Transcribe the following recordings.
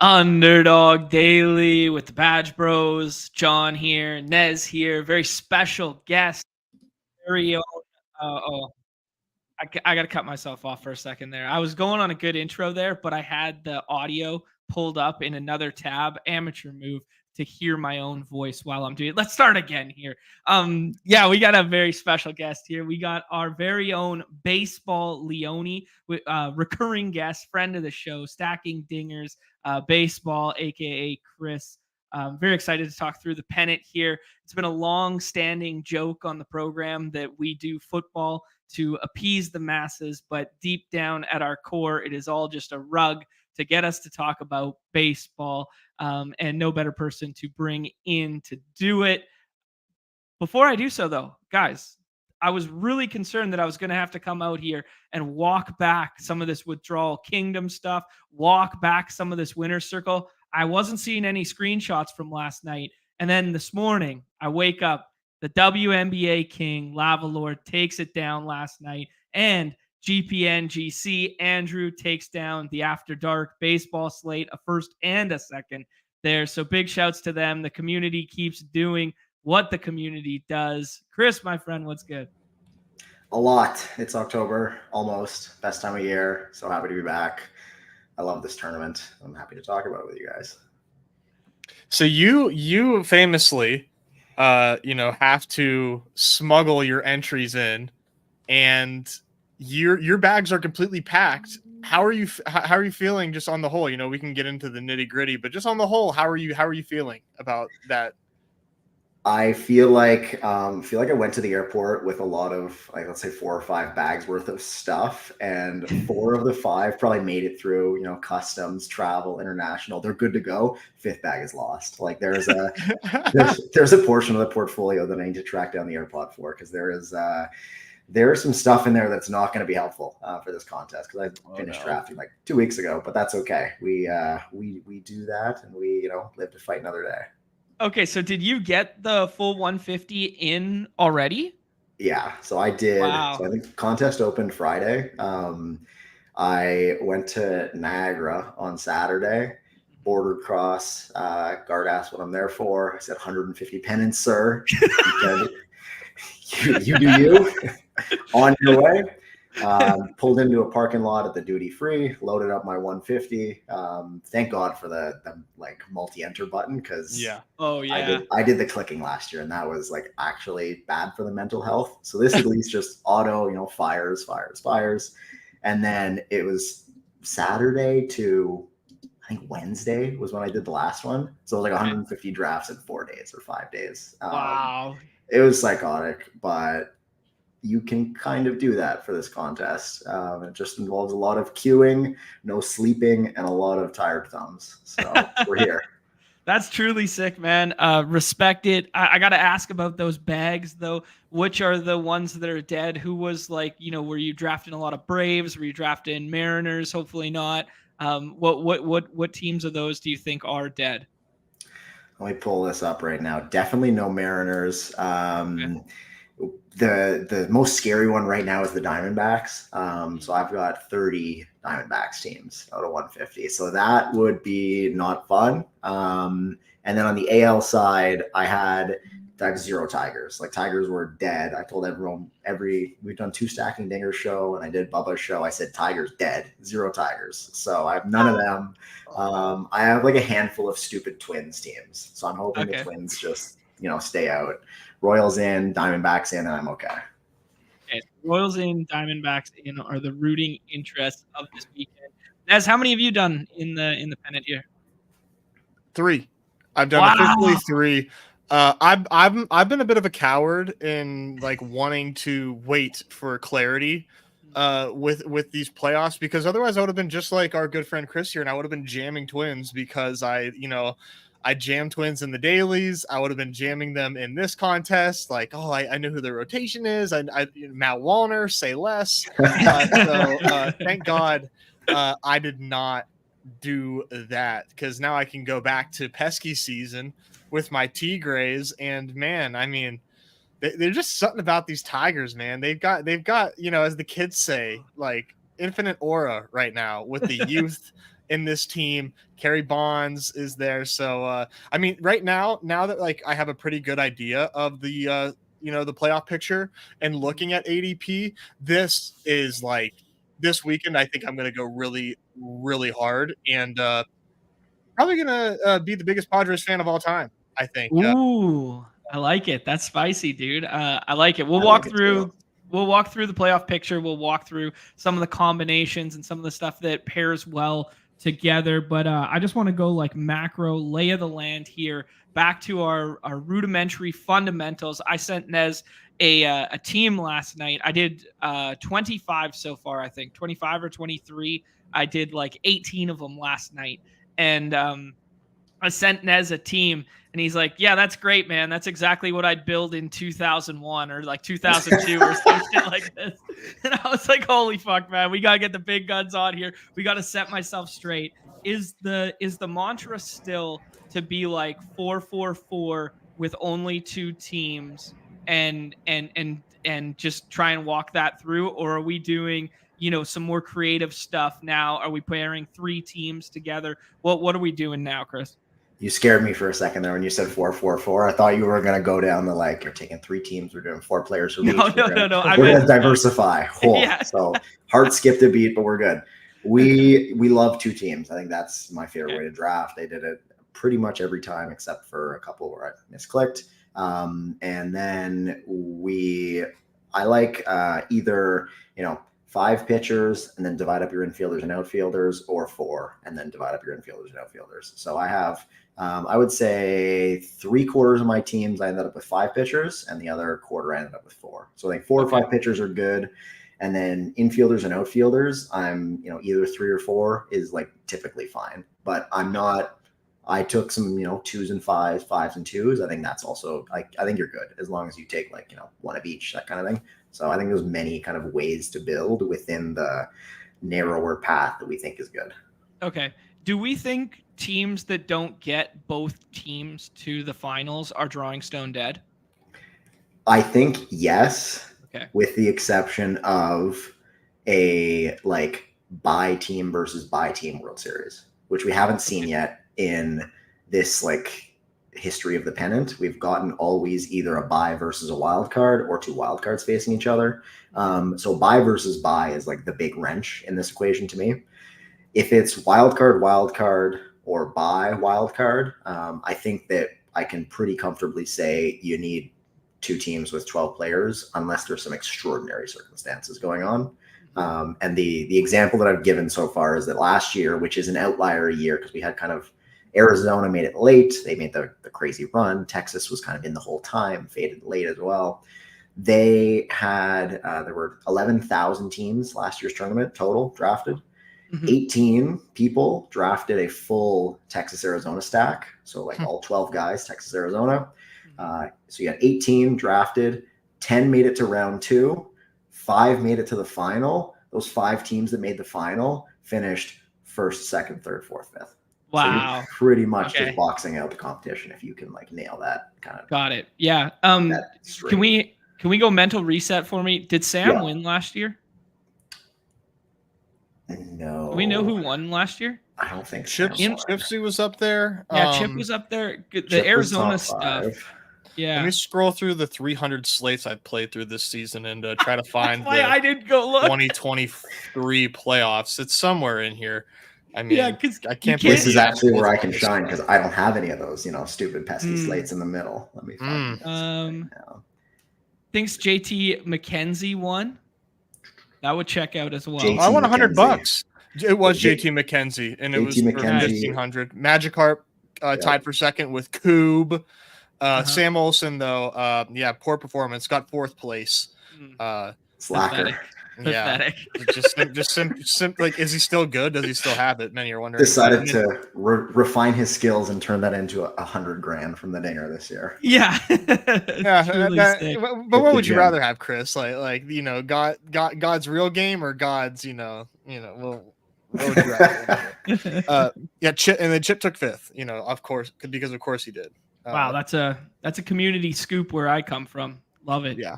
Underdog Daily with the BadgeBros. John here, Nez here. Very special guest. Very own. Oh, I got to cut myself off for a second there. I was going on a good intro there, but I had the audio pulled up in another tab. Amateur move to hear my own voice while I'm doing it. Let's start again here. Yeah, we got a very special guest here. We got our very own Baseball Leone, recurring guest, friend of the show, Stacking Dingers, Baseball, aka Chris. Very excited to talk through the pennant here. It's been a long-standing joke on the program that we do football to appease the masses, but deep down at our core, it is all just a rug to get us to talk about baseball, and no better person to bring in to do it. Before I do so, though, guys, I was really concerned that I was going to have to come out here and walk back some of this Withdrawal Kingdom stuff, walk back some of this winner's circle. I wasn't seeing any screenshots from last night. And then this morning, I wake up, the WNBA king, Lava Lord, takes it down last night. And GPNGC, Andrew, takes down the After Dark baseball slate, a first and a second there. So big shouts to them. The community keeps doing what the community does. Chris, my friend, what's good? A lot. It's October, almost. Best time of year. So happy to be back. I love this tournament. I'm happy to talk about it with you guys. So you famously, have to smuggle your entries in, and your bags are completely packed. How are you feeling just on the whole? We can get into the nitty gritty, but just on the whole, how are you feeling about that? I feel like I went to the airport with a lot of, let's say 4 or 5 bags worth of stuff, and 4 of the 5 probably made it through, customs, travel, international. They're good to go. 5th bag is lost. Like there's a portion of the portfolio that I need to track down the AirPod for, because there's some stuff in there that's not going to be helpful for this contest, because I finished drafting like 2 weeks ago, but that's okay. We do that, and we live to fight another day. Okay, so did you get the full 150 in already? Yeah, so I did. Wow. So I think contest opened Friday. I went to Niagara on Saturday, bordered across. Guard asked what I'm there for. I said 150 pennants, sir. You do you. On your way. Pulled into a parking lot at the duty free, loaded up my 150. Thank God for the multi-enter button, because I did the clicking last year, and that was actually bad for the mental health. So this at least just auto, fires. And then it was Saturday to I think Wednesday was when I did the last one. So it was 150 drafts in 4 days or 5 days. Wow. It was psychotic, but you can kind of do that for this contest. It just involves a lot of queuing, no sleeping, and a lot of tired thumbs. So we're here. That's truly sick, man. Respect it. I got to ask about those bags, though. Which are the ones that are dead? Who was were you drafting a lot of Braves? Were you drafting Mariners? Hopefully not. What teams of those do you think are dead? Let me pull this up right now. Definitely no Mariners. Okay. The most scary one right now is the Diamondbacks. So I've got 30 Diamondbacks teams out of 150. So that would be not fun. And then on the AL side, I had 0 Tigers. Tigers were dead. I told everyone we've done 2 Stacking Dingers show, and I did Bubba's show. I said Tigers dead, 0 Tigers. So I have none of them. I have a handful of stupid Twins teams. So I'm hoping the Twins just stay out. Royals in, Diamondbacks in, and I'm okay. Okay, Royals in, Diamondbacks in are the rooting interests of this weekend. Nez, how many have you done in the pennant here? 3. I've done officially 3. I've been a bit of a coward in wanting to wait for clarity with these playoffs, because otherwise I would have been just like our good friend Chris here, and I would have been jamming Twins, because I jammed Twins in the dailies. I would have been jamming them in this contest. I know who their rotation is. Matt Wallner, say less. Thank God I did not do that, because now I can go back to pesky season with my Tigres. And man, I mean, they're just something about these Tigers, man. They've got as the kids say, infinite aura right now with the youth in this team. Kerry Bonds is there. So, I mean, right now that like I have a pretty good idea of the, the playoff picture and looking at ADP, this is like this weekend, I think I'm going to go really, really hard and probably going to be the biggest Padres fan of all time, I think. Ooh, I like it. That's spicy, dude. I like it. I like it too. We'll walk through the playoff picture. We'll walk through some of the combinations and some of the stuff that pairs well together. But I just want to go like macro lay of the land here. Back to our rudimentary fundamentals. I sent Nez a team last night. I did 25 so far, I think 25 or 23. I did like 18 of them last night. And I sent Nez a team, and he's like, yeah, that's great, man. That's exactly what I'd build in 2001 or like 2002 or some shit like this. And I was like, holy fuck, man. We got to get the big guns on here. We got to set myself straight. Is the mantra still to be like 4-4-4 with only 2 teams and just try and walk that through? Or are we doing, some more creative stuff now? Are we pairing 3 teams together? What are we doing now, Chris? You scared me for a second there when you said 4-4-4. I thought you were going to go down the like, you're taking 3 teams, we're doing 4 players from each. No. We're going to diversify. Yeah. So hard skipped a beat, but we're good. We love 2 teams. I think that's my favorite way to draft. They did it pretty much every time except for a couple where I misclicked. And then I like either, 5 pitchers and then divide up your infielders and outfielders, or 4 and then divide up your infielders and outfielders. So I have, I would say 3/4 of my teams, I ended up with 5 pitchers and the other quarter I ended up with 4. So I think 4 or 5 pitchers are good. And then infielders and outfielders, I'm, either 3 or 4 is like typically fine, but I took some, 2s and 5s, 5s and 2s. I think that's also, I think you're good as long as you take like, 1 of each, that kind of thing. So I think there's many kind of ways to build within the narrower path that we think is good. Okay. Do we think teams that don't get both teams to the finals are drawing stone dead? I think yes, okay, with the exception of a like bye team versus bye team World Series, which we haven't seen yet in this like history of the pennant. We've gotten always either a bye versus a wild card or 2 wild cards facing each other. So bye versus bye is like the big wrench in this equation to me. If it's wild card, or bye wild card, I think that I can pretty comfortably say you need 2 teams with 12 players unless there's some extraordinary circumstances going on. And the example that I've given so far is that last year, which is an outlier year because we had kind of Arizona made it late. They made the crazy run. Texas was kind of in the whole time, faded late as well. They had, there were 11,000 teams last year's tournament total drafted. Mm-hmm. 18 people drafted a full Texas-Arizona stack. So like all 12 guys, Texas-Arizona. So you had 18 drafted, 10 made it to round 2, 5 made it to the final. Those 5 teams that made the final finished 1st, 2nd, 3rd, 4th, 5th. Wow. So you're pretty much just boxing out the competition if you can like nail that kind of. Got it. Yeah. Can we go mental reset for me? Did Sam win last year? No. Do we know who won last year? I don't think Chipsy was up there. Yeah, Chip was up there. The Arizona stuff. Yeah. Let me scroll through the 300 slates I've played through this season and try to find why I didn't go look. 2023 playoffs. It's somewhere in here. I mean, yeah, because I can't. This is actually where I can shine because I don't have any of those, stupid pesky slates in the middle. Let me find now. Thinks JT McKenzie won. That would check out as well. I won $100. It was JT McKenzie, and it was for 1,500. Magikarp tied for 2nd with Coob. Sam Olsen, though, poor performance. Got 4th place. Slacker. Pathetic. Just like, is he still good? Does he still have it? Many are wondering. Decided to refine his skills and turn that into $100,000 from the dinger this year. Yeah. But what would you rather have, Chris? Like God's real game or God's what would you rather? Chip, and then Chip took 5th. Of course, because of course he did. Wow, that's a community scoop where I come from. Love it. Yeah.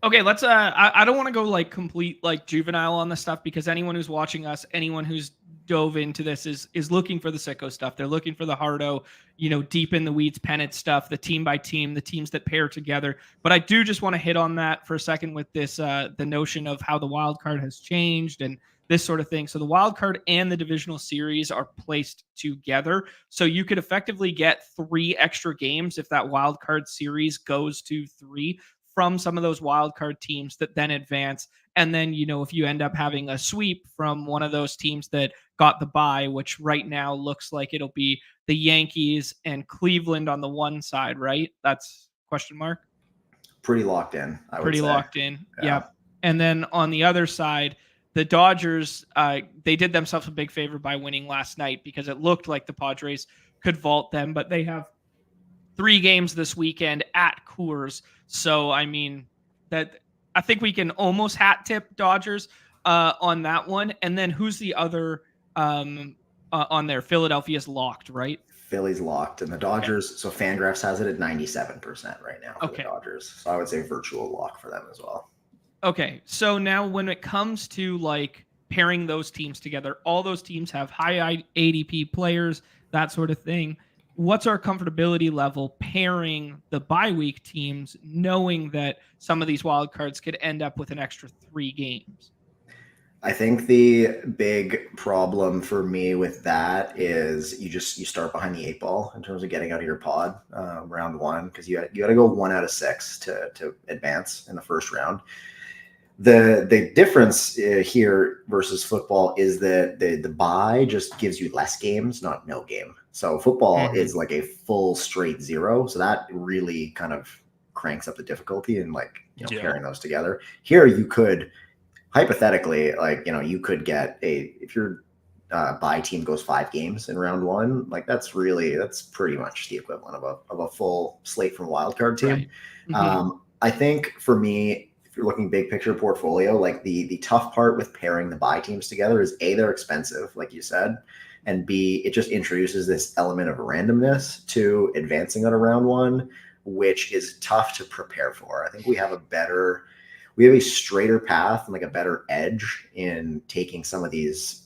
Okay, let's I don't want to go like complete like juvenile on this stuff, because anyone who's watching us, anyone who's dove into this is looking for the sicko stuff. They're looking for the hardo, deep in the weeds pennant stuff, the team by team, the teams that pair together. But I do just want to hit on that for a second with this the notion of how the wild card has changed and this sort of thing. So the wild card and the divisional series are placed together. So you could effectively get 3 extra games if that wild card series goes to 3 from some of those wild card teams that then advance. And then, if you end up having a sweep from one of those teams that got the bye, which right now looks like it'll be the Yankees and Cleveland on the one side, right? That's question mark. Pretty locked in, I would Pretty say. locked in. Yeah. Yep. And then on the other side, the Dodgers, they did themselves a big favor by winning last night, because it looked like the Padres could vault them, but they have 3 games this weekend at Coors. So, I mean, that I think we can almost hat tip Dodgers on that one. And then who's the other on there? Philadelphia's locked, right? Philly's locked, and the Dodgers. Okay. So Fangraphs has it at 97% right now for the Dodgers. So I would say virtual lock for them as well. Okay, so now when it comes to like pairing those teams together, all those teams have high ADP players, that sort of thing. What's our comfortability level pairing the bye week teams, knowing that some of these wild cards could end up with an extra 3 games? I think the big problem for me with that is you start behind the 8 ball in terms of getting out of your pod round 1, because you got to go 1 out of 6 to advance in the first round. The difference here versus football is that the bye just gives you less games, not no game. So football is like a full straight 0. So that really kind of cranks up the difficulty and pairing those together. Here you could hypothetically, you could get if your bye team goes 5 games in round 1, that's pretty much the equivalent of a full slate from a wild card team. Right. Mm-hmm. I think for me, if you're looking big picture portfolio, the tough part with pairing the bye teams together is A, they're expensive, like you said, and B, it just introduces this element of randomness to advancing out of round 1, which is tough to prepare for. I think we have a straighter path and a better edge in taking some of these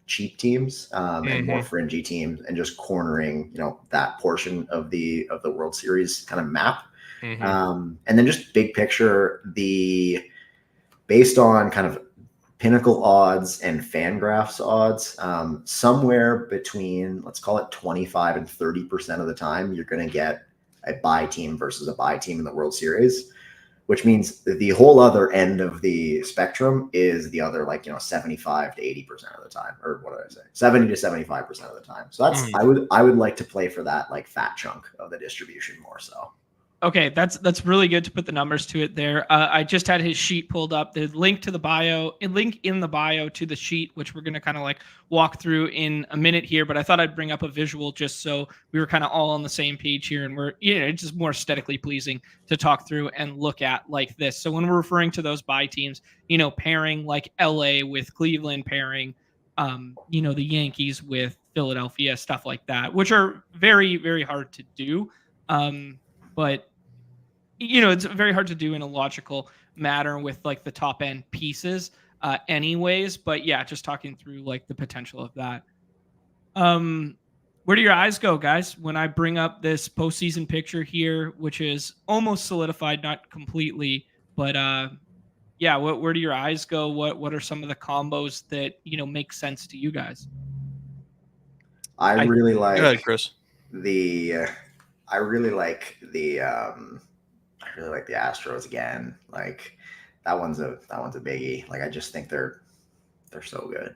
cheap teams and more fringy teams and just cornering, that portion of the World Series kind of map. And then just big picture, based on kind of Pinnacle odds and Fangraphs odds, somewhere between, let's call it 25 and 30% of the time, you're going to get a bye team versus a bye team in the World Series, which means the whole other end of the spectrum is the other 75 to 80% of the time, or what did I say? 70 to 75% of the time. So that's I would like to play for that fat chunk of the distribution more so. Okay, that's really good to put the numbers to it there. I just had his sheet pulled up. The link in the bio to the sheet, which we're going to kind of walk through in a minute here. But I thought I'd bring up a visual just so we were kind of all on the same page here, and we're it's just more aesthetically pleasing to talk through and look at like this. So when we're referring to those bye teams, pairing like LA with Cleveland, pairing the Yankees with Philadelphia, stuff like that, which are very, very hard to do. But it's very hard to do in a logical manner with the top end pieces anyways. But yeah, just talking through the potential of that. Where do your eyes go, guys, when I bring up this postseason picture here, which is almost solidified, not completely, but yeah, where do your eyes go? What are some of the combos that make sense to you guys? I really like go ahead, Chris. I really like the Astros again. That one's a biggie. I just think they're so good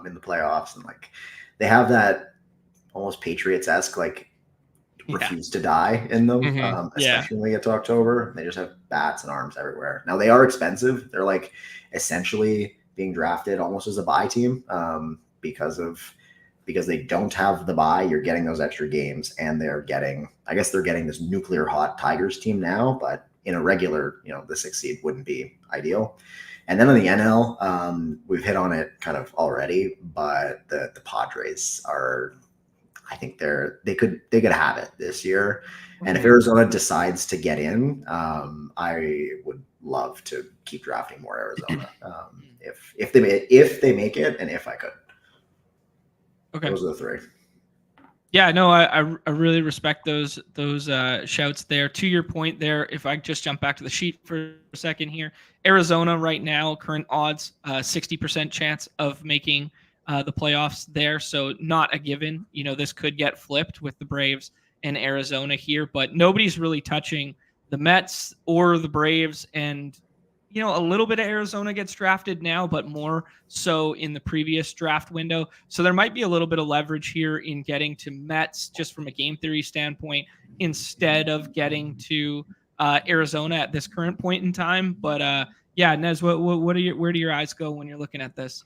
in the playoffs, and they have that almost Patriots-esque refuse to die in them, especially when we get to October. They just have bats and arms everywhere. Now they are expensive. They're essentially being drafted almost as a bye team because they don't have the bye. You're getting those extra games, and they're getting this nuclear hot Tigers team now, but in a regular, the 6th seed wouldn't be ideal. And then on the NL, we've hit on it kind of already, but the Padres are, I think they could have it this year. And if Arizona decides to get in, I would love to keep drafting more Arizona. If they make it, and if I could. Okay. Those are the three. Yeah, no, I really respect those shouts there. To your point there, if I just jump back to the sheet for a second here, Arizona right now, current odds, 60% chance of making the playoffs there. So not a given. You know, this could get flipped with the Braves and Arizona here, but nobody's really touching the Mets or the Braves. And you know, a little bit of Arizona gets drafted now, but more so in the previous draft window. So there might be a little bit of leverage here in getting to Mets just from a game theory standpoint instead of getting to Arizona at this current point in time. But yeah, Nez, where do your eyes go when you're looking at this?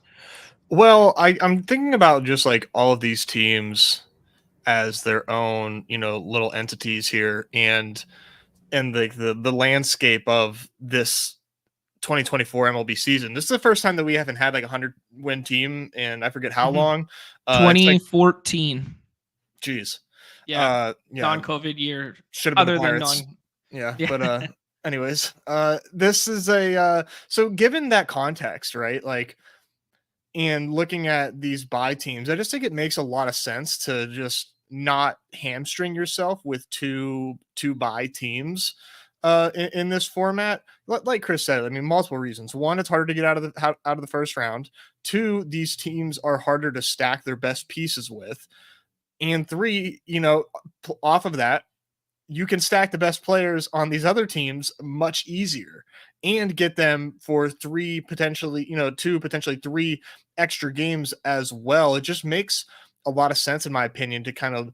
Well, I'm thinking about just like all of these teams as their own, you know, little entities here, and the landscape of this 2024 MLB season. This is the first time that we haven't had like a 100-win team, and I forget how long. 2014. Like, geez. Yeah. Non-COVID year. Should have been other the Pirates. Yeah. But anyways, this is a so given that context, right? Like, and looking at these bye teams, I just think it makes a lot of sense to just not hamstring yourself with two bye teams in this format. Like Chris said, I mean, multiple reasons. One, it's harder to get out of the first round. Two, these teams are harder to stack their best pieces with. And three, you know, off of that, you can stack the best players on these other teams much easier and get them for two, potentially three extra games as well. It just makes a lot of sense, in my opinion, to kind of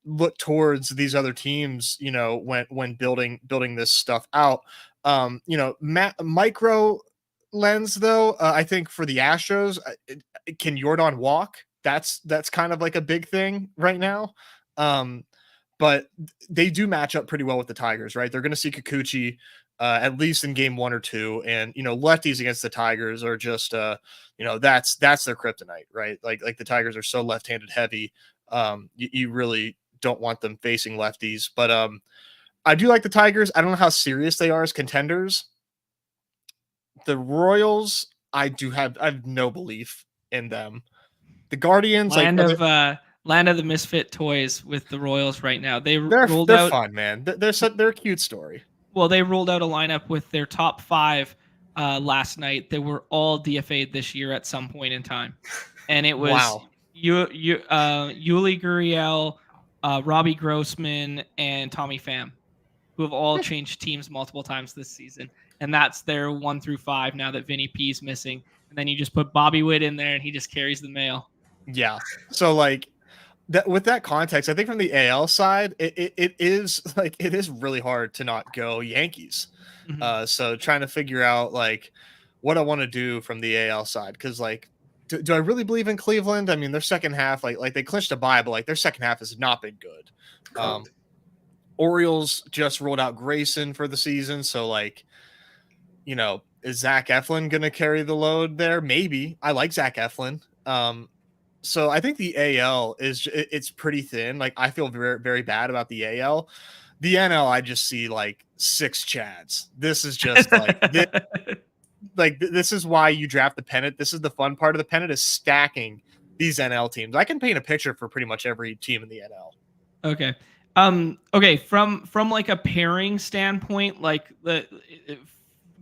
look towards these other teams, you know, when building this stuff out. You know, micro lens though, I think for the Astros, can Jordan walk? That's kind of like a big thing right now. But they do match up pretty well with the Tigers, right? They're going to see Kikuchi at least in game 1 or 2, and you know, lefties against the Tigers are just you know, that's their kryptonite, right? Like the Tigers are so left-handed heavy. You really don't want them facing lefties, but I do like the Tigers. I don't know how serious they are as contenders. The Royals, I have no belief in them. The Guardians, Land of the misfit toys with the Royals right now. They're fun, man. They're a cute story. Well, they rolled out a lineup with their top 5 last night. They were all DFA'd this year at some point in time, and it was Yuli Gurriel, Robbie Grossman, and Tommy Pham, who have all changed teams multiple times this season. And that's their 1 through 5 now that Vinny P's missing. And then you just put Bobby Witt in there, and he just carries the mail. Yeah. So like that, with that context, I think from the AL side, it is really hard to not go Yankees. Mm-hmm. So trying to figure out like what I want to do from the AL side, because like, do I really believe in Cleveland? I mean, their second half, like they clinched a bye, but like their second half has not been good. Orioles just rolled out Grayson for the season, so like, you know, is Zach Eflin going to carry the load there? Maybe. I like Zach Eflin. So I think the AL it's pretty thin. Like I feel very, very bad about the AL. The NL, I just see like 6 Chads. This is just like this is why you draft the pennant. This is the fun part of the pennant, is stacking these NL teams. I can paint a picture for pretty much every team in the NL. Okay. Okay. From like a pairing standpoint, like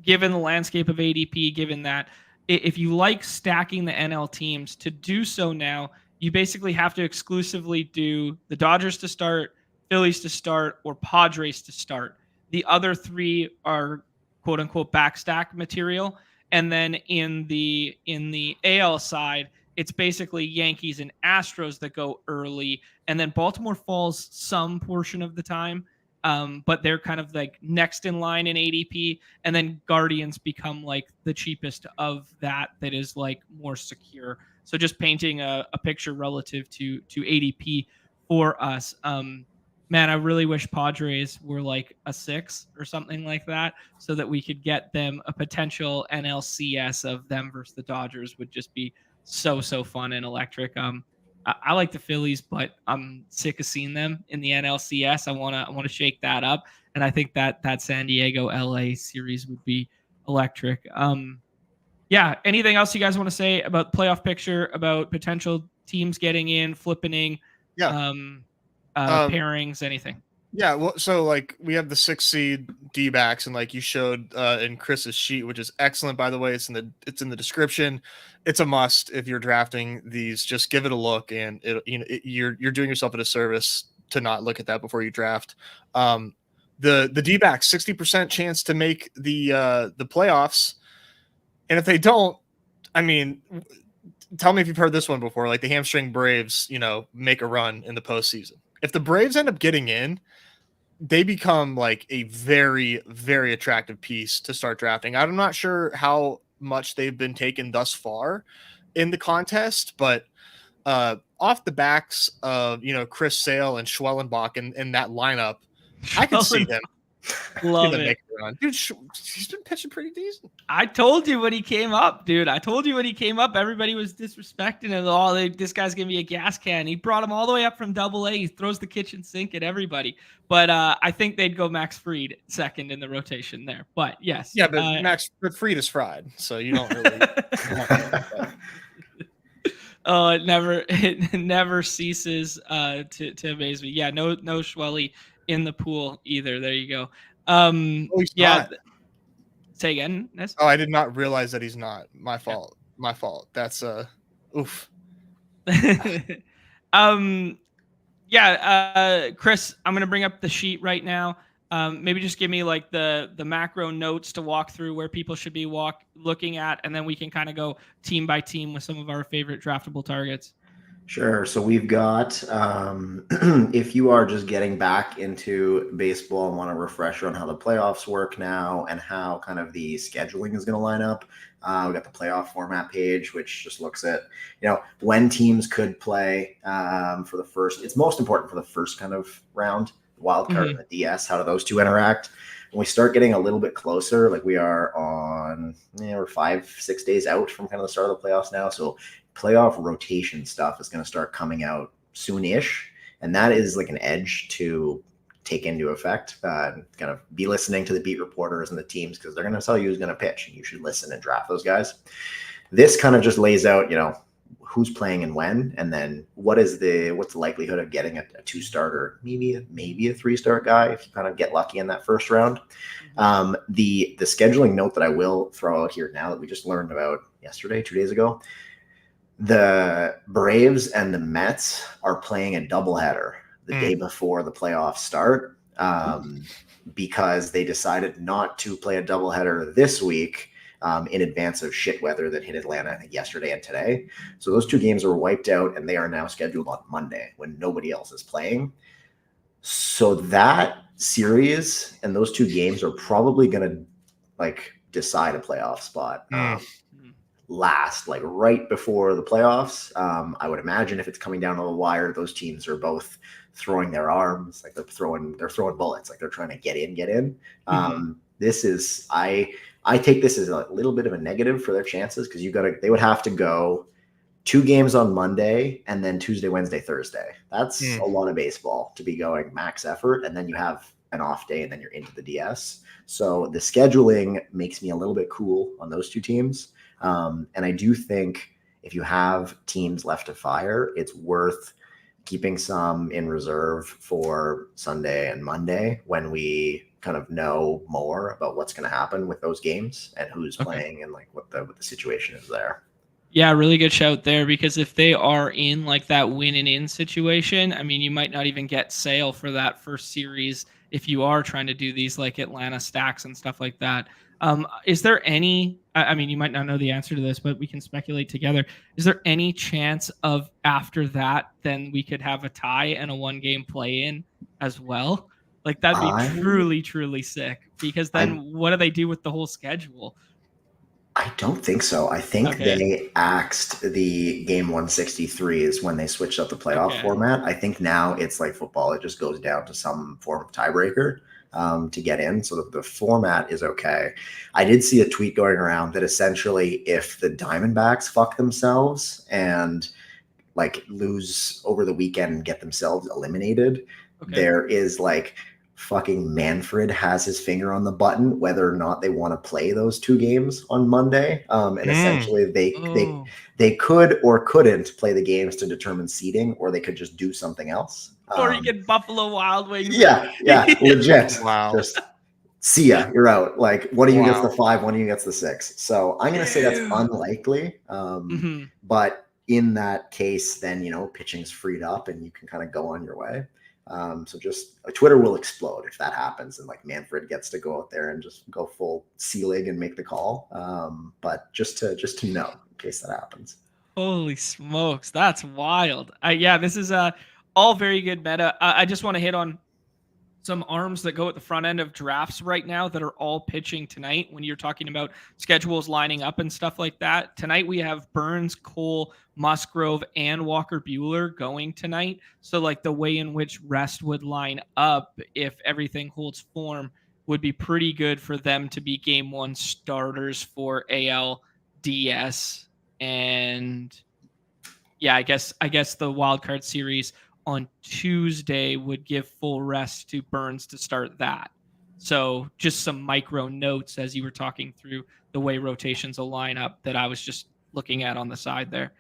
given the landscape of ADP, given that if you like stacking the NL teams, to do so now, you basically have to exclusively do the Dodgers to start, Phillies to start, or Padres to start. The other 3 are quote unquote backstack material. And then in the AL side, it's basically Yankees and Astros that go early, and then Baltimore falls some portion of the time. But they're kind of like next in line in ADP, and then Guardians become like the cheapest of that is like more secure. So just painting a picture relative to ADP for us. Man, I really wish Padres were like a 6 or something like that, so that we could get them a potential NLCS of them versus the Dodgers. Would just be so fun and electric. I like the Phillies, but I'm sick of seeing them in the NLCS. I wanna shake that up, and I think that San Diego LA series would be electric. Yeah. Anything else you guys want to say about playoff picture, about potential teams getting in, flipping, Yeah. pairings, anything? Yeah, well, so like we have the 6 seed D-backs, and like you showed in Chris's sheet, which is excellent, by the way. It's in the description. It's a must if you're drafting these. Just give it a look, and you're doing yourself a disservice to not look at that before you draft. The D-backs 60% chance to make the playoffs, and if they don't, I mean, tell me if you've heard this one before. Like the hamstring Braves, make a run in the postseason. If the Braves end up getting in, they become like a very, very attractive piece to start drafting. I'm not sure how much they've been taken thus far in the contest, but off the backs of, Chris Sale and Schwellenbach in that lineup, I could see them. Love it. Dude, he's been pitching pretty decent. I told you when he came up, dude. Everybody was disrespecting him. This guy's going to be a gas can. He brought him all the way up from AA. He throws the kitchen sink at everybody. But I think they'd go Max Fried second in the rotation there. But yes. Yeah, but Fried is fried, so you don't really. Oh, it never ceases to amaze me. Yeah, no Schwelly in the pool either. There you go. Not. Say again, Nez? Oh, I did not realize that he's not. My fault. Yeah. My fault. That's oof. Chris, I'm gonna bring up the sheet right now. Maybe just give me like the macro notes to walk through where people should be looking at, and then we can kind of go team by team with some of our favorite draftable targets. Sure. So we've got, if you are just getting back into baseball and want a refresher on how the playoffs work now and how kind of the scheduling is going to line up, we got the playoff format page, which just looks at, when teams could play for the first. It's most important for the first kind of round, the wild card and the DS. How do those two interact? When we start getting a little bit closer, like we are on, we're 5-6 days out from kind of the start of the playoffs now. So playoff rotation stuff is going to start coming out soon-ish. And that is like an edge to take into effect. Kind of be listening to the beat reporters and the teams, because they're going to tell you who's going to pitch, and you should listen and draft those guys. This kind of just lays out, who's playing and when, and then what's the likelihood of getting a 2-starter, maybe a 3-start guy if you kind of get lucky in that first round. The scheduling note that I will throw out here now that we just learned about yesterday, 2 days ago, the Braves and the Mets are playing a doubleheader the day before the playoffs start, because they decided not to play a doubleheader this week in advance of shit weather that hit Atlanta, I think, yesterday and today. So those two games were wiped out, and they are now scheduled on Monday when nobody else is playing. So that series and those two games are probably going to decide a playoff spot. Last, right before the playoffs. I would imagine if it's coming down to the wire, those teams are both throwing their arms, they're throwing bullets, they're trying to get in. This is, I take this as a little bit of a negative for their chances, because they would have to go 2 games on Monday and then Tuesday, Wednesday, Thursday. That's a lot of baseball to be going max effort, and then you have an off day and then you're into the DS. So the scheduling makes me a little bit cool on those two teams. And I do think if you have teams left to fire, it's worth keeping some in reserve for Sunday and Monday when we kind of know more about what's going to happen with those games and who's playing and what the situation is there. Yeah, really good shout there, because if they are in that win and in situation, I mean, you might not even get Sale for that first series if you are trying to do these Atlanta stacks and stuff like that. Is there any, I mean, you might not know the answer to this, but we can speculate together. Is there any chance of after that, then we could have a tie and a 1-game play-in as well? That'd be truly, truly sick, because then what do they do with the whole schedule? I don't think so. I think they axed the game 163 is when they switched up the playoff format. I think now it's like football. It just goes down to some form of tiebreaker to get in. So the format is okay. I did see a tweet going around that essentially if the Diamondbacks fuck themselves and like lose over the weekend and get themselves eliminated, Okay. there is like fucking Manfred has his finger on the button whether or not they want to play those 2 games on Monday. And essentially they could or couldn't play the games to determine seeding, or they could just do something else. Or you get Buffalo Wild Wings. Yeah, legit. Wow. Just see ya, you're out. Like one of you gets the 5, one of you gets the 6. So I'm gonna say that's unlikely. But in that case, then pitching's freed up and you can kind of go on your way. So just Twitter will explode if that happens, and like Manfred gets to go out there and just go full C-League and make the call. But just to know in case that happens. Holy smokes, that's wild. This is all very good meta. I just want to hit on some arms that go at the front end of drafts right now that are all pitching tonight when you're talking about schedules lining up and stuff like that. Tonight we have Burns, Cole, Musgrove, and Walker Buehler going tonight. So like the way in which rest would line up if everything holds form would be pretty good for them to be game 1 starters for ALDS. And yeah, I guess the wild card series on Tuesday would give full rest to Burns to start that. So just some micro notes as you were talking through the way rotations will line up that I was just looking at on the side there.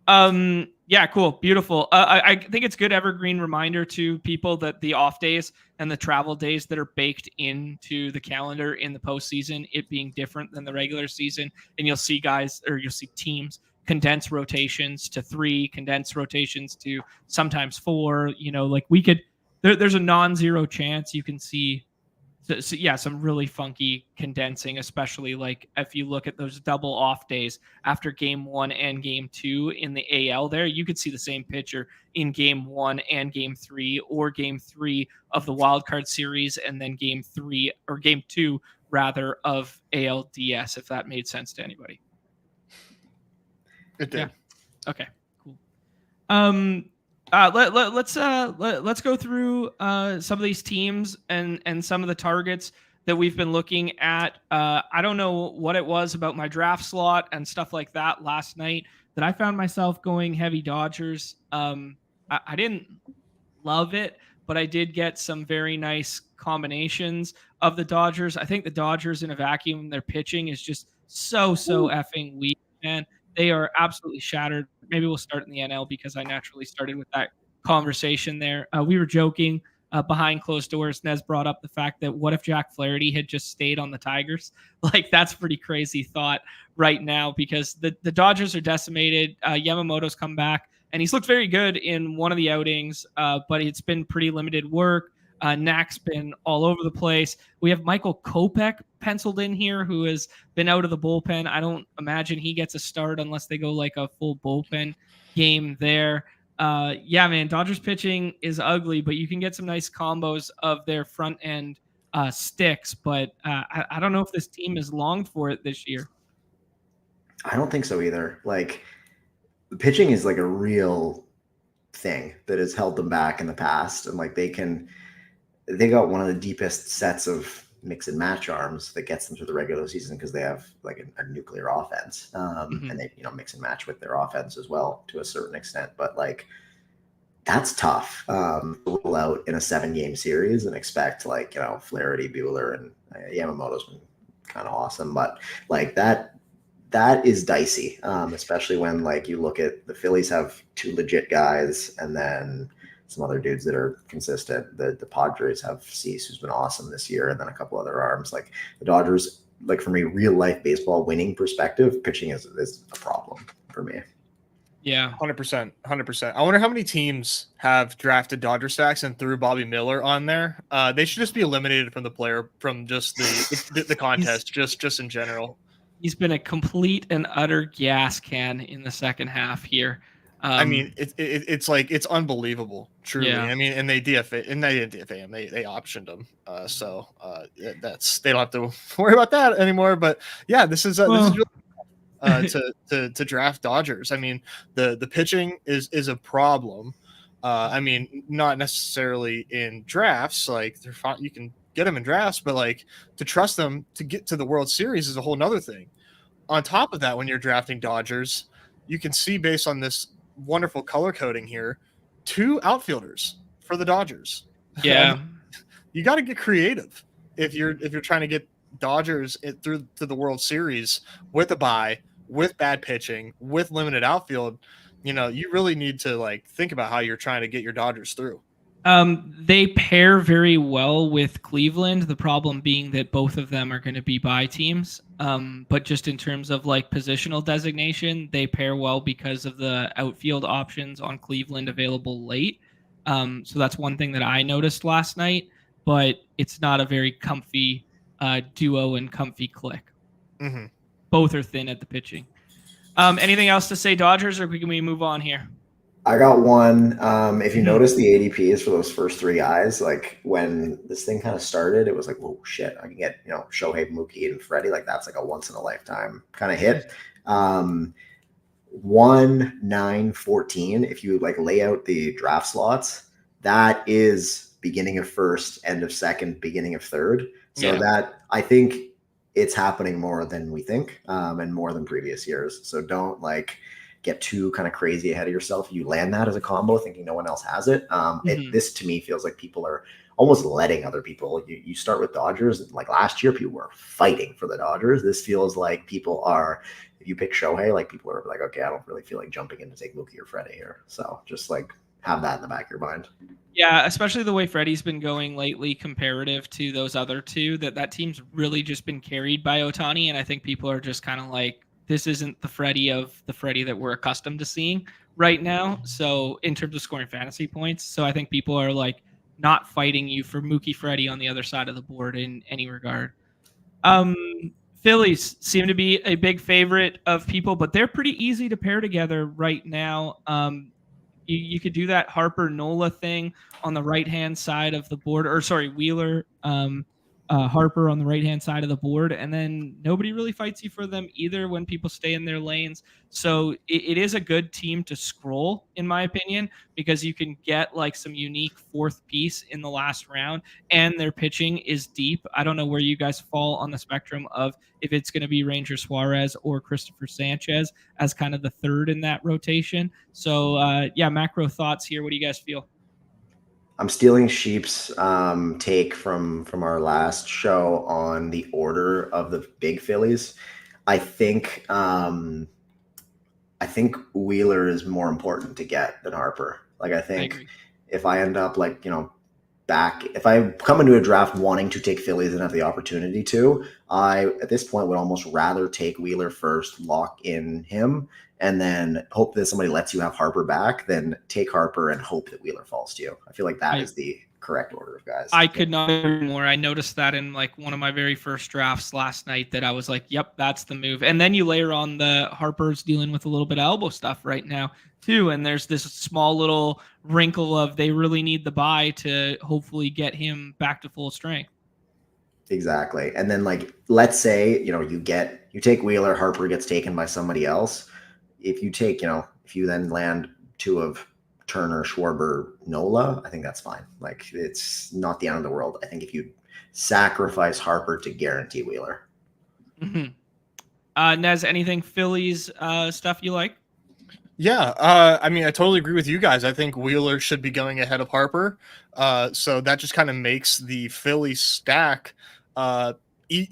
Yeah, cool. Beautiful. I think it's good evergreen reminder to people that the off days and the travel days that are baked into the calendar in the postseason, it being different than the regular season. And you'll see teams condense rotations to 3, condense rotations to sometimes 4, like we could, there's a non-zero chance you can see. So yeah, some really funky condensing, especially like if you look at those double off days after game 1 and game 2 in the AL there, you could see the same pitcher in game 1 and game 3 or game 3 of the wild card series. And then game 3 or game 2 rather of ALDS, if that made sense to anybody. It did. Yeah. Okay, cool. Let's go through some of these teams and some of the targets that we've been looking at. I don't know what it was about my draft slot and stuff like that last night that I found myself going heavy Dodgers. I didn't love it, but I did get some very nice combinations of the Dodgers. I think the Dodgers in a vacuum, their pitching is just so effing weak, man. They are absolutely shattered. Maybe we'll start in the NL because I naturally started with that conversation there. We were joking behind closed doors. Nez brought up the fact that what if Jack Flaherty had just stayed on the Tigers? Like that's a pretty crazy thought right now because the Dodgers are decimated. Yamamoto's come back and he's looked very good in one of the outings, but it's been pretty limited work. Knack's been all over the place. We have Michael Kopech penciled in here who has been out of the bullpen. I don't imagine he gets a start unless they go like a full bullpen game there. Yeah, man, Dodgers pitching is ugly, but you can get some nice combos of their front end sticks. But I don't know if this team is longed for it this year. I don't think so either. Like the pitching is like a real thing that has held them back in the past. And like they got one of the deepest sets of mix and match arms that gets them through the regular season because they have like a nuclear offense. And they, mix and match with their offense as well to a certain extent. But like that's tough to roll out in a 7-game series and expect like, Flaherty, Buehler, and Yamamoto's been kind of awesome. But like that is dicey, especially when like you look at the Phillies have 2 legit guys and then some other dudes that are consistent. The Padres have Cease, who's been awesome this year, and then a couple other arms. Like the Dodgers, like from a real life baseball winning perspective, pitching is a problem for me. Yeah, 100%. I wonder how many teams have drafted Dodger stacks and threw Bobby Miller on there. They should just be eliminated from just the contest, just in general. He's been a complete and utter gas can in the second half here. I mean, it's like it's unbelievable, truly. Yeah. I mean, and they DFA, and they didn't DFA him. They optioned him, so that's they don't have to worry about that anymore. But yeah, this is really, to draft Dodgers. I mean, the pitching is a problem. I mean, not necessarily in drafts. Like they're fine, you can get them in drafts, but like to trust them to get to the World Series is a whole nother thing. On top of that, when you're drafting Dodgers, you can see based on this wonderful color coding here. 2 outfielders for the Dodgers. Yeah. You got to get creative if you're trying to get Dodgers through to the World Series with a bye, with bad pitching, with limited outfield. You really need to like think about how you're trying to get your Dodgers through. They pair very well with Cleveland. The problem being that both of them are going to be bye teams. But just in terms of like positional designation, they pair well because of the outfield options on Cleveland available late. So that's one thing that I noticed last night, but it's not a very comfy duo and comfy click. Mm-hmm. Both are thin at the pitching. Anything else to say, Dodgers, or can we move on here? I got one. If you notice the ADPs for those first 3 guys, like when this thing kind of started, it was like, whoa, shit, I can get, Shohei, Mookie, and Freddie. Like that's like a once in a lifetime kind of hit. 1, 9, 14. If you like lay out the draft slots, that is beginning of first, end of second, beginning of third. So that I think it's happening more than we think, and more than previous years. So don't like get too kind of crazy ahead of yourself. You land that as a combo thinking no one else has it. This to me feels like people are almost letting other people. You start with Dodgers. Like last year, people were fighting for the Dodgers. This feels like people are, if you pick Shohei, like people are like, okay, I don't really feel like jumping in to take Mookie or Freddie here. So just like have that in the back of your mind. Yeah, especially the way Freddie's been going lately comparative to those other two, that team's really just been carried by Ohtani. And I think people are just kind of like, this isn't the Freddie that we're accustomed to seeing right now. So in terms of scoring fantasy points, so I think people are like not fighting you for Mookie Freddie on the other side of the board in any regard. Phillies seem to be a big favorite of people, but they're pretty easy to pair together right now. You could do that Harper Nola thing on the right hand side of the board, or sorry, Wheeler. Harper on the right-hand side of the board, and then nobody really fights you for them either when people stay in their lanes. So it is a good team to scroll, in my opinion, because you can get like some unique fourth piece in the last round, and their pitching is deep. I don't know where you guys fall on the spectrum of if it's going to be Ranger Suarez or Christopher Sanchez as kind of the third in that rotation. So macro thoughts here. What do you guys feel? I'm stealing Sheep's take from our last show on the order of the big Phillies. I think Wheeler is more important to get than Harper. Like I think if I end up like if I come into a draft wanting to take Phillies and have the opportunity to, I at this point would almost rather take Wheeler first, lock in him, and then hope that somebody lets you have Harper back, then take Harper and hope that Wheeler falls to you. I feel like that is the correct order of guys. I could not agree more. I noticed that in like one of my very first drafts last night that I was like, yep, that's the move. And then you layer on the Harper's dealing with a little bit of elbow stuff right now too. And there's this small little wrinkle of they really need the bye to hopefully get him back to full strength. Exactly. And then like, let's say, you take Wheeler, Harper gets taken by somebody else. If you take, if you then land 2 of Turner, Schwarber, Nola, I think that's fine. Like it's not the end of the world. I think if you sacrifice Harper to guarantee Wheeler. Mm-hmm. Nez, anything Phillies stuff you like? Yeah, I mean, I totally agree with you guys. I think Wheeler should be going ahead of Harper. So that just kind of makes the Phillies stack. You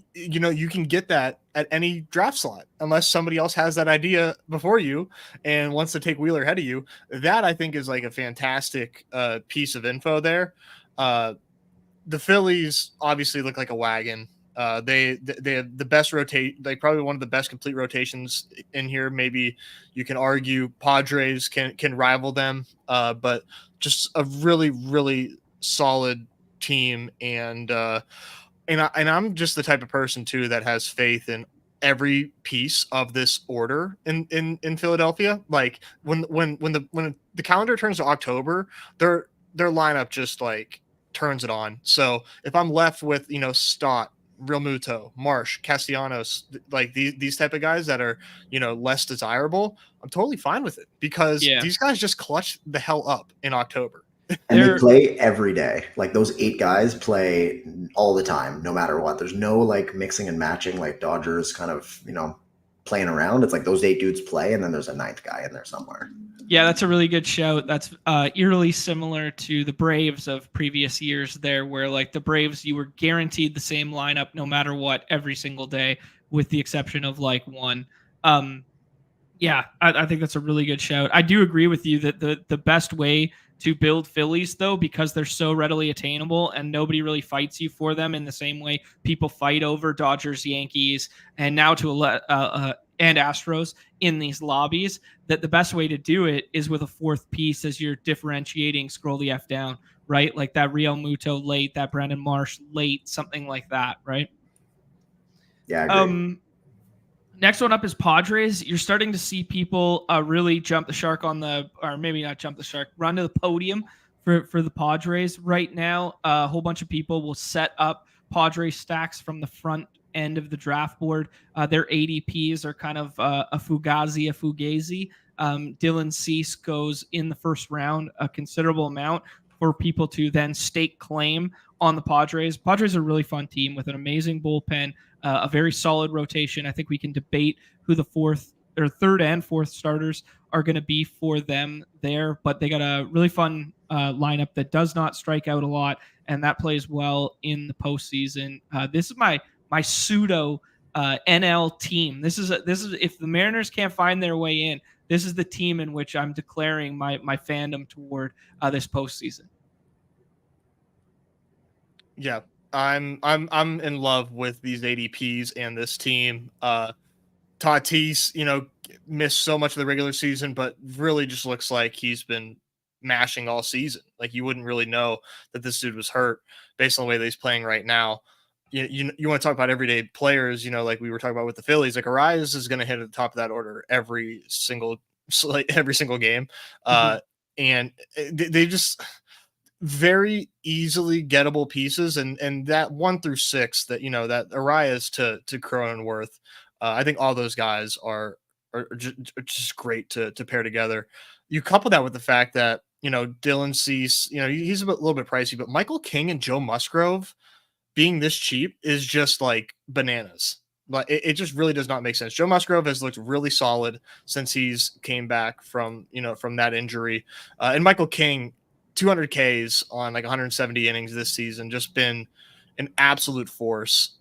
can get that at any draft slot unless somebody else has that idea before you and wants to take Wheeler ahead of you. That I think is like a fantastic piece of info there. The Phillies obviously look like a wagon. They have the best like probably one of the best complete rotations in here. Maybe you can argue Padres can rival them, but just a really, really solid team. And I'm just the type of person too that has faith in every piece of this order in Philadelphia. Like when the calendar turns to October, their lineup just like turns it on. So if I'm left with Stott, Real Muto, Marsh, Castellanos, like these type of guys that are less desirable, I'm totally fine with it because these guys just clutch the hell up in October. And they play every day. Like those 8 guys play all the time, no matter what. There's no like mixing and matching like Dodgers kind of, playing around. It's like those 8 dudes play, and then there's a 9th guy in there somewhere. Yeah, that's a really good shout. That's eerily similar to the Braves of previous years there, where like the Braves, you were guaranteed the same lineup no matter what every single day, with the exception of like one. Yeah, I think that's a really good shout. I do agree with you that the best way to build Phillies, though, because they're so readily attainable and nobody really fights you for them in the same way people fight over Dodgers, Yankees, and now and Astros in these lobbies, that the best way to do it is with a 4th piece as you're differentiating, scroll the F down, right? Like that Real Muto late, that Brandon Marsh late, something like that, right? Yeah, I agree. Next one up is Padres. You're starting to see people really jump the shark or maybe not jump the shark, run to the podium for the Padres right now. A whole bunch of people will set up Padres stacks from the front end of the draft board. Their ADPs are kind of a fugazi. Dylan Cease goes in the first round, a considerable amount for people to then stake claim on the Padres. Padres are a really fun team with an amazing bullpen, a very solid rotation. I think we can debate who the 3rd and 4th starters are going to be for them there, but they got a really fun lineup that does not strike out a lot, and that plays well in the postseason. This is my pseudo NL team. This is if the Mariners can't find their way in, this is the team in which I'm declaring my fandom toward this postseason. Yeah, I'm in love with these ADPs and this team. Tatis, missed so much of the regular season, but really just looks like he's been mashing all season. Like you wouldn't really know that this dude was hurt based on the way that he's playing right now. You want to talk about everyday players, like we were talking about with the Phillies, like Arias is going to hit at the top of that order every single game. And they just very easily gettable pieces, and that 1 through 6 that that Arias to Cronenworth, I think all those guys are just great to pair together. You couple that with the fact that Dylan Cease, he's little bit pricey, but Michael King and Joe Musgrove being this cheap is just like bananas. But it just really does not make sense. Joe Musgrove has looked really solid since he's came back from that injury, and Michael King, 200 Ks on like 170 innings this season, just been an absolute force.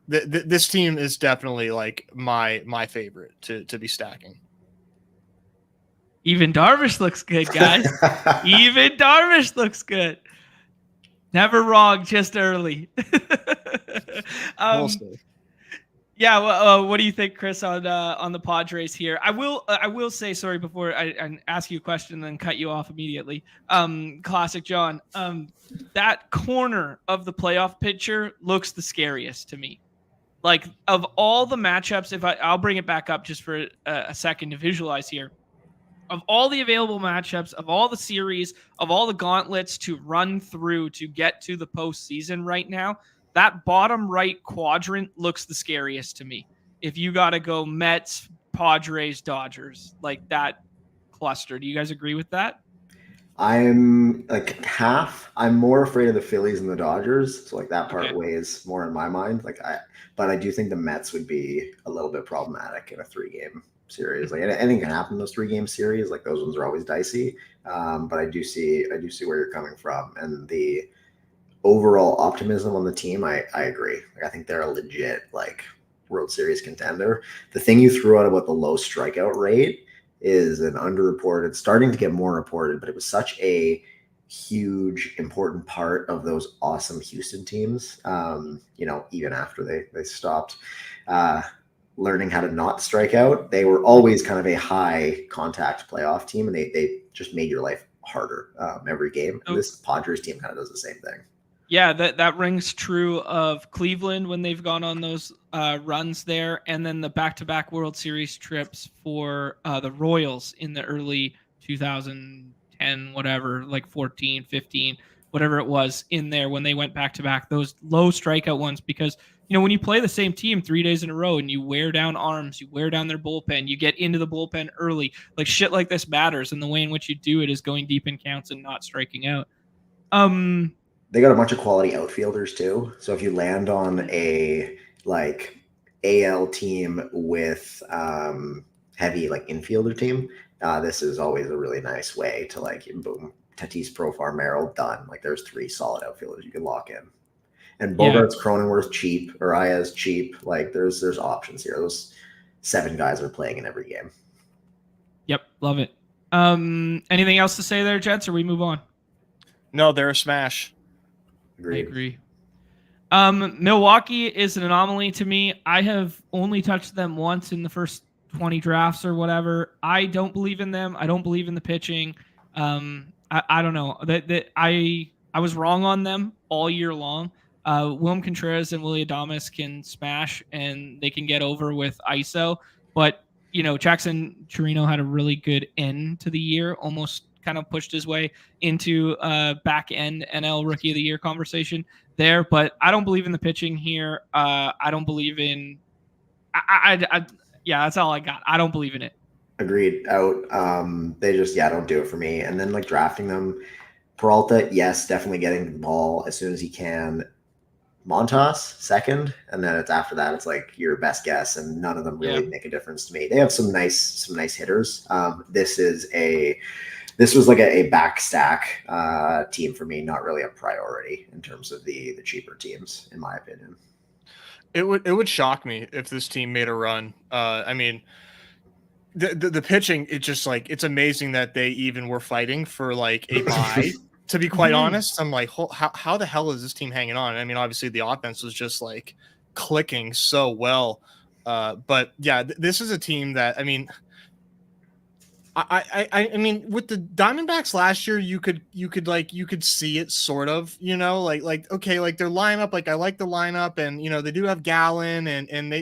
This team is definitely like my favorite to be stacking. Even Darvish looks good, guys. Even Darvish looks good. Never wrong, just early. Yeah, well, what do you think, Chris, on the Padres here? I will say, sorry, before I ask you a question and then cut you off immediately. Classic John. That corner of the playoff picture looks the scariest to me. Like, of all the matchups, I'll bring it back up just for a second to visualize here. Of all the available matchups, of all the series, of all the gauntlets to run through to get to the postseason right now, that bottom right quadrant looks the scariest to me. If you got to go Mets, Padres, Dodgers, like that cluster. Do you guys agree with that? I'm like half. I'm more afraid of the Phillies and the Dodgers. So like that part weighs more in my mind. But I do think the Mets would be a little bit problematic in a 3-game series. Like anything can happen in those 3-game series. Like those ones are always dicey. But I do see where you're coming from, and the overall optimism on the team. I agree. Like I think they're a legit like World Series contender. The thing you threw out about the low strikeout rate is an underreported, starting to get more reported, but it was such a huge, important part of those awesome Houston teams. Even after they stopped learning how to not strike out, they were always kind of a high contact playoff team, and they just made your life harder every game. And this Padres team kind of does the same thing. Yeah, that rings true of Cleveland when they've gone on those runs there, and then the back-to-back World Series trips for the Royals in the early 2010, whatever, like 14, 15, whatever it was in there when they went back-to-back, those low strikeout ones, because, when you play the same team 3 days in a row and you wear down arms, you wear down their bullpen, you get into the bullpen early, like shit like this matters, and the way in which you do it is going deep in counts and not striking out. They got a bunch of quality outfielders too. So if you land on a like AL team with heavy like infielder team, this is always a really nice way to like boom, Tatis, Profar, Merrill, done. Like there's 3 solid outfielders you can lock in. And Bogarts, Cronenworth cheap, Arias cheap. Like there's options here. Those 7 guys are playing in every game. Yep, love it. Anything else to say there, Jets, or we move on? No, they're a smash. Agreed. I agree. Milwaukee is an anomaly to me. I have only touched them once in the first 20 drafts or whatever. I don't believe in them. I don't believe in the pitching. I don't know. I was wrong on them all year long. William Contreras and Willy Adames can smash and they can get over with ISO. But, Jackson Chirino had a really good end to the year, almost kind of pushed his way into back end NL Rookie of the Year conversation there. But I don't believe in the pitching here. I don't believe in. Yeah, that's all I got. I don't believe in it. Agreed. Out. They just don't do it for me. And then like drafting them, Peralta, yes, definitely getting the ball as soon as he can. Montas second, and then it's after that it's like your best guess, and none of them really make a difference to me. They have some nice hitters. This was like a back stack team for me, not really a priority in terms of the cheaper teams, in my opinion. It would shock me if this team made a run. I mean, the pitching, it's just like, it's amazing that they even were fighting for like a bye. To be quite honest, I'm like, how the hell is this team hanging on? I mean, obviously the offense was just like clicking so well. But yeah, this is a team that, I mean, I mean, with the Diamondbacks last year, you could see it sort of, like, okay, like their lineup, like I like the lineup, and, they do have Gallen and they,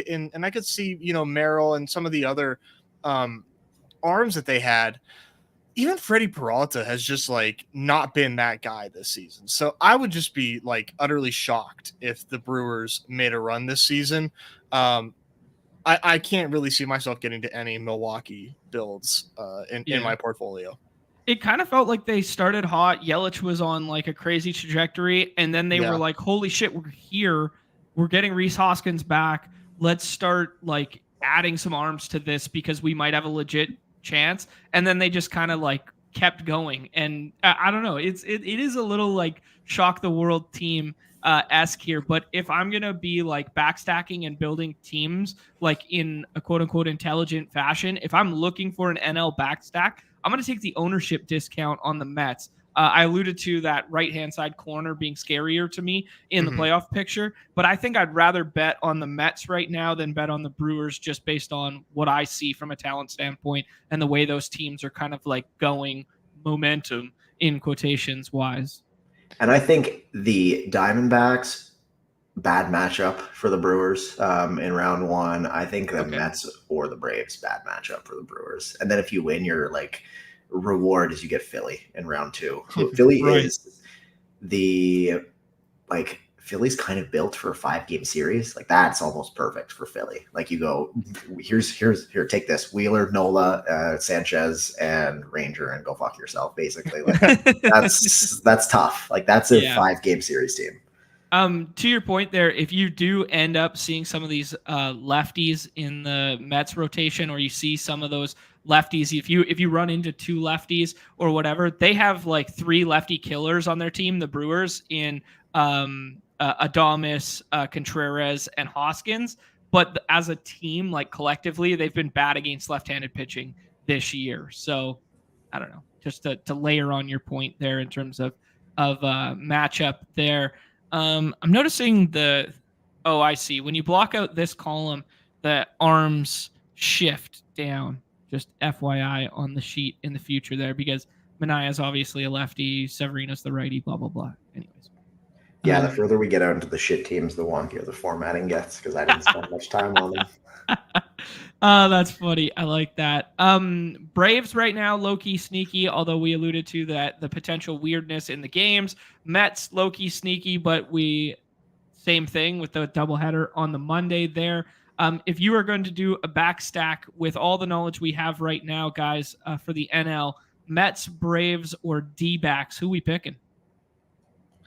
and I could see, Merrill and some of the other arms that they had. Even Freddie Peralta has just like not been that guy this season. So I would just be like utterly shocked if the Brewers made a run this season. I can't really see myself getting to any Milwaukee builds in my portfolio. It kind of felt like they started hot. Yelich was on like a crazy trajectory, and then they were like, holy shit, we're here. We're getting Rhys Hoskins back. Let's start like adding some arms to this because we might have a legit chance. And then they just kind of like kept going. And I don't know. It is a little like shock the world team esque here. But if I'm going to be like backstacking and building teams like in a quote unquote intelligent fashion, if I'm looking for an NL backstack, I'm going to take the ownership discount on the Mets. I alluded to that right-hand side corner being scarier to me in the playoff picture, but I think I'd rather bet on the Mets right now than bet on the Brewers just based on what I see from a talent standpoint and the way those teams are kind of like going momentum in quotations wise. And I think the Diamondbacks, bad matchup for the Brewers in round 1. I think the Mets or the Braves, bad matchup for the Brewers. And then if you win, you're like, reward is you get Philly in round 2. Philly is Philly's kind of built for a 5-game series. Like that's almost perfect for Philly. Like you go, here, take this Wheeler, Nola, Sanchez, and Ranger, and go fuck yourself. Basically, like that's tough. Like that's a 5-game series team. To your point there, if you do end up seeing some of these lefties in the Mets rotation, or you see some of those lefties, if you run into 2 lefties or whatever, they have like 3 lefty killers on their team, the Brewers, in Adames, Contreras, and Hoskins. But as a team, like collectively, they've been bad against left-handed pitching this year. So I don't know, just to layer on your point there in terms of matchup there. I'm noticing I see. When you block out this column, the arms shift down. Just FYI on the sheet in the future there, because Mania is obviously a lefty, Severino's the righty, blah, blah, blah. Anyways. Yeah, the further we get out into the shit teams, the wonkier the formatting gets, because I didn't spend much time on them. Oh, that's funny. I like that. Braves right now, low-key sneaky, although we alluded to that the potential weirdness in the games. Mets, low-key sneaky, but same thing with the doubleheader on the Monday there. If you are going to do a back stack with all the knowledge we have right now, guys, for the NL, Mets, Braves, or D-backs, who we picking?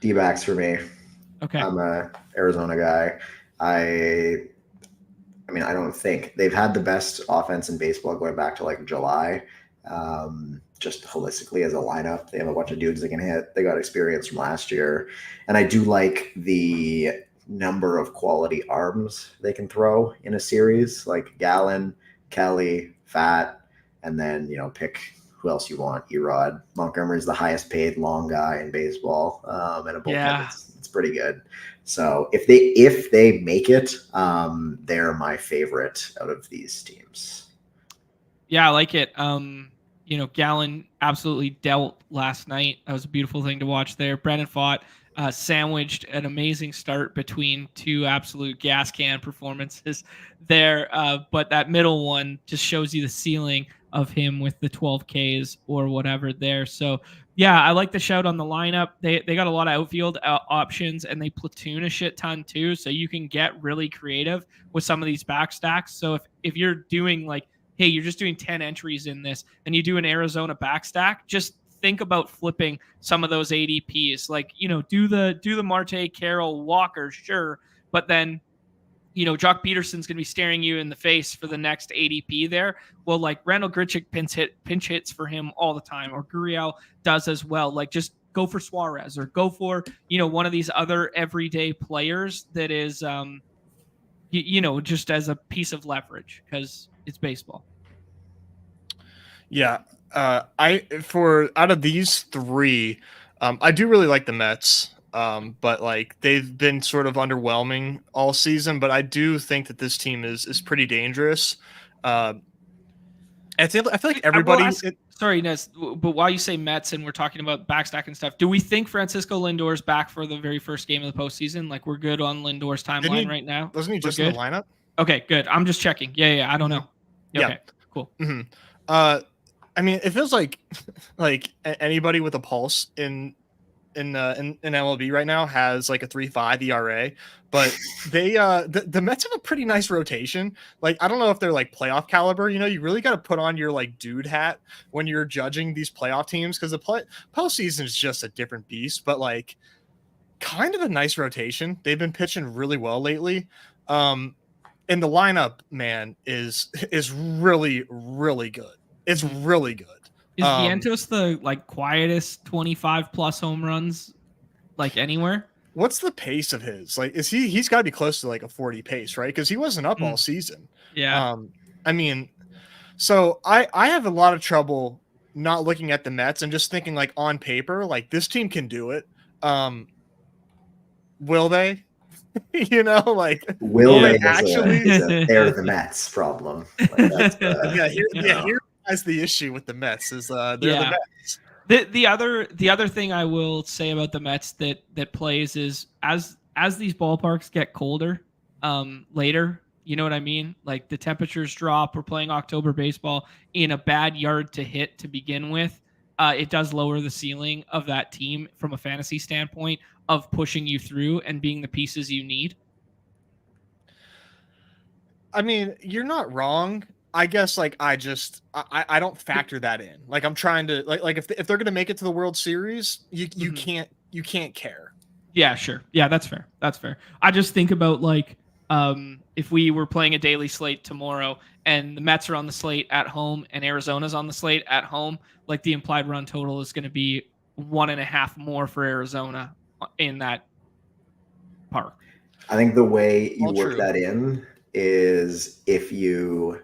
D-backs for me. Okay. I'm a Arizona guy. mean, I don't think they've had the best offense in baseball going back to like July. Just holistically as a lineup, they have a bunch of dudes they can hit. They got experience from last year, and I do like the number of quality arms they can throw in a series, like Gallen, Kelly, Fat, and then pick who else you want. Erod Montgomery's the highest paid long guy in baseball, and a bullpen. Yeah. It's pretty good. So if they make it, they're my favorite out of these teams. Yeah, I like it. Gallen absolutely dealt last night. That was a beautiful thing to watch there. Brennan Fott sandwiched an amazing start between two absolute gas can performances there. But that middle one just shows you the ceiling of him with the 12 Ks or whatever there. So yeah, I like the shout on the lineup. They got a lot of outfield options, and they platoon a shit ton too. So you can get really creative with some of these backstacks. So if you're doing like, hey, you're just doing 10 entries in this and you do an Arizona backstack, just think about flipping some of those ADPs. Like, do the Marte, Carroll, Walker, sure. But then, Jock Peterson's going to be staring you in the face for the next ADP there. Well, like Randall Grichuk pinch hits for him all the time, or Gurriel does as well. Like, just go for Suarez or go for, one of these other everyday players that is, just as a piece of leverage, because it's baseball. Yeah. Out of these three, I do really like the Mets. But like they've been sort of underwhelming all season, but I do think that this team is pretty dangerous. I feel like everybody. Sorry, Nez, but while you say Mets and we're talking about backstack and stuff, do we think Francisco Lindor's back for the very first game of the postseason? Like, we're good on Lindor's timeline right now? Wasn't he just in the lineup? Okay, good. I'm just checking. Yeah. I don't know. Yeah. Okay, cool. Mm-hmm. I mean, it feels like anybody with a pulse in MLB right now has like a 3.5 ERA, but they the Mets have a pretty nice rotation. Like, I don't know if they're like playoff caliber. You really got to put on your like dude hat when you're judging these playoff teams, because the postseason is just a different beast. But like, kind of a nice rotation. They've been pitching really well lately. And the lineup, man, is really, really good. It's really good. Is Vientos the like quietest 25 plus home runs like anywhere? What's the pace of his? Like, he's got to be close to like a 40 pace, right? Because he wasn't up all season. Yeah. I mean, so I have a lot of trouble not looking at the Mets and just thinking like on paper, like this team can do it. Will they? Will they actually? They're the Mets problem. Like, here lies the issue with the Mets is they're the Mets. The other thing I will say about the Mets that plays is as these ballparks get colder later, you know what I mean? Like the temperatures drop. We're playing October baseball in a bad yard to hit to begin with. It does lower the ceiling of that team from a fantasy standpoint of pushing you through and being the pieces you need. I mean, you're not wrong. I guess like I don't factor that in. Like I'm trying to like if they're going to make it to the World Series, you can't care. Yeah, sure. Yeah, that's fair. I just think about like if we were playing a daily slate tomorrow and the Mets are on the slate at home and Arizona's on the slate at home, like the implied run total is going to be 1.5 more for Arizona in that park. I think the way you work that in is if you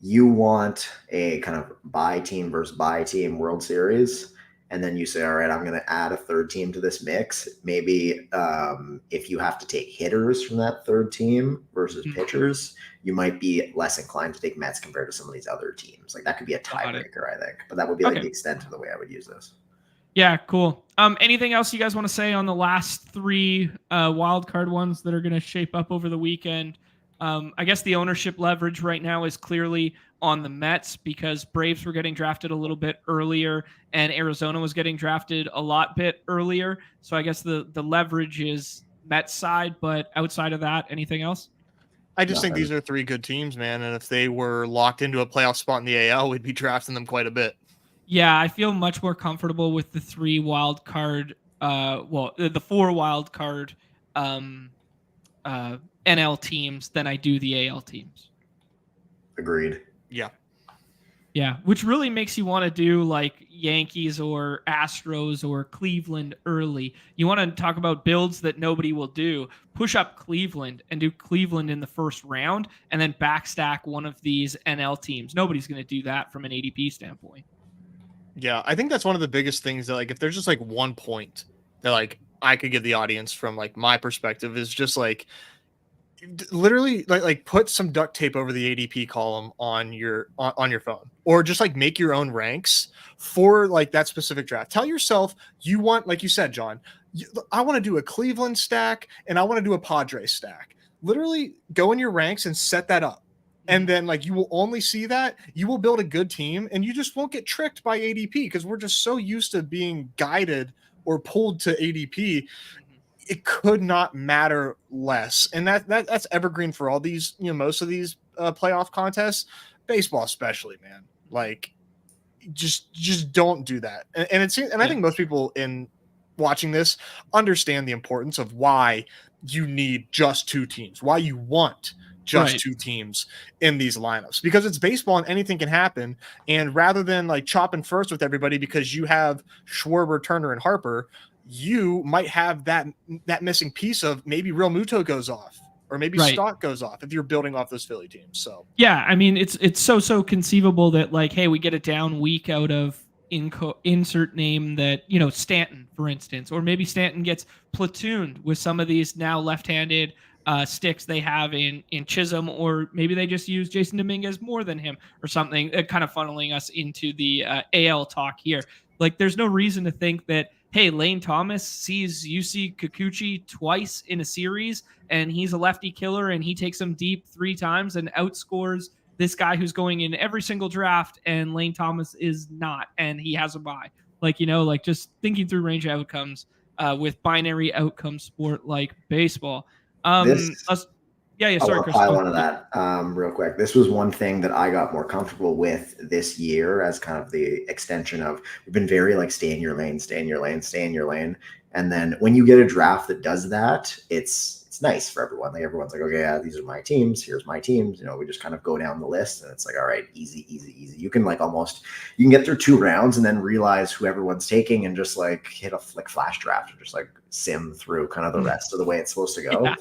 want a kind of buy team versus buy team World Series, and then you say, all right, I'm going to add a third team to this mix. Maybe if you have to take hitters from that third team versus pitchers, you might be less inclined to take Mets compared to some of these other teams. Like that could be a tiebreaker, I think. But that would be like the extent of the way I would use this. Yeah, cool. Anything else you guys want to say on the last three wild card ones that are going to shape up over the weekend? I guess the ownership leverage right now is clearly on the Mets because Braves were getting drafted a little bit earlier and Arizona was getting drafted a lot bit earlier. So I guess the leverage is Mets side, but outside of that, anything else? I just think these are three good teams, man. And if they were locked into a playoff spot in the AL, we'd be drafting them quite a bit. Yeah, I feel much more comfortable with the three wild card, the 4 wild card NL teams than I do the AL teams. Agreed. Yeah, which really makes you want to do like Yankees or Astros or Cleveland early. You want to talk about builds that nobody will do. Push up Cleveland and do Cleveland in the first round and then backstack one of these NL teams. Nobody's going to do that from an ADP standpoint. Yeah, I think that's one of the biggest things that, like, if there's just like one point that like I could give the audience from like my perspective, is just like literally like put some duct tape over the ADP column on your phone, or just like make your own ranks for like that specific draft. Tell yourself you want, like you said, John, I want to do a Cleveland stack and I want to do a Padres stack. Literally go in your ranks and set that up. And then like you will only see that, you will build a good team, and you just won't get tricked by ADP, because we're just so used to being guided or pulled to ADP. It could not matter less. And that's evergreen for all these, most of these playoff contests, baseball especially, man. Like just don't do that. And it seems, and I think most people in watching this understand the importance of why you need just two teams, why you want just two teams in these lineups, because it's baseball and anything can happen. And rather than like chopping first with everybody because you have Schwarber, Turner, and Harper, you might have that missing piece of maybe Real Muto goes off, or maybe Stott goes off if you're building off those Philly teams. So yeah, I mean, it's so conceivable that like, hey, we get a down week out of insert name that, Stanton, for instance, or maybe Stanton gets platooned with some of these now left-handed sticks they have in Chisholm, or maybe they just use Jason Dominguez more than him or something, kind of funneling us into the AL talk here. Like, there's no reason to think that, hey, Lane Thomas sees UC Kikuchi twice in a series and he's a lefty killer and he takes him deep 3 times and outscores this guy who's going in every single draft, and Lane Thomas is not, and he has a bye. Like, like just thinking through range of outcomes with binary outcome sport like baseball. Sorry, I want to pile onto that real quick. This was one thing that I got more comfortable with this year as kind of the extension of, we've been very like stay in your lane, stay in your lane, stay in your lane. And then when you get a draft that does that, it's nice for everyone. Like everyone's like, okay, yeah, these are my teams. Here's my teams. We just kind of go down the list and it's like, all right, easy, easy, easy. You can like you can get through 2 rounds and then realize who everyone's taking and just like hit a like flash draft or just like sim through kind of the rest of the way it's supposed to go. Yeah.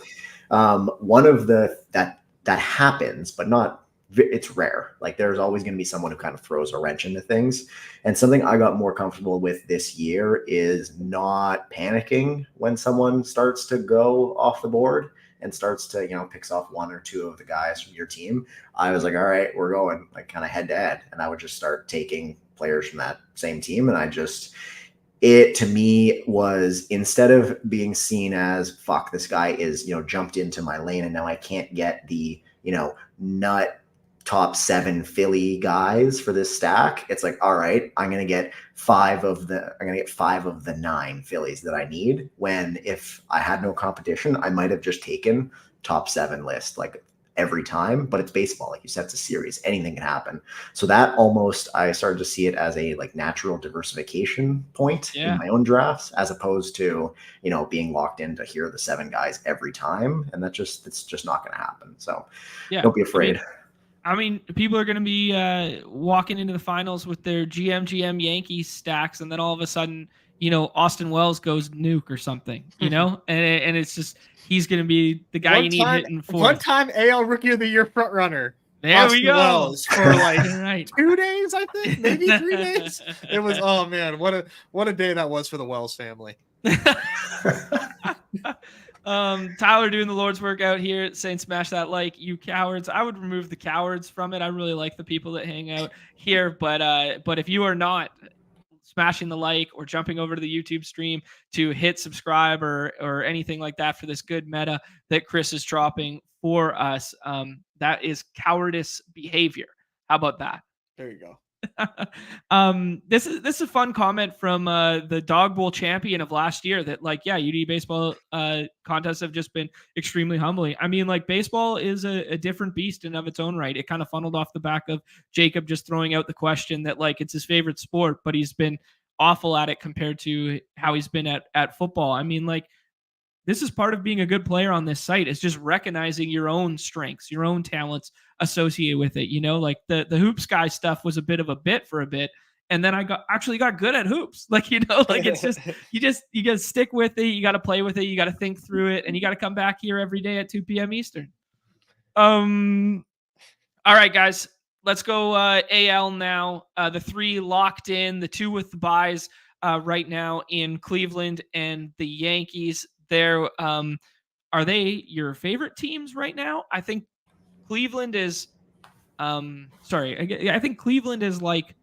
One of that happens, but not, it's rare. Like there's always going to be someone who kind of throws a wrench into things. And something I got more comfortable with this year is not panicking when someone starts to go off the board and starts to, picks off 1 or 2 of the guys from your team. I was like, all right, we're going like kind of head to head. And I would just start taking players from that same team. And it to me was, instead of being seen as, fuck, this guy is, jumped into my lane and now I can't get the, nut top 7 Philly guys for this stack. It's like, all right, I'm going to get 5 of the 9 Phillies that I need, when if I had no competition, I might have just taken top 7 list like every time. But it's baseball. Like you said, it's a series. Anything can happen. So that almost, I started to see it as a like natural diversification point in my own drafts, as opposed to, being locked into here are the 7 guys every time. And it's just not going to happen. So don't be afraid. I mean, people are going to be walking into the finals with their GM Yankees stacks, and then all of a sudden, Austin Wells goes nuke or something, and it's just, he's going to be the guy you need hitting for. One time AL Rookie of the Year front runner. There Austin we go. Wells for like 2 days, I think, maybe 3 days. It was, oh man, what a day that was for the Wells family. Tyler doing the Lord's work out here saying smash that like, you cowards. I would remove the cowards from it. I really like the people that hang out here, but if you are not smashing the like or jumping over to the YouTube stream to hit subscribe or anything like that for this good meta that Chris is dropping for us, that is cowardice behavior. How about that? There you go. This is a fun comment from the Dog Bowl champion of last year, that like, yeah, UD baseball contests have just been extremely humbling. I mean, like, baseball is a different beast in of its own right. It kind of funneled off the back of Jacob just throwing out the question that like it's his favorite sport, but he's been awful at it compared to how he's been at football. I mean, like, this is part of being a good player on this site, is just recognizing your own strengths, your own talents associated with it. Like the hoops guy stuff was a bit of a bit for a bit. And then I got good at hoops. Like, it's just, you got to stick with it. You got to play with it. You got to think through it, and you got to come back here every day at 2 p.m. Eastern. All right, guys, let's go AL now. The 3 locked in, the 2 with the buys right now in Cleveland and the Yankees. There, are they your favorite teams right now? I think Cleveland is. I think Cleveland is like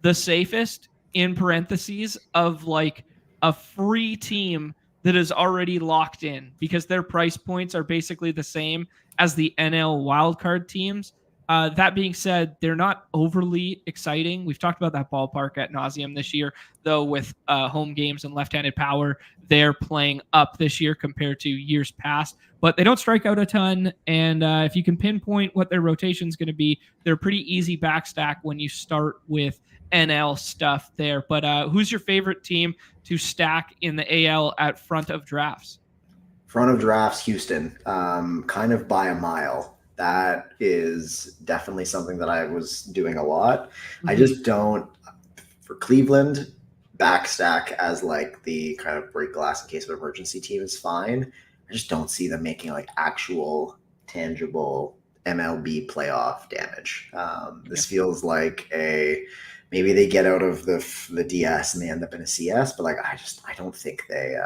the safest, in parentheses, of like a free team that is already locked in, because their price points are basically the same as the NL wildcard teams. That being said, they're not overly exciting. We've talked about that ballpark ad nauseum this year, though, with home games and left-handed power. They're playing up this year compared to years past, but they don't strike out a ton. And if you can pinpoint what their rotation is going to be, they're a pretty easy backstack when you start with NL stuff there. But who's your favorite team to stack in the AL at front of drafts? Front of drafts, Houston, kind of by a mile. That is definitely something that I was doing a lot. I just don't, for Cleveland, backstack as like the kind of break glass in case of emergency team is fine. I just don't see them making like actual tangible MLB playoff damage. This feels like maybe they get out of the DS and they end up in a CS, but like I don't think they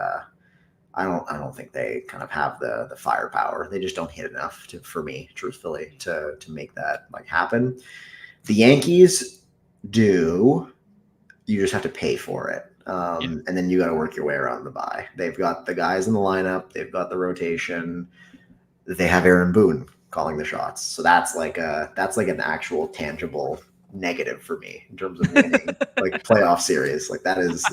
I don't think they kind of have the firepower. They just don't hit enough for me, truthfully, to make that like happen. The Yankees do. You just have to pay for it. And then you got to work your way around the buy. They've got the guys in the lineup. They've got the rotation. They have Aaron Boone calling the shots. So that's like an actual tangible negative for me in terms of winning like playoff series. Like that is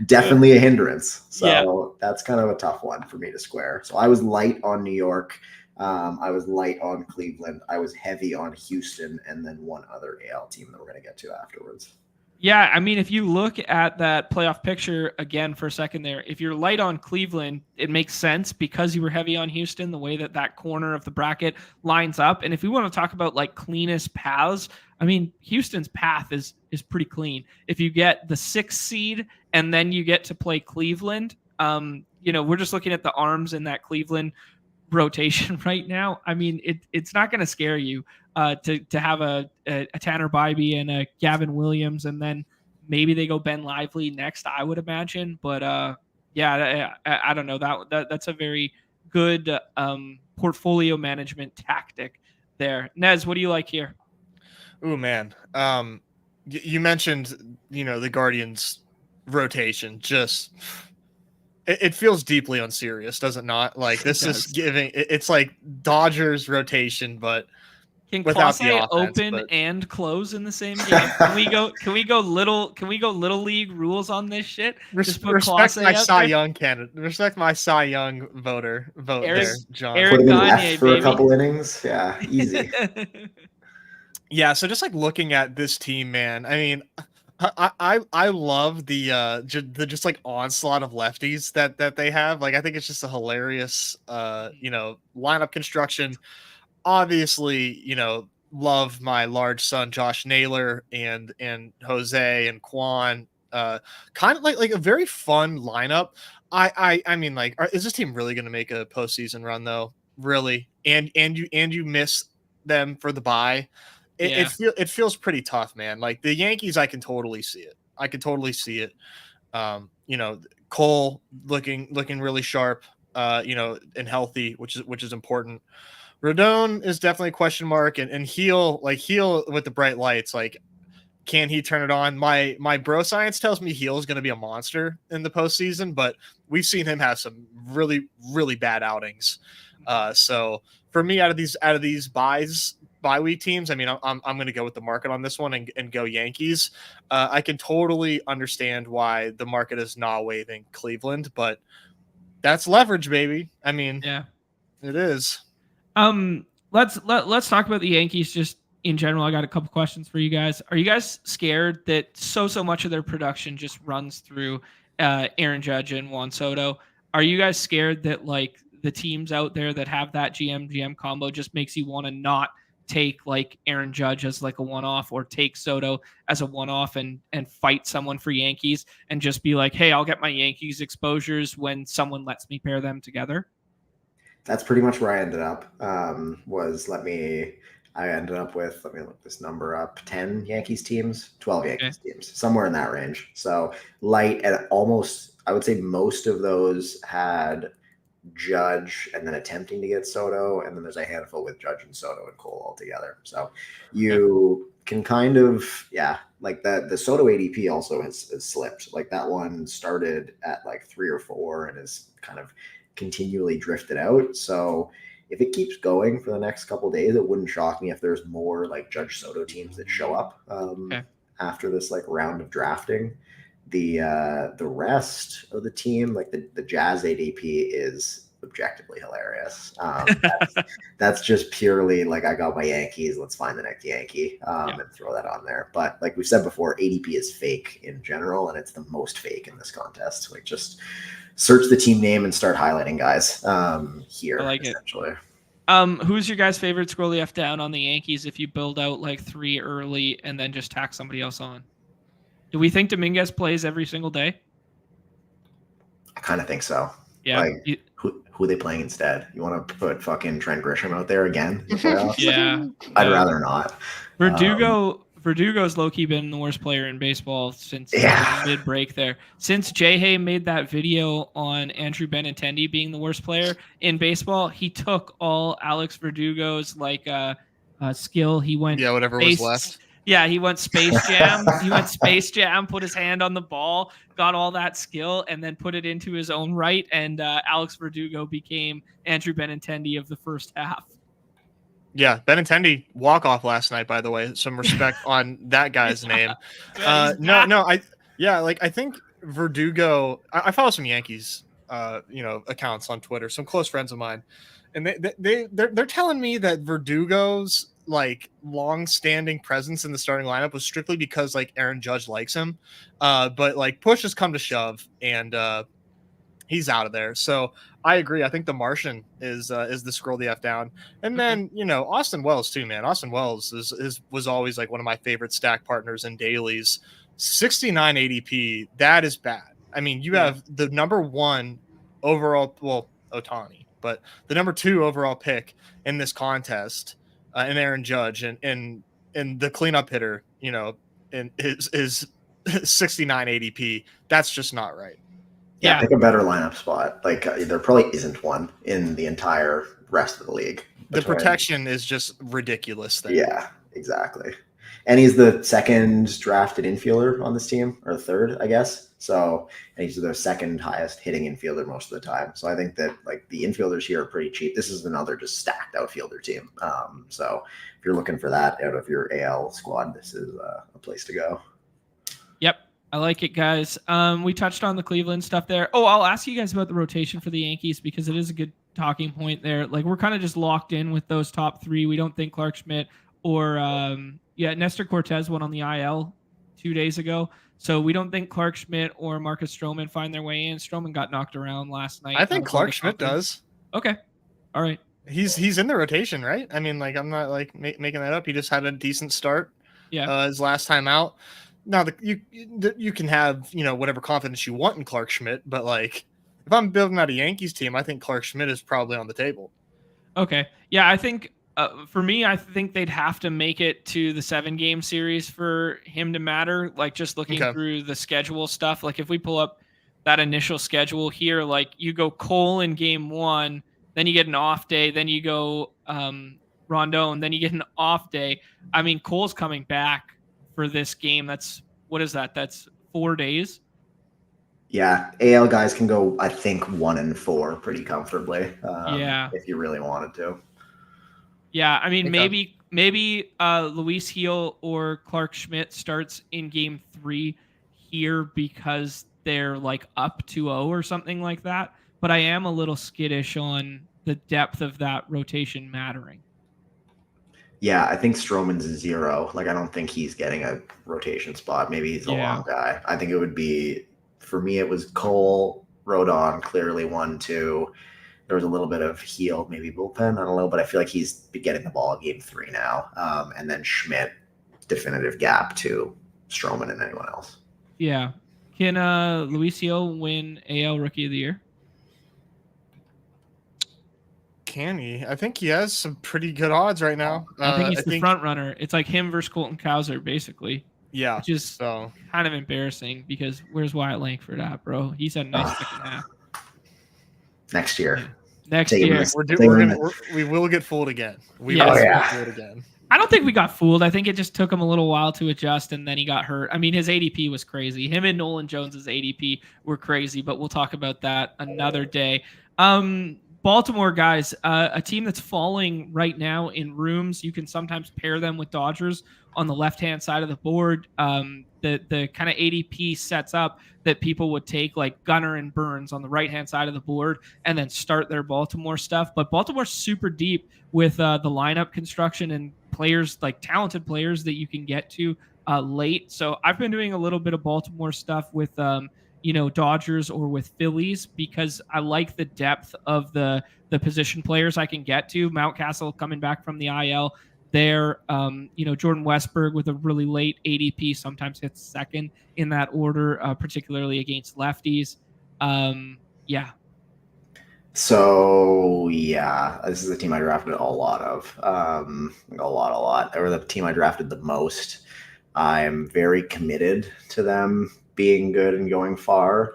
definitely a hindrance. So that's kind of a tough one for me to square. So I was light on New York. I was light on Cleveland. I was heavy on Houston, and then one other AL team that we're going to get to afterwards. Yeah, I mean, if you look at that playoff picture again for a second there, if you're light on Cleveland, it makes sense because you were heavy on Houston, the way that corner of the bracket lines up. And if we want to talk about like cleanest paths, I mean, Houston's path is pretty clean. If you get the 6th seed and then you get to play Cleveland, we're just looking at the arms in that Cleveland rotation right now. I mean, it's not going to scare you to have a Tanner Bybee and a Gavin Williams, and then maybe they go Ben Lively next, I would imagine. But I don't know. That's a very good portfolio management tactic there. Nez, what do you like here? Oh man, you mentioned the Guardians rotation. Just it feels deeply unserious, does it not? Like this is giving. It's like Dodgers rotation, but can without Clase the offense, open and close in the same game? Can we go little league rules on this shit? Respect my Cy Young candidate. Respect my Cy Young vote there, John. Put him in left for a couple innings. Yeah, easy. Yeah, so just like looking at this team, man. I mean, I love the just like onslaught of lefties that they have. Like I think it's just a hilarious lineup construction. Obviously, love my large son Josh Naylor and Jose and Quan. Kind of like a very fun lineup. I mean, like, is this team really going to make a postseason run though? Really? And you miss them for the bye. It feels pretty tough, man. Like the Yankees, I can totally see it. Cole looking really sharp, and healthy, which is important. Rodon is definitely a question mark, and Heel with the bright lights. Like, can he turn it on? My bro science tells me Heel is going to be a monster in the postseason, but we've seen him have some really, really bad outings. So for me, out of these bye week teams, I mean, I'm going to go with the market on this one and go Yankees. I can totally understand why the market is not waving Cleveland, but that's leverage, baby. I mean, yeah, it is. Let's talk about the Yankees just in general. I got a couple questions for you guys. Are you guys scared that so much of their production just runs through Aaron Judge and Juan Soto? Are you guys scared that like the teams out there that have that GM combo just makes you want to not take like Aaron Judge as like a one-off or take Soto as a one-off and fight someone for Yankees and just be like, hey, I'll get my Yankees exposures when someone lets me pair them together? That's pretty much where I ended up. I ended up with, let me look this number up, 10 Yankees teams, 12 Yankees teams, somewhere in that range. So light, and almost, I would say most of those had Judge and then attempting to get Soto, and then there's a handful with Judge and Soto and Cole all together. So you can kind of, like the Soto ADP also has slipped. Like that one started at like 3 or 4 and is kind of continually drifted out. So if it keeps going for the next couple of days, it wouldn't shock me if there's more like Judge Soto teams that show up after this like round of drafting. The rest of the team, like the Jazz ADP, is objectively hilarious. That's just purely like, I got my Yankees, let's find the next Yankee and throw that on there. But like we said before, ADP is fake in general, and it's the most fake in this contest. Like just search the team name and start highlighting guys here. I like essentially. Who's your guys' favorite scroll F down on the Yankees if you build out like 3 early and then just tack somebody else on? Do we think Dominguez plays every single day? I kind of think so. Yeah. Like, who are they playing instead? You want to put fucking Trent Grisham out there again? Yeah. I'd rather not. Verdugo's low-key been the worst player in baseball since mid-break there. Since Jay made that video on Andrew Benintendi being the worst player in baseball, he took all Alex Verdugo's like skill. He went whatever was left. Yeah, he went Space Jam. Put his hand on the ball, got all that skill, and then put it into his own right. And Alex Verdugo became Andrew Benintendi of the first half. Yeah, Benintendi walk-off last night, by the way. Some respect on that guy's name. I think Verdugo. I follow some Yankees, accounts on Twitter. Some close friends of mine, and they're telling me that Verdugo's like long-standing presence in the starting lineup was strictly because like Aaron Judge likes him, but like push has come to shove, and he's out of there. So I agree. I think the Martian is the scroll the F down, and then Austin Wells too, man. Austin Wells was always like one of my favorite stack partners in dailies. 69 ADP, that is bad. I mean, you have the number 1 overall, Ohtani, but the number 2 overall pick in this contest. And Aaron Judge and the cleanup hitter, is 69 ADP. That's just not right. Yeah, pick a better lineup spot. Like there probably isn't one in the entire rest of the league. The protection is just ridiculous there. Yeah, exactly. And he's the second drafted infielder on this team, or the third, I guess. So, and he's the second highest hitting infielder most of the time. So I think that like the infielders here are pretty cheap. This is another just stacked outfielder team. So if you're looking for that out of your AL squad, this is a place to go. Yep. I like it, guys. We touched on the Cleveland stuff there. Oh, I'll ask you guys about the rotation for the Yankees because it is a good talking point there. Like we're kind of just locked in with those top 3. We don't think Clark Schmidt or Nestor Cortez went on the IL 2 days ago. So we don't think Clark Schmidt or Marcus Stroman find their way in. Stroman got knocked around last night. I think Clark Schmidt does. Okay. All right. He's in the rotation, right? I mean, like I'm not like making that up. He just had a decent start. Yeah. His last time out. Now you can have whatever confidence you want in Clark Schmidt, but like if I'm building out a Yankees team, I think Clark Schmidt is probably on the table. Okay. Yeah, I think for me, I think they'd have to make it to the 7-game series for him to matter. Like just looking through the schedule stuff. Like if we pull up that initial schedule here, like you go Cole in game 1, then you get an off day, then you go Rondon, then you get an off day. I mean, Cole's coming back for this game. That's 4 days. Yeah, AL guys can go, I think, 1-4 pretty comfortably. If you really wanted to. Yeah, I mean, maybe Luis Gil or Clark Schmidt starts in game 3 here because they're like up 2-0 or something like that. But I am a little skittish on the depth of that rotation mattering. Yeah, I think Stroman's a 0. Like, I don't think he's getting a rotation spot. Maybe he's a long guy. I think it would be, for me, it was Cole, Rodon clearly 1-2. There was a little bit of heel, maybe bullpen, I don't know, but I feel like he's getting the ball at game 3 now. And then Schmidt, definitive gap to Stroman and anyone else. Yeah. Can Luisio win AL Rookie of the Year? Can he? I think he has some pretty good odds right now. I think he's the front runner. It's like him versus Colton Cowser, basically. Yeah. Which is kind of embarrassing because where's Wyatt Langford at, bro? He's had a nice second half. Next year. Yeah. Next year. We will get fooled again. We Yes. will get fooled again. I don't think we got fooled. I think it just took him a little while to adjust, and then he got hurt. I mean, his ADP was crazy. Him and Nolan Jones's ADP were crazy, but we'll talk about that another day. Baltimore, guys, a team that's falling right now in rooms. You can sometimes pair them with Dodgers on the left-hand side of the board. The kind of ADP sets up that people would take like Gunnar and Burns on the right-hand side of the board and then start their Baltimore stuff. But Baltimore's super deep with the lineup construction and players, like talented players that you can get to late. So I've been doing a little bit of Baltimore stuff with Dodgers or with Phillies because I like the depth of the position players I can get to. Mountcastle coming back from the IL there. Jordan Westberg with a really late ADP sometimes hits second in that order, particularly against lefties. So yeah, this is the team I drafted a lot of. A lot. They were the team I drafted the most. I'm very committed to them being good and going far.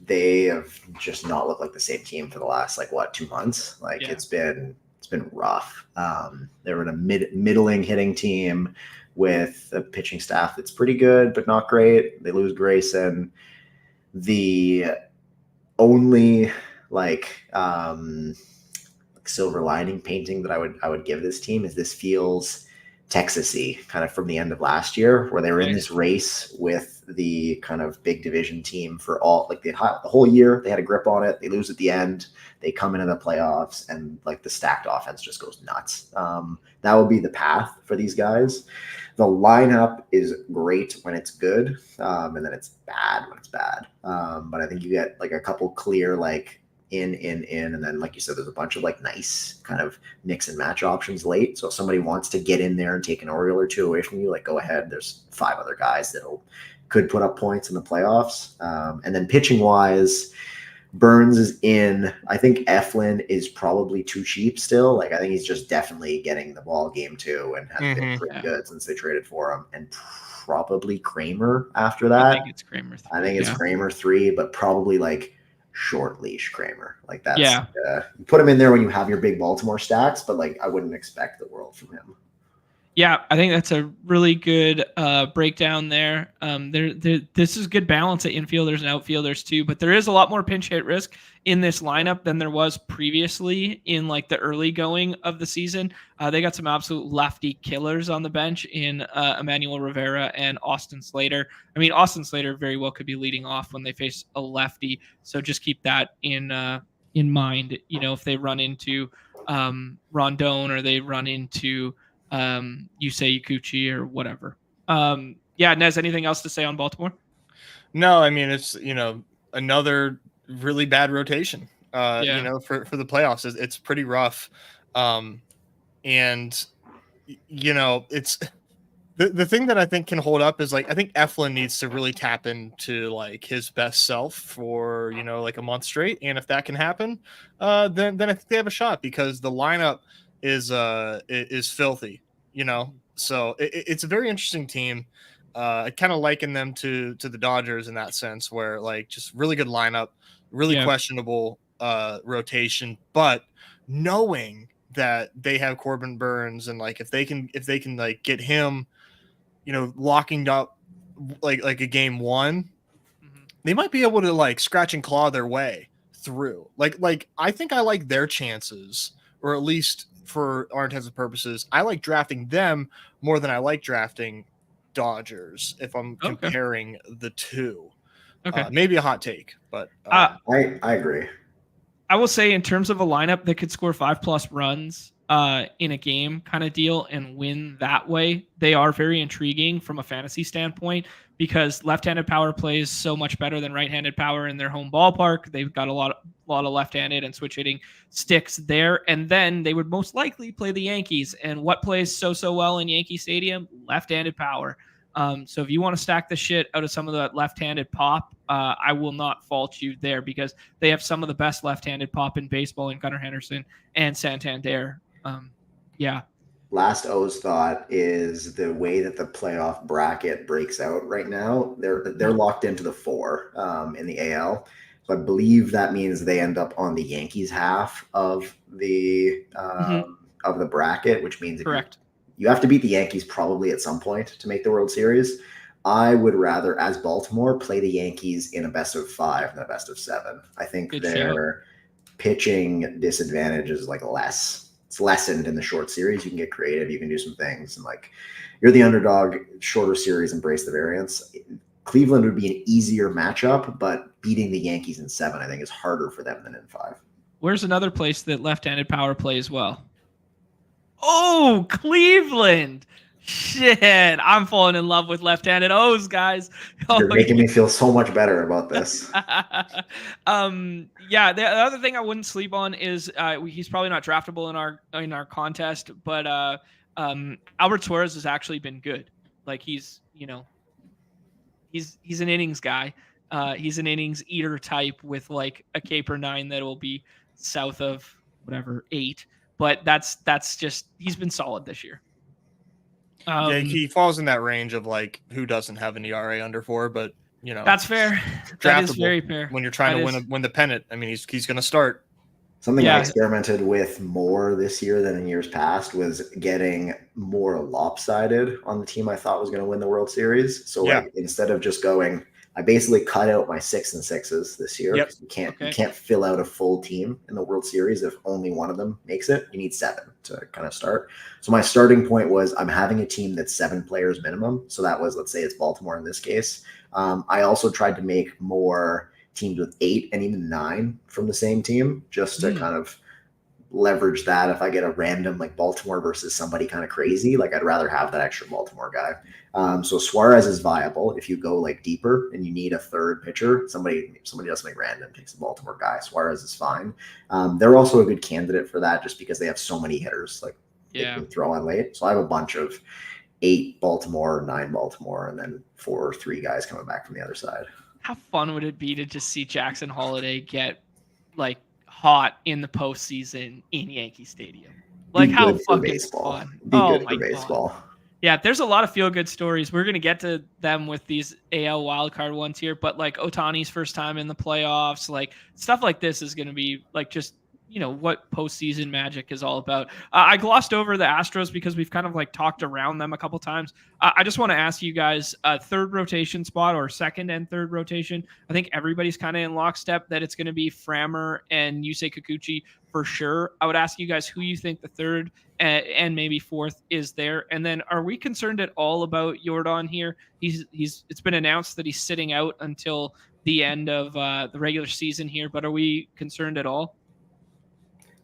They have just not looked like the same team for the last 2 months. It's been rough. They were in a middling hitting team with a pitching staff that's pretty good but not great. They lose Grayson. The only silver lining painting that I would give this team is this feels Texas-y, kind of from the end of last year, where they were in this race with the kind of big division team for all the whole year. They had a grip on it. They lose at the end. They come into the playoffs, and the stacked offense just goes nuts. That would be the path for these guys. The lineup is great when it's good, and then it's bad when it's bad. But I think you get a couple clear in, and then like you said, there's a bunch of nice kind of mix and match options late. So if somebody wants to get in there and take an Oriole or two away from you, go ahead. There's 5 other guys that could put up points in the playoffs. And then pitching wise, Burns is in. I think Eflin is probably too cheap still. I think he's just definitely getting the ball game too, and has been pretty good since they traded for him. And probably Kramer after that. I think it's Kramer 3. I think it's Kramer 3, but probably short leash Kramer. That's you put him in there when you have your big Baltimore stacks, but I wouldn't expect the world from him. Yeah, I think that's a really good breakdown there. This is good balance at infielders and outfielders too, but there is a lot more pinch hit risk in this lineup than there was previously in the early going of the season. They got some absolute lefty killers on the bench in Emmanuel Rivera and Austin Slater. I mean, Austin Slater very well could be leading off when they face a lefty, so just keep that in mind. If they run into Rondon or they run into Yusei Kikuchi or whatever. Nez, anything else to say on Baltimore? No, I mean, it's, another really bad rotation, for the playoffs. It's pretty rough. And, it's the thing that I think can hold up is I think Eflin needs to really tap into his best self for, a month straight. And if that can happen, then I think they have a shot because the lineup is filthy, so it's a very interesting team. I kind of liken them to the Dodgers in that sense, where just really good lineup, really questionable rotation, but knowing that they have Corbin Burns and if they can get him, locking up like a game 1, they might be able to scratch and claw their way through. I think I like their chances, or at least for our intents and purposes, I like drafting them more than I like drafting Dodgers if I'm comparing the two. Maybe a hot take, but I agree. I will say in terms of a lineup that could score 5+ runs in a game kind of deal and win that way, they are very intriguing from a fantasy standpoint because left-handed power plays so much better than right-handed power in their home ballpark. They've got a lot of left-handed and switch hitting sticks there, and then they would most likely play the Yankees. And what plays so well in Yankee Stadium? Left-handed power. So if you want to stack the shit out of some of the left-handed pop, I will not fault you there because they have some of the best left-handed pop in baseball in Gunnar Henderson and Santander. Yeah. Last O's thought is the way that the playoff bracket breaks out right now. They're locked into the 4 in the AL. So I believe that means they end up on the Yankees half of the bracket, which means correct. You have to beat the Yankees probably at some point to make the World Series. I would rather, as Baltimore, play the Yankees in a best of 5 than a best of 7. I think their pitching disadvantage is like less. It's lessened in the short series. You can get creative. You can do some things. And like you're the underdog, shorter series, embrace the variance. Cleveland would be an easier matchup, but beating the Yankees in 7, I think, is harder for them than in 5. Where's another place that left-handed power plays well? Oh, Cleveland. Shit. I'm falling in love with left-handed O's, guys. You're making me feel so much better about this. Yeah, the other thing I wouldn't sleep on is he's probably not draftable in our contest, but Albert Suarez has actually been good. Like he's an innings guy. He's an innings eater type with like a K per 9 that will be south of whatever 8. But that's just he's been solid this year. Yeah, he falls in that range of like who doesn't have an ERA under 4, but that's fair. That is very fair. When you're trying to win the pennant, I mean, he's going to start. Something I experimented with more this year than in years past was getting more lopsided on the team I thought was going to win the World Series. So like instead of just going, I basically cut out my 6 and 6s this year. Yep. You can't fill out a full team in the World Series if only one of them makes it. You need 7 to kind of start. So my starting point was I'm having a team that's 7 players minimum. So that was, let's say it's Baltimore in this case. I also tried to make more teams with 8 and even 9 from the same team just to kind of leverage that. If I get a random like Baltimore versus somebody kind of crazy, like I'd rather have that extra Baltimore guy. So Suarez is viable if you go like deeper and you need a third pitcher. Somebody else make random takes a Baltimore guy. Suarez is fine. They're also a good candidate for that just because they have so many hitters like they can throw on late. So I have a bunch of 8 Baltimore, 9 Baltimore, and then 4 or 3 guys coming back from the other side. How fun would it be to just see Jackson Holiday get like hot in the postseason in Yankee Stadium? Like how fucking fun! Oh my god! Yeah, there's a lot of feel-good stories. We're gonna get to them with these AL wildcard ones here, but like Ohtani's first time in the playoffs, like stuff like this is gonna be like just what postseason magic is all about. I glossed over the Astros because we've kind of like talked around them a couple times. I just want to ask you guys a third rotation spot or second and third rotation. I think everybody's kind of in lockstep that it's going to be Framber and Yusei Kikuchi for sure. I would ask you guys who you think the third and maybe fourth is there. And then are we concerned at all about Jordan here? It's been announced that he's sitting out until the end of the regular season here, but are we concerned at all?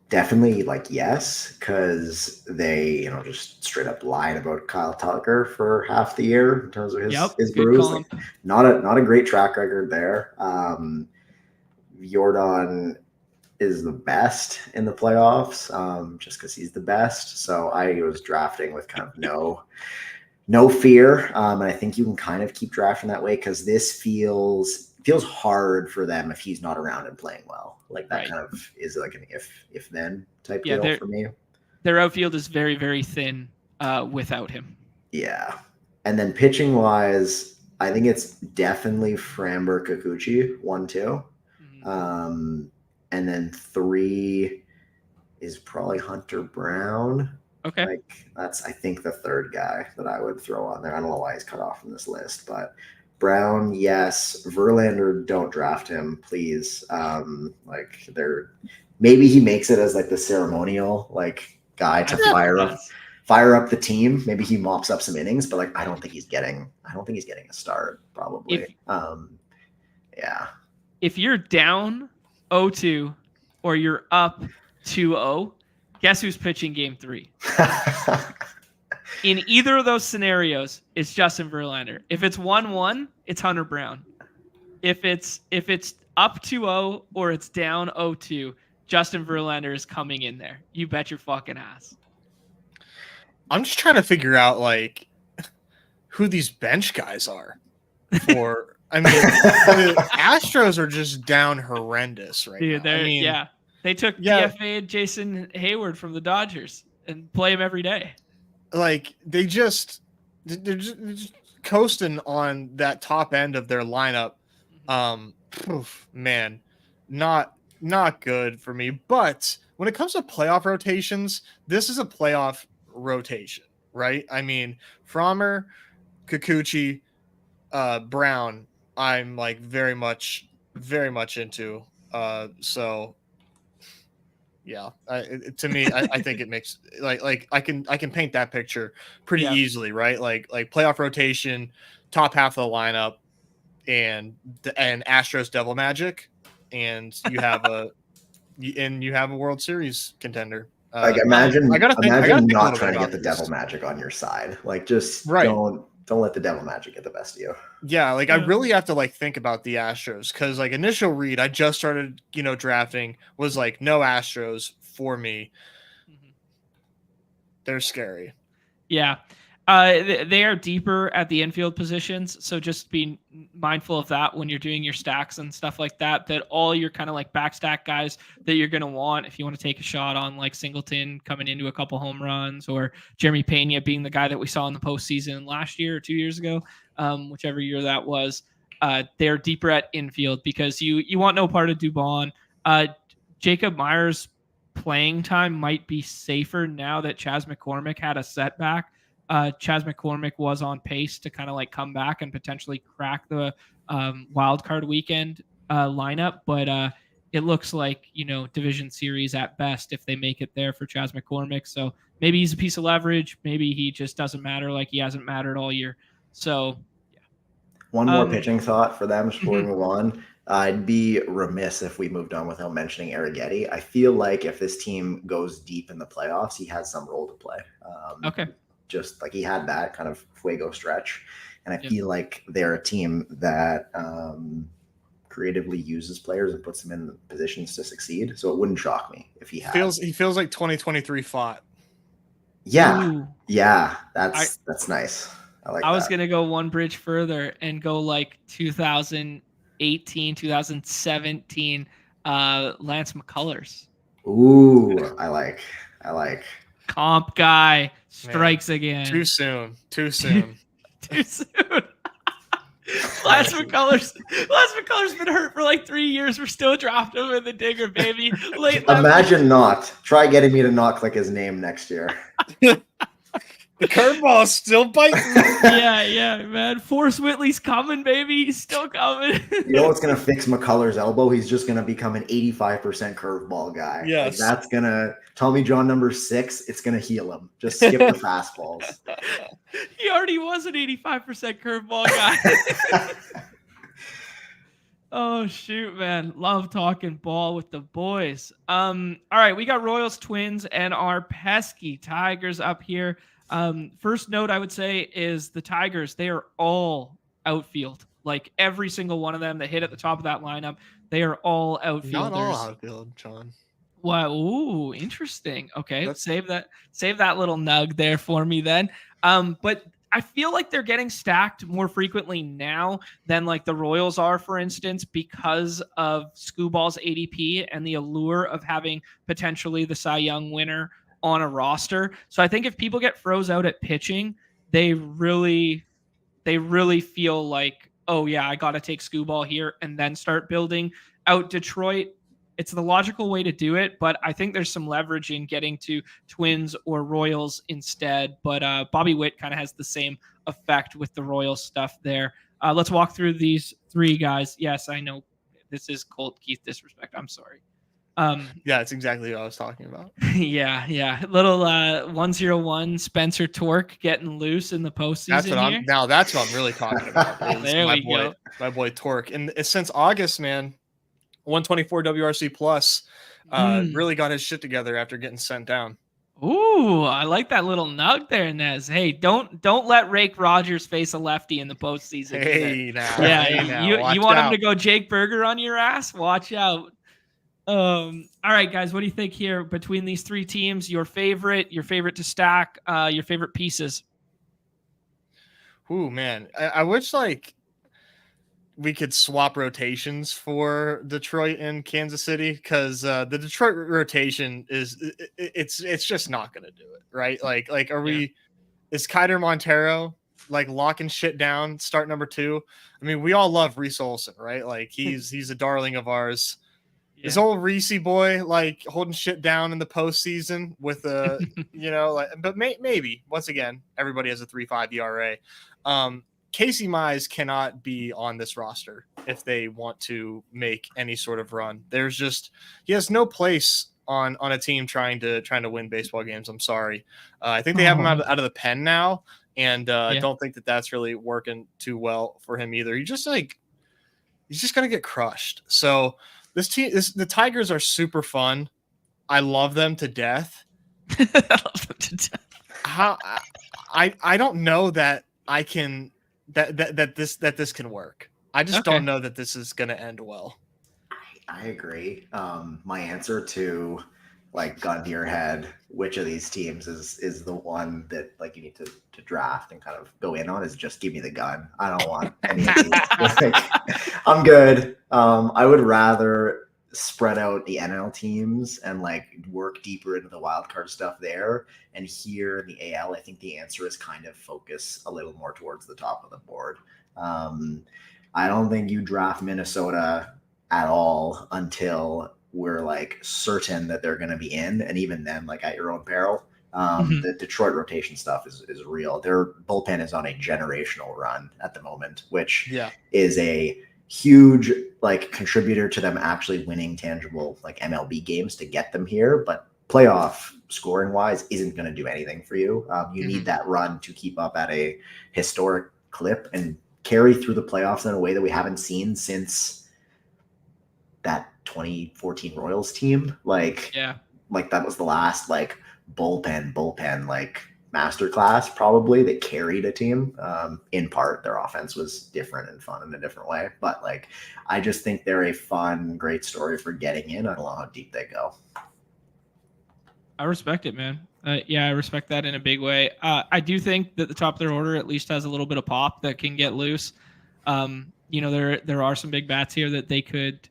Definitely, like, yes, because they, just straight up lied about Kyle Tucker for half the year in terms of his bruise. Like, not a great track record there. Jordan is the best in the playoffs, just because he's the best. So I was drafting with kind of no fear, and I think you can kind of keep drafting that way because this feels hard for them if he's not around and playing well. Like that kind of is like an if then type deal for me. Their outfield is very, very thin without him. Yeah. And then pitching wise, I think it's definitely Framber Kikuchi, 1, 2. And then 3 is probably Hunter Brown. Okay. Like that's I think the third guy that I would throw on there. I don't know why he's cut off from this list, but Brown, yes. Verlander, don't draft him, please. Maybe he makes it as like the ceremonial like guy to fire up the team. Maybe he mops up some innings, but like I don't think he's getting a start probably. If you're down 0-2 or you're up 2-0, Guess who's pitching game 3? In either of those scenarios, it's Justin Verlander. If it's 1-1, it's Hunter Brown. If it's up 2-0 or it's down 0-2, Justin Verlander is coming in there. You bet your fucking ass. I'm just trying to figure out like who these bench guys are. For I mean, the Astros are just down horrendous right now. I mean, yeah, they took DFA Jason Hayward from the Dodgers and play him every day. Like they're just coasting on that top end of their lineup. Man, not good for me. But when it comes to playoff rotations, this is a playoff rotation, right? I mean, Frommer, Kikuchi, Brown, I'm like very much into. So yeah, to me, I think it makes like I can paint that picture pretty easily, right? Like playoff rotation, top half of the lineup, and Astros Devil Magic, and you have a World Series contender. Like imagine imagine not trying to get the Devil Magic on your side. Like just don't let the Devil Magic get the best of you. Yeah, like I really have to like think about the Astros because like initial read, I just started drafting was like no Astros for me. They're scary. Yeah. They are deeper at the infield positions, so just be mindful of that when you're doing your stacks and stuff like that, that all your kind of like backstack guys that you're going to want if you want to take a shot on like Singleton coming into a couple home runs or Jeremy Pena being the guy that we saw in the postseason last year or 2 years ago, whichever year that was, they're deeper at infield because you want no part of Dubon. Jacob Myers' playing time might be safer now that Chas McCormick had a setback. Chas McCormick was on pace to kind of like come back and potentially crack the wild card weekend lineup, but it looks like division series at best if they make it there for Chas McCormick. So maybe he's a piece of leverage. Maybe he just doesn't matter like he hasn't mattered all year. So yeah. One more pitching thought for them before we move on. I'd be remiss if we moved on without mentioning Arrighetti. I feel like if this team goes deep in the playoffs, he has some role to play. Okay. Just like he had that kind of fuego stretch. And I feel like they're a team that creatively uses players and puts them in positions to succeed. So it wouldn't shock me if he he feels like 2023 fought. Yeah. Ooh. Yeah. That's nice. I was going to go one bridge further and go like 2018, 2017, Lance McCullers. Ooh, I like. Comp guy strikes again. Too soon. Too soon. Lance McCullers been hurt for like 3 years. We're still drafting him in the digger, baby. Imagine not. Try getting me to not click his name next year. The curveball is still biting. yeah, man. Forrest Whitley's coming, baby. He's still coming. You know what's going to fix McCullers' elbow? He's just going to become an 85% curveball guy. Yes. Like that's going to Tommy John number 6. It's going to heal him. Just skip the fastballs. He already was an 85% curveball guy. Oh, shoot, man. Love talking ball with the boys. All right, we got Royals, Twins, and our pesky Tigers up here. First note I would say is the Tigers, they are all outfield. Like every single one of them that hit at the top of that lineup, they are all outfielders. Not all outfield, John. Wow, ooh, interesting. Okay, save that little nug there for me then. But I feel like they're getting stacked more frequently now than like the Royals are, for instance, because of Scooball's ADP and the allure of having potentially the Cy Young winner on a roster. So I think if people get froze out at pitching, they really feel like, oh yeah, I got to take Scooball here and then start building out Detroit. It's the logical way to do it, but I think there's some leverage in getting to Twins or Royals instead. But Bobby Witt kind of has the same effect with the Royals stuff there. Let's walk through these three guys. Yes, I know this is Colt Keith disrespect. I'm sorry. Yeah, it's exactly what I was talking about. Yeah. Little 101 Spencer Torque getting loose in the postseason. That's what I'm really talking about. There we go. My boy Torque. And since August, man, 124 WRC plus. Really got his shit together after getting sent down. Ooh, I like that little nug there, Nez. Hey, don't let Rake Rogers face a lefty in the postseason Hey, either. now, Yeah, hey now, you want him to go Jake Berger on your ass? Watch out. All right, guys, what do you think here between these three teams? Your favorite to stack, your favorite pieces. Ooh, man, I wish like we could swap rotations for Detroit and Kansas City, because the Detroit rotation it's just not gonna do it, right? Like is Kiter Montero like locking shit down, start number 2? I mean, we all love Reese Olson, right? Like he's a darling of ours. Yeah. This old Reese boy like holding shit down in the postseason with a but maybe once again everybody has a 3.5 ERA. Casey Mize cannot be on this roster if they want to make any sort of run. He has no place on a team trying to win baseball games. I'm sorry. I think they have him out of the pen now, and I don't think that's really working too well for him either. He's just gonna get crushed. So the Tigers are super fun. I love them to death. I don't know that I can. That this can work. I just don't know that this is going to end well. I agree. My answer to like gun to your head, which of these teams is the one that like you need to draft and kind of go in on, is just give me the gun. I don't want any of these. I'm good. I would rather spread out the NL teams and like work deeper into the wild card stuff there. And here in the AL, I think the answer is kind of focus a little more towards the top of the board. I don't think you draft Minnesota at all until we're like certain that they're going to be in. And even then, like at your own peril. The Detroit rotation stuff is real. Their bullpen is on a generational run at the moment, which is a huge like contributor to them actually winning tangible like MLB games to get them here. But playoff scoring wise isn't going to do anything for you. You need that run to keep up at a historic clip and carry through the playoffs in a way that we haven't seen since that 2014 Royals team. Like that was the last like bullpen like masterclass probably that carried a team. In part their offense was different and fun in a different way, but like I just think they're a fun, great story for getting in. I don't know how deep they go. I respect it, man. I respect that in a big way. I do think that the top of their order at least has a little bit of pop that can get loose. There are some big bats here that they could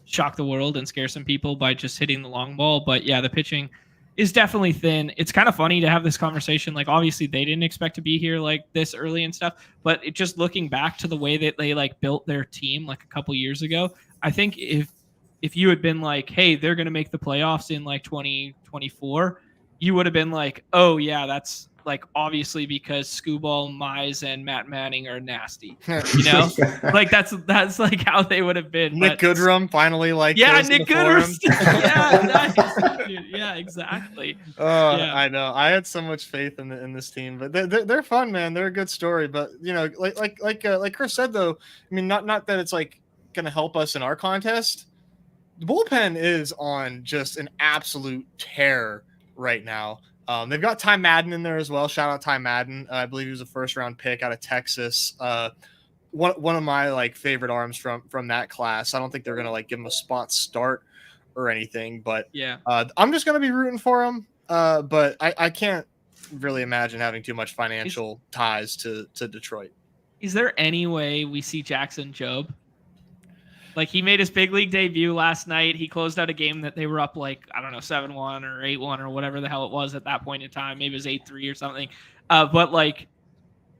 shock the world and scare some people by just hitting the long ball. But yeah, the pitching is definitely thin. It's kind of funny to have this conversation. Like obviously they didn't expect to be here like this early and stuff, but just looking back to the way that they like built their team like a couple years ago, I think if you had been like, hey, they're going to make the playoffs in like 2024, you would have been like, oh yeah, that's like obviously because Scooball, Mize, and Matt Manning are nasty. Like that's like how they would have been. Nick Goodrum finally like Nick Goodrum. Yeah, exactly. I know. I had so much faith in this team, but they're fun, man. They're a good story, but like Chris said though, I mean not that it's like going to help us in our contest. The bullpen is on just an absolute tear right now. They've got Ty Madden in there as well. Shout out Ty Madden. I believe he was a first-round pick out of Texas. One of my like favorite arms from that class. I don't think they're gonna like give him a spot start or anything, but I'm just gonna be rooting for him. But I can't really imagine having too much financial ties to Detroit. Is there any way we see Jackson Jobe? Like he made his big league debut last night. He closed out a game that they were up like, I don't know, 7-1 or 8-1 or whatever the hell it was at that point in time. Maybe it was 8-3 or something. But like,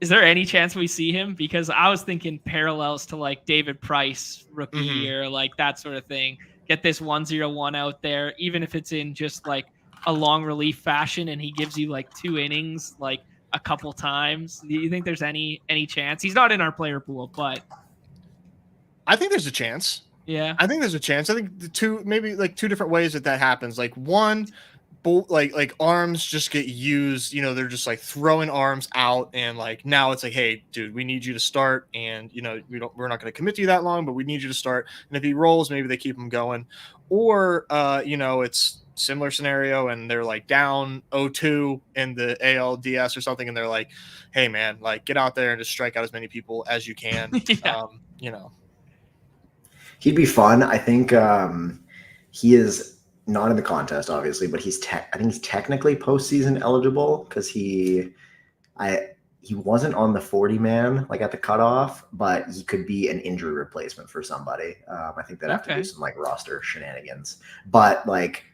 is there any chance we see him? Because I was thinking parallels to like David Price rookie year, like that sort of thing. Get this 1-0-1 out there, even if it's in just like a long relief fashion and he gives you like 2 innings, like a couple times. Do you think there's any chance? He's not in our player pool, but I think there's a chance. Yeah. I think there's a chance. I think maybe two different ways that happens. Like one, like arms just get used, they're just like throwing arms out, and like now it's like, hey dude, we need you to start, and we're not going to commit to you that long, but we need you to start. And if he rolls, maybe they keep him going. Or it's similar scenario and they're like down 0-2 in the ALDS or something, and they're like, hey man, like get out there and just strike out as many people as you can. Yeah. He'd be fun. I think he is not in the contest, obviously, but I think he's technically postseason eligible because he wasn't on the 40-man like at the cutoff, but he could be an injury replacement for somebody. I think they'd have to do some like roster shenanigans, but like,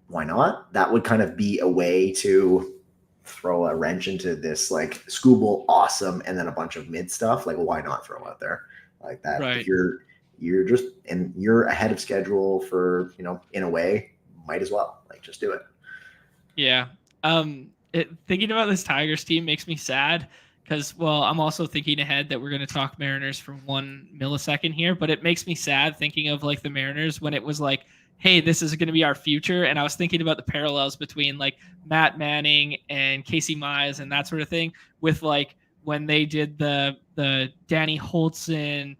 why not? That would kind of be a way to throw a wrench into this like Scooble awesome and then a bunch of mid stuff. Like, why not throw out there like that? Right. If you're ahead of schedule for, in a way, might as well like just do it. Yeah. Thinking about this Tigers team makes me sad because, well, I'm also thinking ahead that we're going to talk Mariners for 1 millisecond here, but it makes me sad thinking of like the Mariners when it was like, hey, this is going to be our future. And I was thinking about the parallels between like Matt Manning and Casey Mize and that sort of thing with like when they did the Danny Holtzen,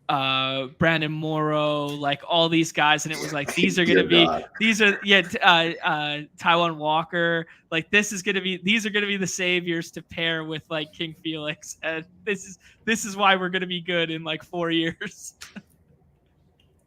Brandon Morrow, like all these guys, and it was like these are going to be Taiwan Walker, like these are going to be the saviors to pair with like King Felix, and this is why we're going to be good in like 4 years.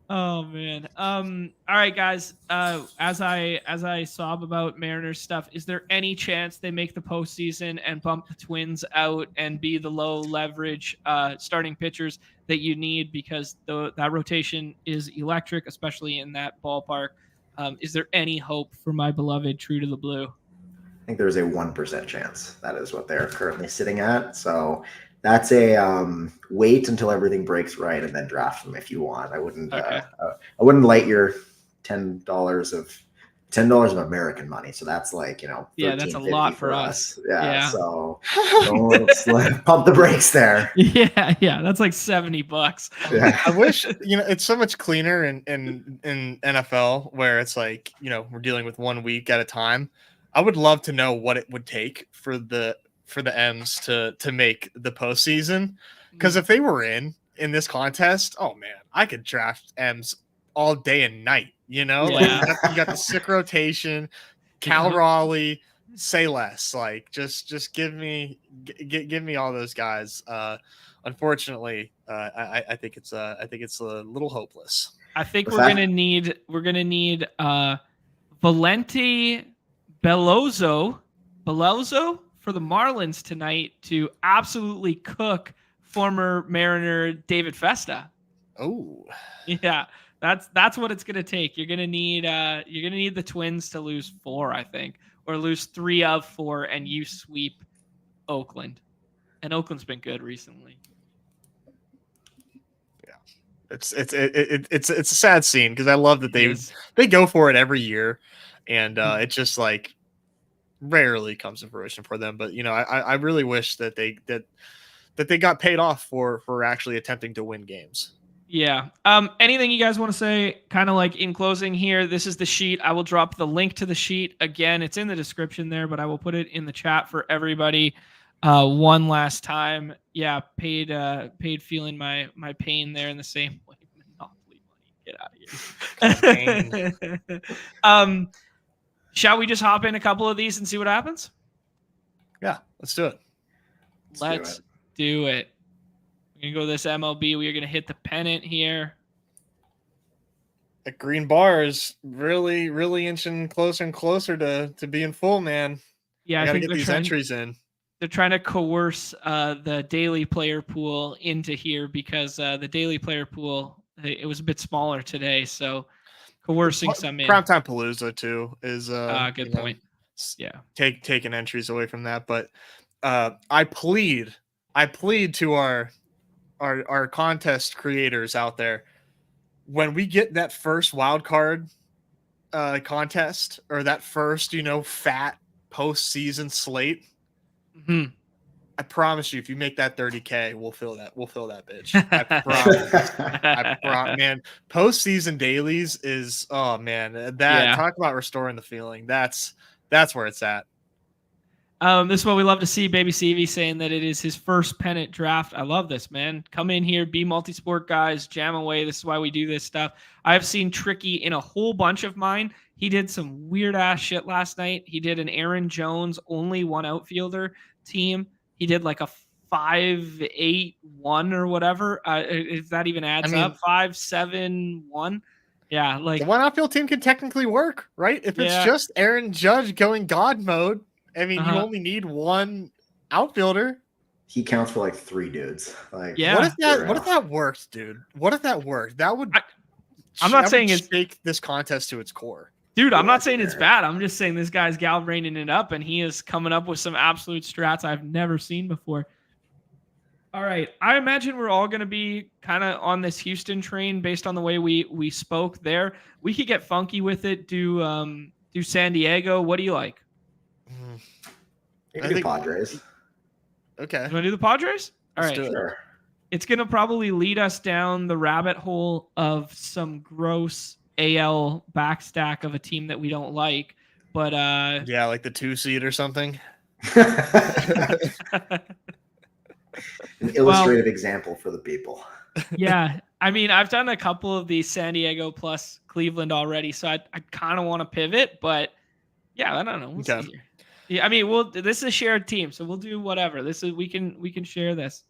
Oh man. All right, guys. As I sob about Mariners stuff, is there any chance they make the postseason and bump the Twins out and be the low leverage starting pitchers that you need, because that rotation is electric, especially in that ballpark? Is there any hope for my beloved True to the Blue? I think there's a 1% chance. That is what they're currently sitting at. So that's a wait until everything breaks right and then draft them if you want. I wouldn't light your $10 of American money. So that's like, that's a lot for us. Yeah. So don't pump the brakes there. Yeah. That's like $70. Yeah. I wish, it's so much cleaner in NFL where it's like, we're dealing with 1 week at a time. I would love to know what it would take for the M's to make the postseason, because if they were in this contest, oh man, I could draft M's all day and night. You got the sick rotation, Cal Raleigh, say less. Like just give me all those guys. Unfortunately, I think it's a little hopeless. I think we're gonna need Valente Bellozo for the Marlins tonight to absolutely cook former Mariner David Festa. Oh, yeah, that's what it's gonna take. You're gonna need the Twins to lose 4, I think, or lose 3 of 4, and you sweep Oakland. And Oakland's been good recently. Yeah, it's a sad scene because I love that they go for it every year, and it's just like rarely comes to fruition for them. But I really wish that they got paid off for actually attempting to win games. Yeah. Anything you guys want to say kind of like in closing here? This is the sheet. I will drop the link to the sheet again. It's in the description there, but I will put it in the chat for everybody one last time. Yeah, paid feeling my pain there in the same way. Monopoly money. Get out of here. Shall we just hop in a couple of these and see what happens? Yeah, let's do it. Let's do it. We're going to go to this MLB. We are going to hit the pennant here. That green bar is really, really inching closer and closer to being full, man. Yeah, I got to think get these entries in. They're trying to coerce the daily player pool into here because the daily player pool, it was a bit smaller today, so coercing some in. Primetime Palooza too is good point. Yeah, taking entries away from that, but I plead to our contest creators out there, when we get that first wild card contest or that first fat postseason slate, I promise you, if you make that 30K, we'll fill that bitch. I promise. Man, postseason dailies is talk about restoring the feeling. That's where it's at. This is what we love to see. Baby CV saying that it is his first pennant draft. I love this, man. Come in here, be multi-sport guys, jam away. This is why we do this stuff. I've seen Tricky in a whole bunch of mine. He did some weird ass shit last night. He did an Aaron Jones only one outfielder team. He did like a 5-8-1 or whatever. If that even adds up, 5-7-1. Yeah, like the one outfield team can technically work, right? If it's just Aaron Judge going God mode. I mean, you only need one outfielder. He counts for like 3 dudes. Like, what if that works, dude? What if that worked? That would. I'm not saying it's take this contest to its core, dude. I'm not saying it's bad. I'm just saying this guy's Galbraining it up, and he is coming up with some absolute strats I've never seen before. All right, I imagine we're all going to be kind of on this Houston train based on the way we spoke there. We could get funky with it. Do San Diego? What do you like? I think Padres. Okay. You want to do the Padres? All right. Sure. It's going to probably lead us down the rabbit hole of some gross AL backstack of a team that we don't like. But yeah, like the 2 seed or something. An illustrative example for the people. Yeah. I mean, I've done a couple of these San Diego plus Cleveland already, so I kind of want to pivot, but yeah, I don't know. We'll see here. Yeah, I mean, this is a shared team, so we'll do whatever. This is we can share this.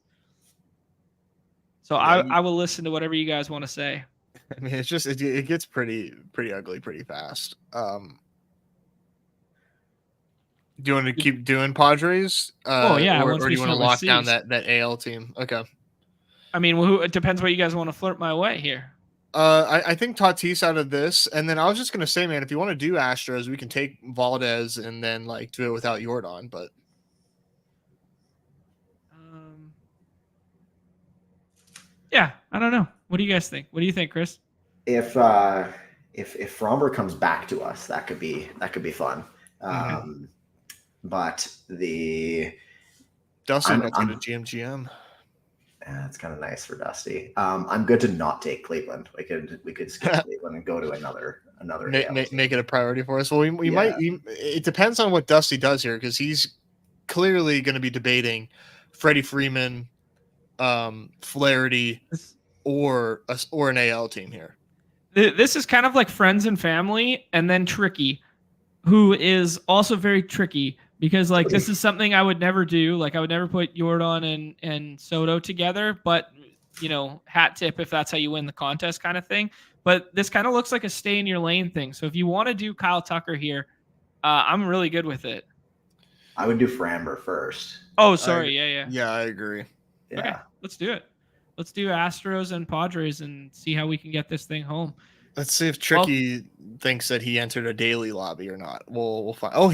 So I will listen to whatever you guys want to say. I mean, it's just it gets pretty ugly pretty fast. Do you want to keep doing Padres? Or do you want to lock down that AL team? Okay. I mean, it depends what you guys want to flirt my way here. I think Tatis out of this, and then I was just gonna say, man, if you want to do Astros, we can take Valdez and then like do it without Yordan. But yeah, I don't know. What do you guys think? What do you think, Chris? If Fromber comes back to us, that could be fun. But Dustin got to GM. That's kind of nice for Dusty. I'm good to not take Cleveland. We could skip Cleveland and go to another. Make it a priority for us. Well, we might. It depends on what Dusty does here because he's clearly going to be debating Freddie Freeman, Flaherty, or an AL team here. This is kind of like friends and family, and then Tricky, who is also very tricky. Because like this is something I would never do. Like I would never put Yordan and Soto together. But hat tip if that's how you win the contest kind of thing. But this kind of looks like a stay in your lane thing. So if you want to do Kyle Tucker here, I'm really good with it. I would do Framber first. Oh, sorry. Yeah. Yeah, I agree. Yeah. Okay, let's do it. Let's do Astros and Padres and see how we can get this thing home. Let's see if Tricky thinks that he entered a daily lobby or not. We'll find. Oh,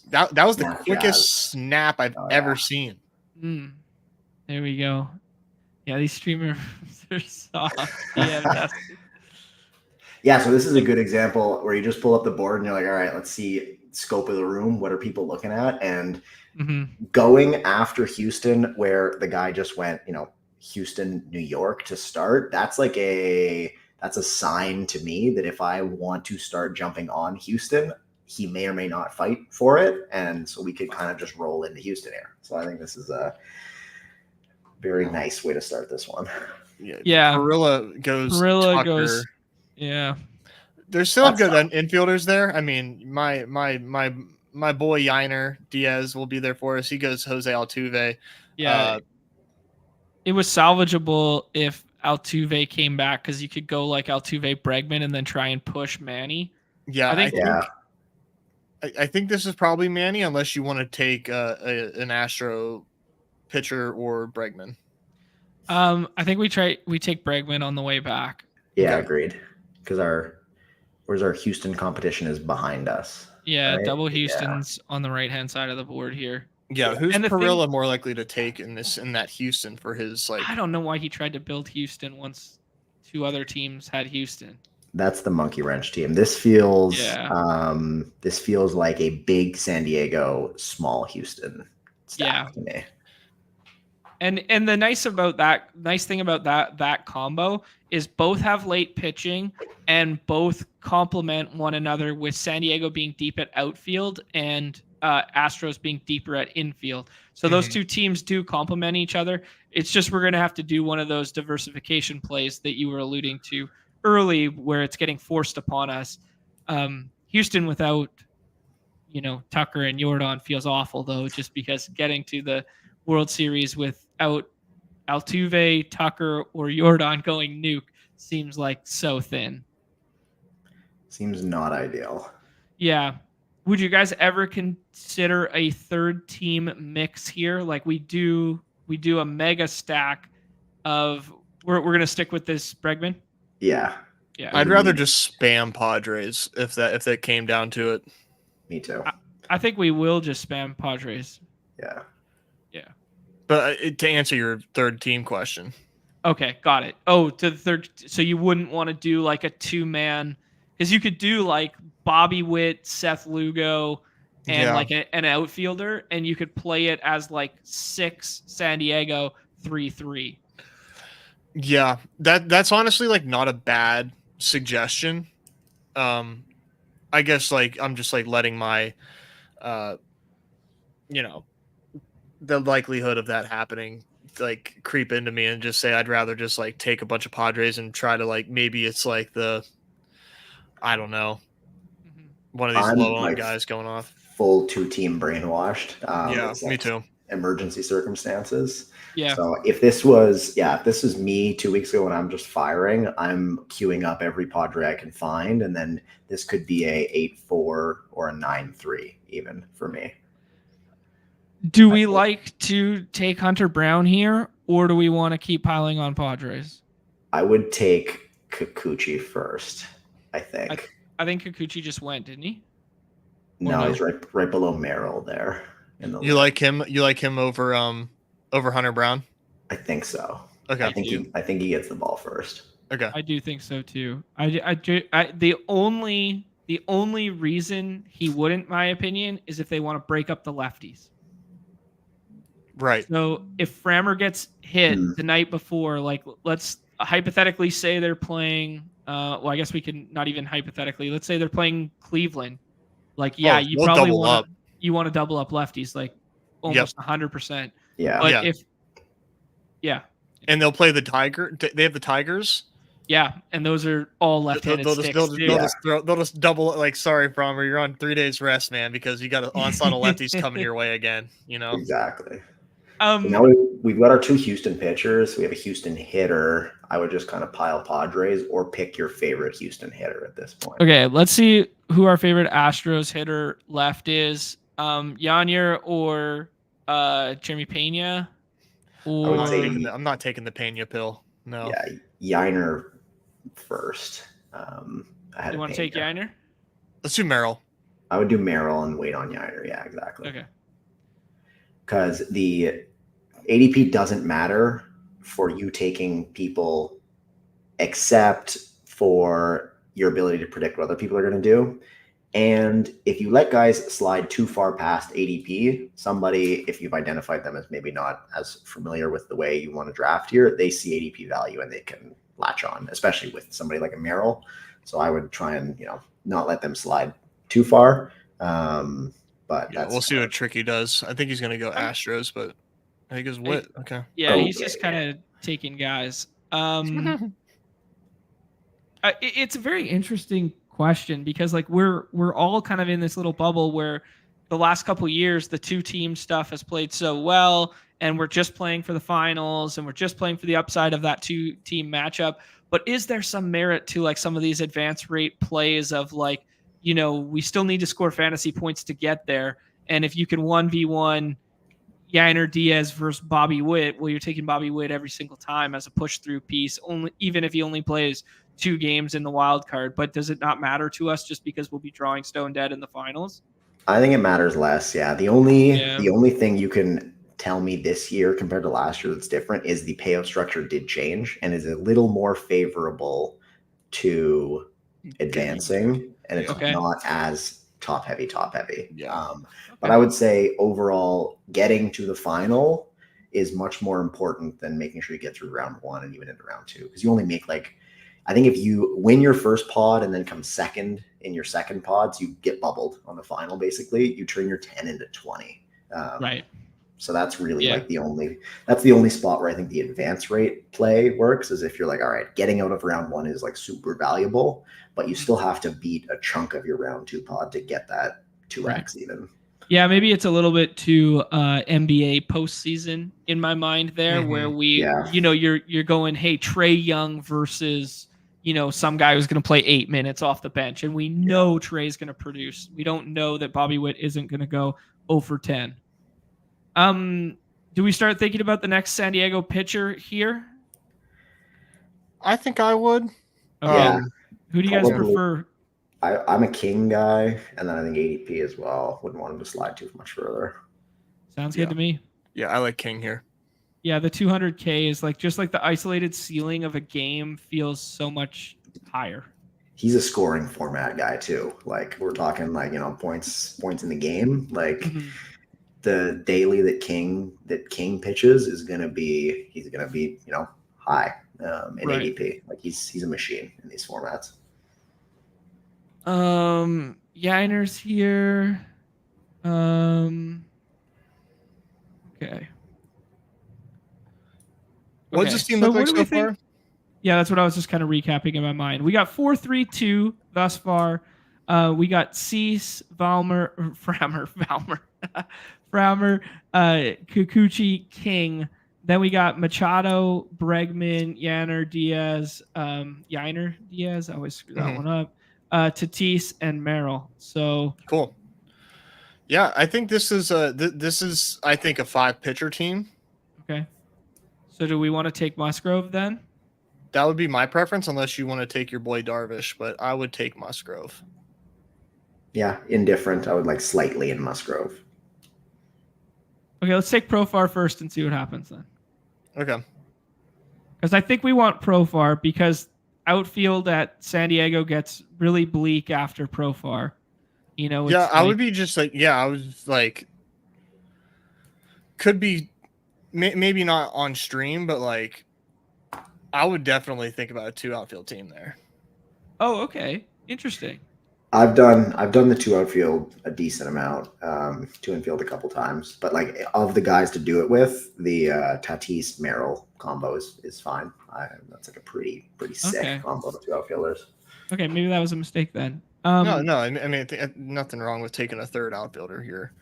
that was the quickest snap I've ever seen. There we go. Yeah, these streamers are soft. Yeah, so this is a good example where you just pull up the board and you're like, all right, let's see scope of the room. What are people looking at? And going after Houston, where the guy just went, Houston, New York to start. That's a sign to me that if I want to start jumping on Houston, he may or may not fight for it. And so we could kind of just roll into Houston here. So I think this is a very nice way to start this one. Yeah. Parilla goes. Yeah. There's still good infielders there. I mean, my boy Yiner Diaz will be there for us. He goes Jose Altuve. Yeah. It was salvageable if Altuve came back because you could go like Altuve Bregman and then try and push Manny. Yeah, I think this is probably Manny unless you want to take an Astro pitcher or Bregman. I think we take Bregman on the way back. Yeah, agreed. Because our Houston competition is behind us. Yeah, right? Double Houston's on the right hand side of the board here. Yeah, who's Parilla more likely to take in that Houston for his like? I don't know why he tried to build Houston once 2 other teams had Houston. That's the monkey wrench team. This feels like a big San Diego, small Houston stack to me. And the nice thing about that combo is both have late pitching and both complement one another, with San Diego being deep at outfield and Astros being deeper at infield. So those two teams do complement each other. It's just we're going to have to do one of those diversification plays that you were alluding to early, where it's getting forced upon us. Houston without, Tucker and Yordan feels awful, though, just because getting to the World Series without Altuve, Tucker, or Yordan going nuke seems like so thin. Seems not ideal. Yeah. Would you guys ever consider a third team mix here? Like we do a mega stack of we're gonna stick with this Bregman? Yeah. Yeah. I'd rather just spam Padres if that came down to it. Me too. I think we will just spam Padres. Yeah. Yeah. But to answer your third team question. Okay, got it. Oh, to the third. So you wouldn't want to do like a 2-man, because you could do like Bobby Witt, Seth Lugo, and like an outfielder, and you could play it as like 6 San Diego, 3-3. Yeah, that's honestly like not a bad suggestion. I guess like I'm just like letting my, the likelihood of that happening like creep into me and just say I'd rather just like take a bunch of Padres and try to like maybe it's like I don't know, one of these low-owned guys going off. Full 2-team brainwashed. Yeah, me too. Emergency circumstances. Yeah. So if this was me 2 weeks ago when I'm just firing, I'm queuing up every Padre I can find, and then this could be a 8-4 or a 9-3 even for me. Do we like to take Hunter Brown here, or do we want to keep piling on Padres? I would take Kikuchi first, I think. I think Kikuchi just went, didn't he? No, he's right below Merrill there. You like him? You like him over Hunter Brown? I think so. Okay. I think he gets the ball first. Okay. I do think so too. The only reason he wouldn't, my opinion, is if they want to break up the lefties. Right. So if Frammer gets hit the night before, like let's hypothetically say they're playing. Well, I guess we can not even hypothetically. Let's say they're playing Cleveland. Like, yeah, you probably want to double up lefties, like almost 100%. Yeah. But and they'll play the Tiger. They have the Tigers. Yeah, and those are all left-handed sticks. They'll just double. Like, sorry, Frammer, you're on 3 days rest, man, because you got an onslaught of lefties coming your way again. Exactly. So now we've got our 2 Houston pitchers. We have a Houston hitter. I would just kind of pile Padres or pick your favorite Houston hitter at this point. Okay, let's see who our favorite Astros hitter left is. Yanyer or Jeremy Pena? Or... I'm not taking the Pena pill. No. Yeah, Yanyer first. You want to take Yanyer? Let's do Merrill. I would do Merrill and wait on Yanyer. Yeah, exactly. Okay. Because the ADP doesn't matter for you taking people except for your ability to predict what other people are going to do. And if you let guys slide too far past ADP, somebody, if you've identified them as maybe not as familiar with the way you want to draft here, they see ADP value and they can latch on, especially with somebody like a Merrill. So I would try and, not let them slide too far. But we'll see what Tricky does. I think he's going to go Astros, but I think it's Witt. Okay. Yeah, he's just kind of taking guys. It's a very interesting question because like we're all kind of in this little bubble where the last couple of years the 2-team stuff has played so well, and we're just playing for the finals and we're just playing for the upside of that 2-team matchup. But is there some merit to like some of these advance rate plays of like, we still need to score fantasy points to get there. And if you can 1v1 Yainer Diaz versus Bobby Witt, well, you're taking Bobby Witt every single time as a push-through piece, even if he only plays 2 games in the wild card. But does it not matter to us just because we'll be drawing stone dead in the finals? I think it matters less. Yeah. The only thing you can tell me this year compared to last year that's different is the payout structure did change and is a little more favorable to advancing, and it's not as top heavy. Yeah. But I would say overall, getting to the final is much more important than making sure you get through round 1 and even into round 2, because you only make like, I think if you win your first pod and then come second in your second pods, you get bubbled on the final. Basically, you turn your 10 into 20. Right. So that's really like the only spot where I think the advance rate play works, is if you're like, all right, getting out of round 1 is like super valuable, but you still have to beat a chunk of your round 2 pod to get that 2x even. Yeah, maybe it's a little bit too NBA postseason in my mind there, where we, you're going, hey, Trae Young versus, some guy who's going to play 8 minutes off the bench, and we know Trae's going to produce. We don't know that Bobby Witt isn't going to go 0 for 10. Do we start thinking about the next San Diego pitcher here? I think I would. Yeah. Who do you guys prefer? I'm a King guy, and then I think ADP as well. Wouldn't want him to slide too much further. Sounds good to me. Yeah, I like King here. Yeah, the 200K is like just like the isolated ceiling of a game feels so much higher. He's a scoring format guy too. Like we're talking like, points in the game. Like the daily that King pitches is gonna be high in ADP. Like he's a machine in these formats. Yiner's here. Okay. What does this team look like so far? Yeah, that's what I was just kind of recapping in my mind. We got 4-3-2 thus far. We got Cease, Frommer, Kikuchi, King. Then we got Machado, Bregman, Yanner, Diaz, Yiner, Diaz. I always screw that one up. Tatis and Merrill. So cool. Yeah, I think this is a 5-pitcher team. Okay. So do we want to take Musgrove then? That would be my preference, unless you want to take your boy Darvish, but I would take Musgrove. Yeah, indifferent. I would like slightly in Musgrove. Okay, let's take Profar first and see what happens then. Okay. Because I think we want Profar because outfield at San Diego gets really bleak after Profar. I would be just like, I was like, could be maybe not on stream, but like, I would definitely think about a 2 outfield team there. Oh, okay. Interesting. I've done the 2 outfield a decent amount, 2 infield a couple times, but like of the guys to do it with, the Tatis Merrill combo is fine. That's like a pretty sick combo of 2 outfielders. Okay, maybe that was a mistake then. No. I mean, nothing wrong with taking a 3rd outfielder here.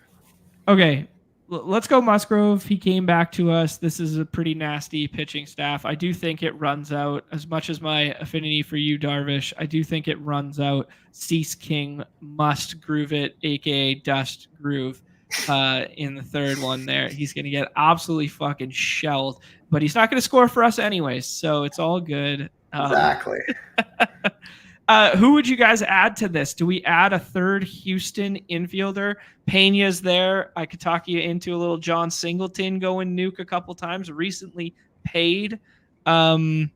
Okay, let's go Musgrove. He came back to us. This is a pretty nasty pitching staff. I do think it runs out. As much as my affinity for you, Darvish, I do think it runs out. Cease King must groove it, a.k.a. Dust Groove, in the 3rd one there. He's going to get absolutely fucking shelled, but he's not going to score for us anyways, so it's all good. Exactly. Who would you guys add to this? Do we add a 3rd Houston infielder? Pena's there. I could talk you into a little John Singleton going nuke a couple times. Recently paid. Arias,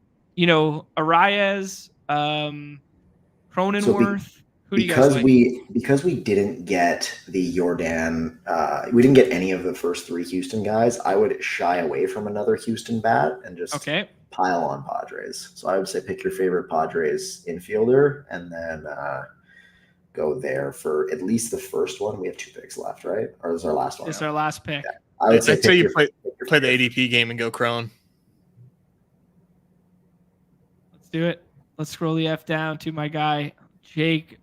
Cronenworth. Who do you guys like? Because we didn't get the Jordan, we didn't get any of the first 3 Houston guys. I would shy away from another Houston bat and just pile on Padres. So I would say pick your favorite Padres infielder and then go there for at least the first one. We have 2 picks left, right? Or is our last one? It's our last pick. Yeah. I would say you play the ADP game and go Crone. Let's do it. Let's scroll the F down to my guy, Jake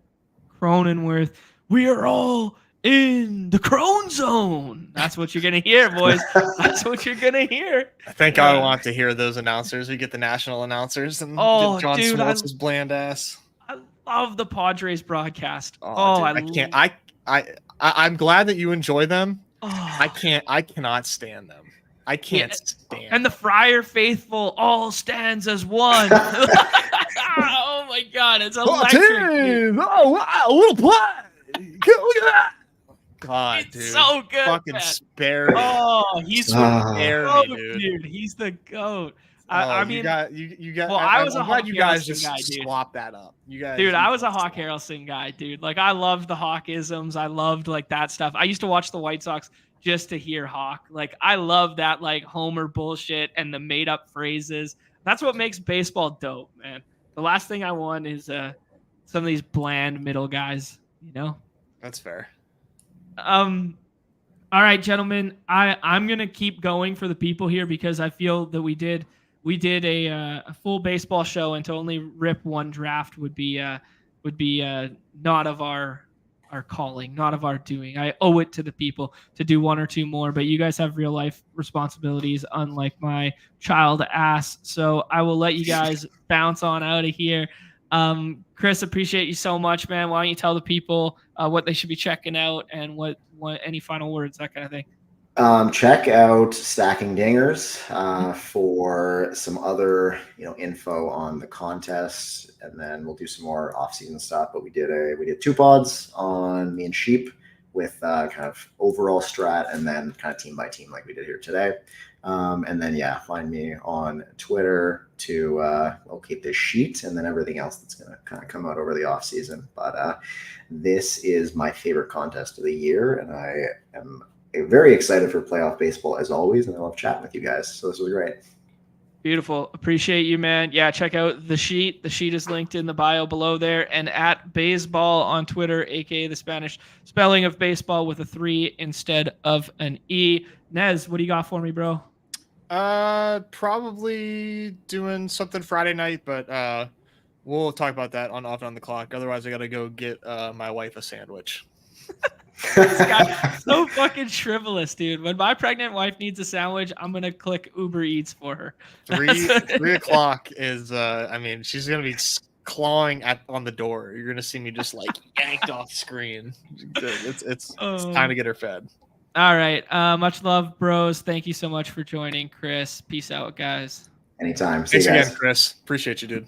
Cronenworth. We are all in the Crone zone. That's what you're going to hear, boys. That's what you're going to hear. I think I want to hear those announcers. We get the national announcers and get John Smoltz's bland ass. I love the Padres broadcast. I'm glad that you enjoy them. I cannot stand them. I can't stand And the Friar faithful all stands as one. Oh my God, it's electric. Oh wow, a little play. Look at that. God, it's dude. So good. Fucking spare me. Oh, he's spare me, dude. He's the GOAT. I mean, you got. well, I was I'm a glad Hawk you guys Harrelson just guy, dude. swap that up. You guys, Dude, I was a Hawk Harrelson guy, dude. Like, I loved the Hawkisms. I loved like that stuff. I used to watch the White Sox just to hear Hawk. Like, I love that like Homer bullshit and the made up phrases. That's what makes baseball dope, man. The last thing I want is some of these bland middle guys, you know? That's fair. All right, gentlemen, I'm gonna keep going for the people here because I feel that we did a full baseball show, and to only rip one draft would be not of our calling, not of our doing. I owe it to the people to do one or two more, but you guys have real life responsibilities, unlike my child ass. So I will let you guys bounce on out of here. Chris, appreciate you so much, man. Why don't you tell the people what they should be checking out and what any final words, that kind of thing. Check out Stacking Dingers for some other info on the contest, and then we'll do some more off-season stuff. But we did 2 pods on me and Sheep with kind of overall strat, and then kind of team by team like we did here today. And then find me on Twitter to locate this sheet, and then everything else that's going to kind of come out over the off season. But this is my favorite contest of the year, and I am very excited for playoff baseball as always, and I love chatting with you guys. So this was great. Beautiful. Appreciate you, man. Yeah, check out the sheet. The sheet is linked in the bio below there, and at baseball on Twitter, aka the Spanish spelling of baseball with a 3 instead of an E. Nez, what do you got for me, bro? Probably doing something Friday night, but we'll talk about that on Off on the Clock. Otherwise, I gotta go get my wife a sandwich. This guy so fucking frivolous, dude. When my pregnant wife needs a sandwich, I'm gonna click Uber Eats for her. 3 o'clock is I mean, she's gonna be clawing on the door. You're gonna see me just like yanked off screen. It's time to get her fed. All right. Much love, bros. Thank you so much for joining, Chris. Peace out, guys. Anytime. Thanks again, Chris. Appreciate you, dude.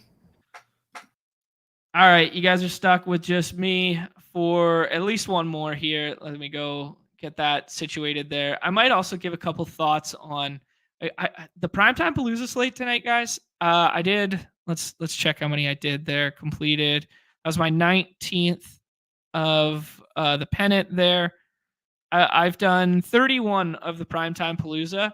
All right. You guys are stuck with just me for at least one more here. Let me go get that situated there. I might also give a couple thoughts on the primetime Palooza slate tonight, guys. I did. Let's check how many I did there. Completed. That was my 19th of the pennant there. I've done 31 of the primetime Palooza.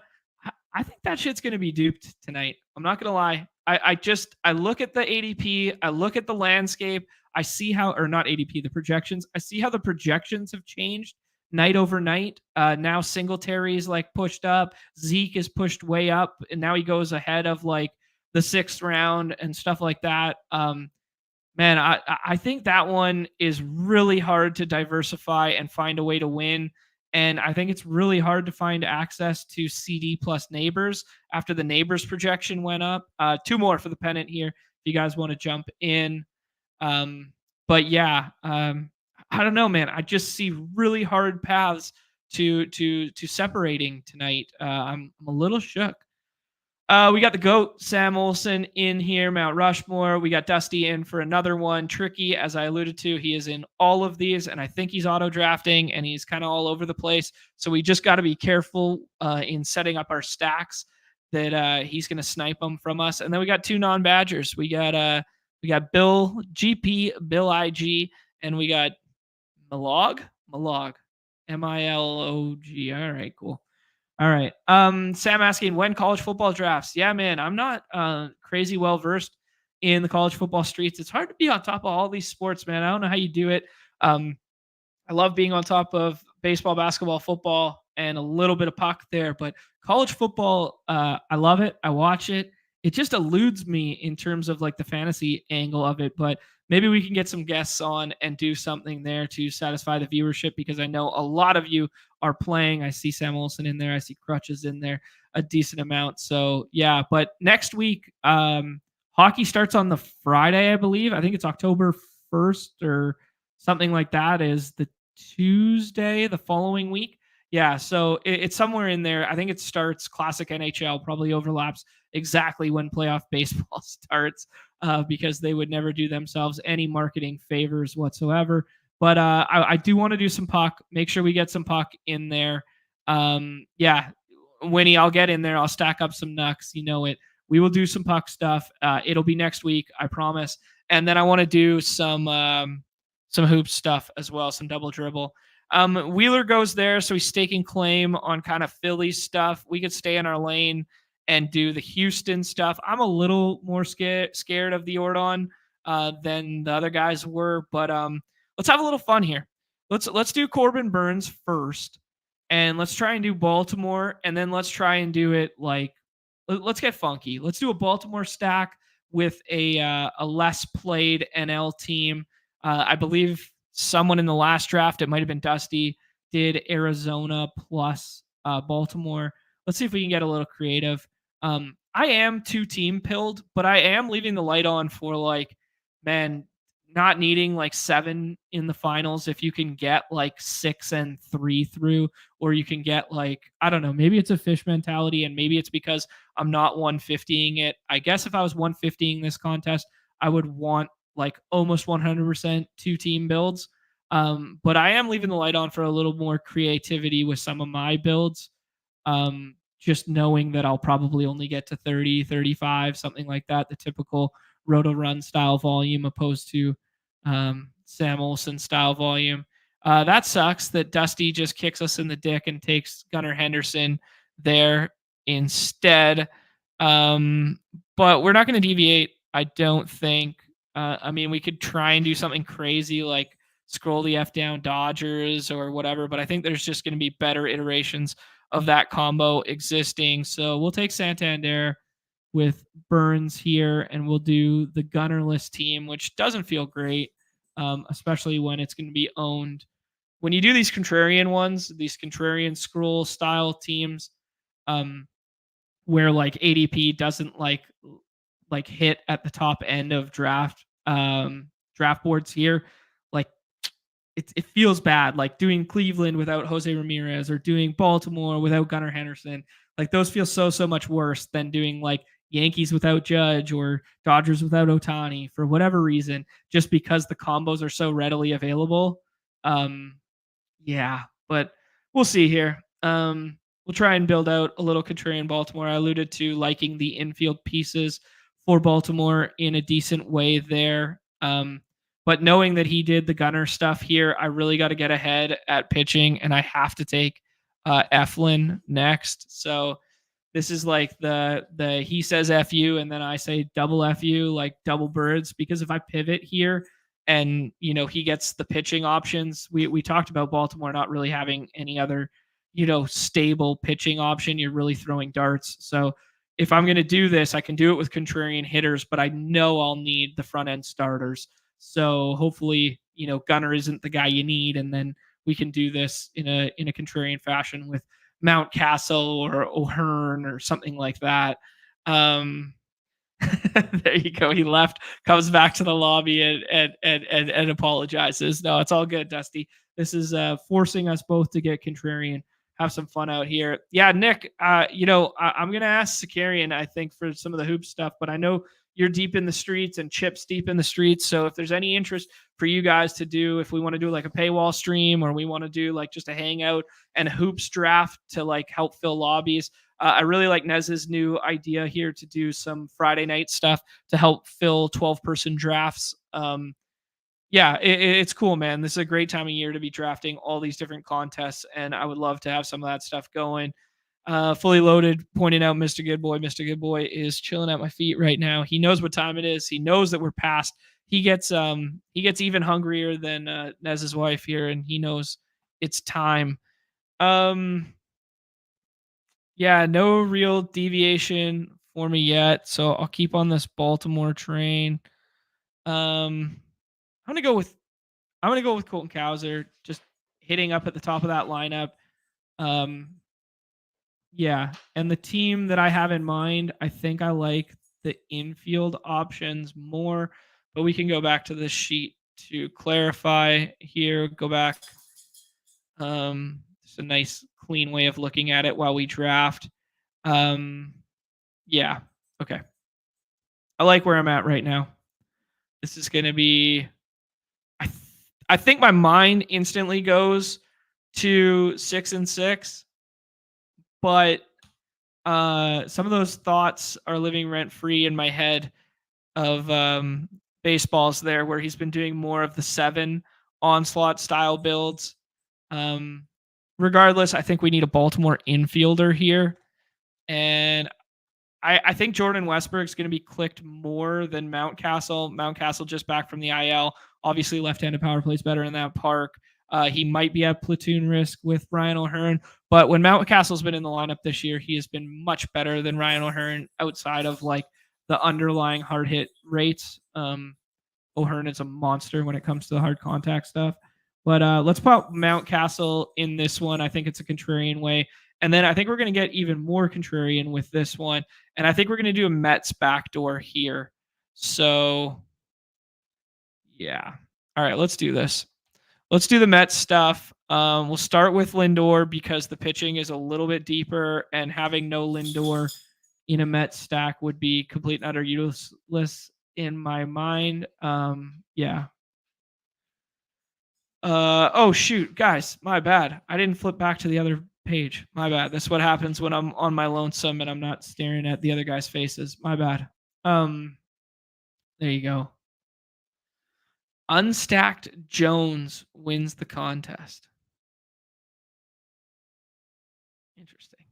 I think that shit's going to be duped tonight. I'm not going to lie. I look at the ADP. I look at the landscape. I see how, or not ADP, the projections. I see how the projections have changed night over night. Now Singletary is like pushed up. Zeke is pushed way up. And now he goes ahead of like the 6th round and stuff like that. Man, I think that one is really hard to diversify and find a way to win. And I think it's really hard to find access to CD plus neighbors after the neighbors projection went up. 2 more for the pennant here if you guys want to jump in. But yeah, I don't know, man. I just see really hard paths to separating tonight. I'm a little shook. We got the GOAT, Sam Olsen, in here, Mount Rushmore. We got Dusty in for another one. Tricky, as I alluded to, he is in all of these, and I think he's auto-drafting, and he's kind of all over the place. So we just got to be careful in setting up our stacks that he's going to snipe them from us. And then we got 2 non-badgers. We got Bill GP, Bill IG, and we got Milog, MILOG. All right, cool. All right. Sam asking when college football drafts. Yeah, man, I'm not crazy well versed in the college football streets. It's hard to be on top of all these sports, man. I don't know how you do it. I love being on top of baseball, basketball, football, and a little bit of puck there. But college football, I love it. I watch it. It just eludes me in terms of like the fantasy angle of it. But maybe we can get some guests on and do something there to satisfy the viewership, because I know a lot of you are playing. I see Sam Olsen in there. I see Crutches in there a decent amount. So yeah, but next week, hockey starts on the Friday, I believe. I think it's October 1st or something like that is the Tuesday the following week. Yeah, so it's somewhere in there. I think it starts classic NHL, probably overlaps exactly when playoff baseball starts, because they would never do themselves any marketing favors whatsoever. But I do want to do some puck. Make sure we get some puck in there. Yeah, Winnie, I'll get in there. I'll stack up some nucks. You know it. we will do some puck stuff. It'll be next week, I promise. And then I want to do some hoop stuff as well, some double dribble. Wheeler goes there, so he's staking claim on kind of Philly stuff. We could stay in our lane and do the Houston stuff. I'm a little more scared of the Ordon than the other guys were, but let's have a little fun here. Let's do Corbin Burns first, and let's try and do Baltimore, and then let's try and do it like let's get funky. Let's do a Baltimore stack with a less played NL team. I believe someone in the last draft, it might have been Dusty, did Arizona plus Baltimore. Let's see if we can get a little creative. I am 2-team pilled, but I am leaving the light on for like, man, not needing like 7 in the finals. If you can get like 6 and 3 through, or you can get like, I don't know, maybe it's a fish mentality, and maybe it's because I'm not 150ing it. I guess if I was 150ing this contest, I would want like almost 100% 2-team builds. But I am leaving the light on for a little more creativity with some of my builds. Just knowing that I'll probably only get to 30, 35, something like that, the typical Rotorun style volume opposed to Sam Olsen style volume. That sucks that Dusty just kicks us in the dick and takes Gunnar Henderson there instead. But we're not going to deviate, I don't think. I mean, we could try and do something crazy like scroll the F down Dodgers or whatever, but I think there's just going to be better iterations of that combo existing. So we'll take Santander with Burns here, and we'll do the gunnerless team, which doesn't feel great, especially when it's going to be owned. When you do these contrarian ones, these contrarian scroll style teams, where like ADP doesn't like hit at the top end of draft boards here, like it feels bad, like doing Cleveland without Jose Ramirez or doing Baltimore without Gunnar Henderson. Like those feel so much worse than doing like Yankees without Judge or Dodgers without Ohtani for whatever reason, just because the combos are so readily available. Yeah, but we'll see here. We'll try and build out a little contrarian Baltimore. I alluded to liking the infield pieces for Baltimore in a decent way there. But knowing that he did the gunner stuff here, I really got to get ahead at pitching, and I have to take Eflin next. So this is like the he says F you, and then I say double F you, like double birds, because if I pivot here and, you know, he gets the pitching options, we talked about Baltimore not really having any other, you know, stable pitching option. You're really throwing darts. So if I'm going to do this, I can do it with contrarian hitters, but I know I'll need the front end starters. So hopefully, you know, Gunner isn't the guy you need, and then we can do this in a contrarian fashion with Mountcastle or O'Hearn or something like that. There you go. He left, comes back to the lobby and apologizes. No, it's all good, Dusty. This is forcing us both to get contrarian. Have some fun out here. Yeah, Nick, you know, I'm going to ask Sakarian, I think, for some of the hoop stuff, but I know you're deep in the streets and Chip's deep in the streets. So if there's any interest for you guys to do, if we want to do like a paywall stream, or we want to do like just a hangout and a hoops draft to like help fill lobbies, I really like Nez's new idea here to do some Friday night stuff to help fill 12-person drafts. Yeah, it's cool, man. This is a great time of year to be drafting all these different contests, and I would love to have some of that stuff going. Fully loaded, pointing out Mr. Good Boy. Mr. Good Boy is chilling at my feet right now. He knows what time it is. He knows that we're past. He gets even hungrier than Nez's wife here, and he knows it's time. Yeah, no real deviation for me yet, so I'll keep on this Baltimore train. I'm gonna go with Colton Cowser, just hitting up at the top of that lineup. Yeah, and the team that I have in mind, I think I like the infield options more, but we can go back to this sheet to clarify here. Go back. It's a nice, clean way of looking at it while we draft. Yeah, okay. I like where I'm at right now. This is going to be... I think my mind instantly goes to 6 and 6. But some of those thoughts are living rent free in my head of baseballs there, where he's been doing more of the 7 onslaught style builds. Regardless, I think we need a Baltimore infielder here. And I think Jordan Westburg's going to be clicked more than Mountcastle. Mountcastle just back from the IL. Obviously, left-handed power plays better in that park. He might be at platoon risk with Ryan O'Hearn, but when Mountcastle's been in the lineup this year, he has been much better than Ryan O'Hearn outside of like the underlying hard hit rates. O'Hearn is a monster when it comes to the hard contact stuff. But let's put Mountcastle in this one. I think it's a contrarian way. And then I think we're going to get even more contrarian with this one. And I think we're going to do a Mets backdoor here. So, yeah. All right, let's do this. Let's do the Mets stuff. We'll start with Lindor because the pitching is a little bit deeper, and having no Lindor in a Mets stack would be complete and utter useless in my mind. Yeah. Oh shoot, guys, my bad. I didn't flip back to the other page. My bad. That's what happens when I'm on my lonesome and I'm not staring at the other guys' faces. My bad. There you go. Unstacked Jones wins the contest. Interesting.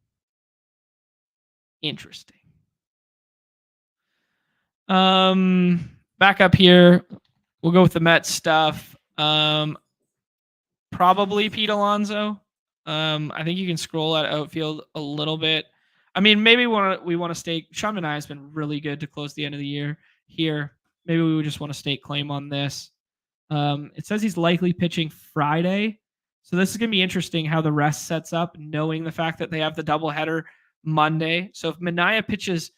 Back up here. We'll go with the Mets stuff. Probably Pete Alonso. I think you can scroll at outfield a little bit. I mean, maybe we want to stake. Sean Manaea has been really good to close the end of the year here. Maybe we would just want to stake claim on this. It says he's likely pitching Friday. So this is going to be interesting how the rest sets up, knowing the fact that they have the doubleheader Monday. So if Manaea pitches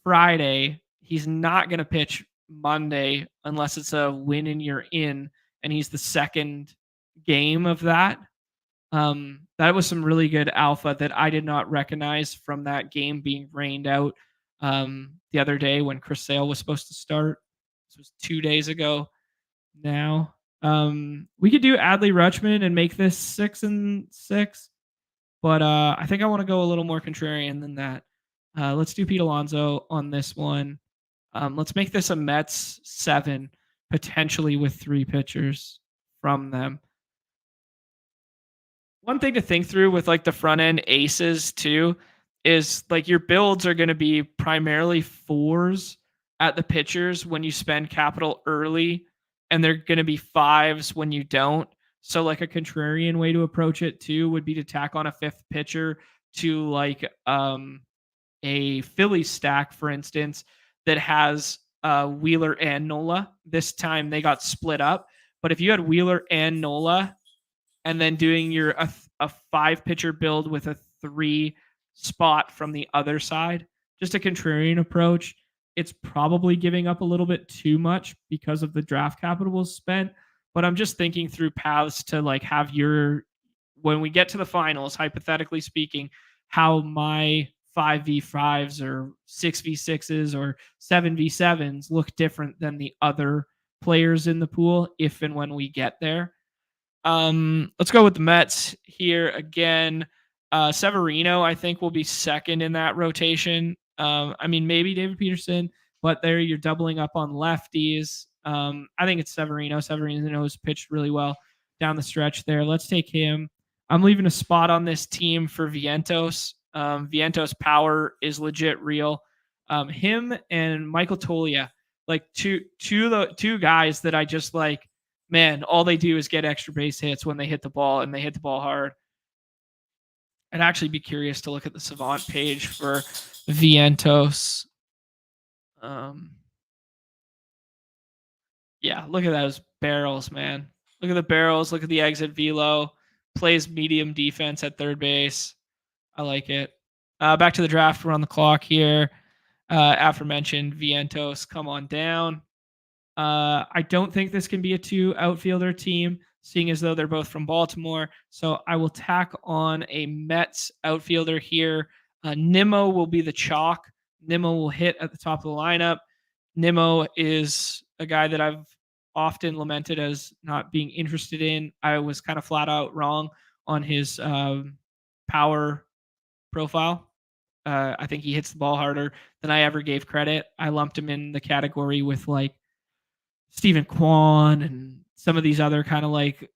Friday, he's not going to pitch Monday unless it's a win and you're in, and he's the second game of that. That was some really good alpha that I did not recognize from that game being rained out the other day when Chris Sale was supposed to start. This was 2 days ago now. We could do Adley Rutschman and make this 6-6, but I think I want to go a little more contrarian than that. Let's do Pete Alonso on this one. Let's make this a Mets 7, potentially with 3 pitchers from them. One thing to think through with like the front end aces too is like your builds are going to be primarily 4s at the pitchers when you spend capital early, and they're going to be 5s when you don't. So like a contrarian way to approach it too would be to tack on a 5th pitcher to like a Philly stack, for instance, that has Wheeler and Nola. This time they got split up. But if you had Wheeler and Nola and then doing your a 5 pitcher build with a 3 spot from the other side, just a contrarian approach, it's probably giving up a little bit too much because of the draft capital spent. But I'm just thinking through paths to like have your, when we get to the finals, hypothetically speaking, how my 5v5s or 6v6s or 7v7s look different than the other players in the pool if and when we get there. Let's go with the Mets here again. Severino, I think, will be second in that rotation. I mean, maybe David Peterson, but there you're doubling up on lefties. I think it's Severino. Severino has pitched really well down the stretch there. Let's take him. I'm leaving a spot on this team for Vientos. Vientos' power is legit real. Him and Michael Tolia, like two guys that I just like, man, all they do is get extra base hits when they hit the ball, and they hit the ball hard. I'd actually be curious to look at the Savant page for Vientos. Yeah, look at those barrels, man. Look at the barrels. Look at the exit velo. Plays medium defense at third base. I like it. Back to the draft. We're on the clock here. Aforementioned Vientos, come on down. I don't think this can be a 2 outfielder team, seeing as though they're both from Baltimore. So I will tack on a Mets outfielder here. Nimmo will be the chalk. Nimmo will hit at the top of the lineup. Nimmo is a guy that I've often lamented as not being interested in. I was kind of flat out wrong on his power profile. I think he hits the ball harder than I ever gave credit. I lumped him in the category with like Stephen Kwan and some of these other kind of like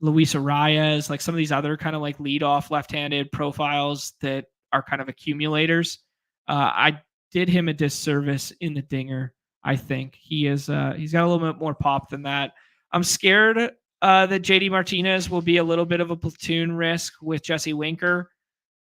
Luis Arias, like some of these other kind of like leadoff left-handed profiles that are kind of accumulators. I did him a disservice in the dinger. I think he's got a little bit more pop than that. I'm scared that JD Martinez will be a little bit of a platoon risk with Jesse Winker.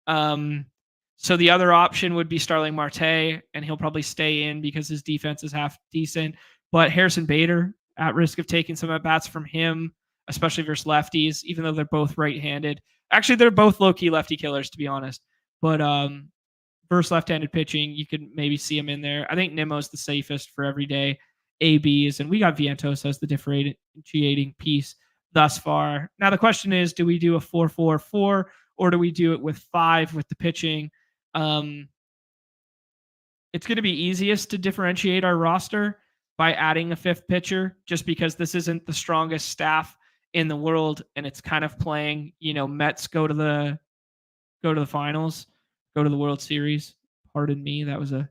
So the other option would be Starling Marte, and he'll probably stay in because his defense is half decent. But Harrison Bader, at risk of taking some at-bats from him, especially versus lefties, even though they're both right-handed. Actually, they're both low-key lefty killers, to be honest. But versus left-handed pitching, you could maybe see him in there. I think Nimmo's the safest for everyday ABs, and we got Vientos as the differentiating piece thus far. Now, the question is, do we do a 4-4-4, or do we do it with 5 with the pitching? It's going to be easiest to differentiate our roster by adding a 5th pitcher, just because this isn't the strongest staff in the world, and it's kind of playing, Mets go to the finals, go to the World Series. Pardon me, that was a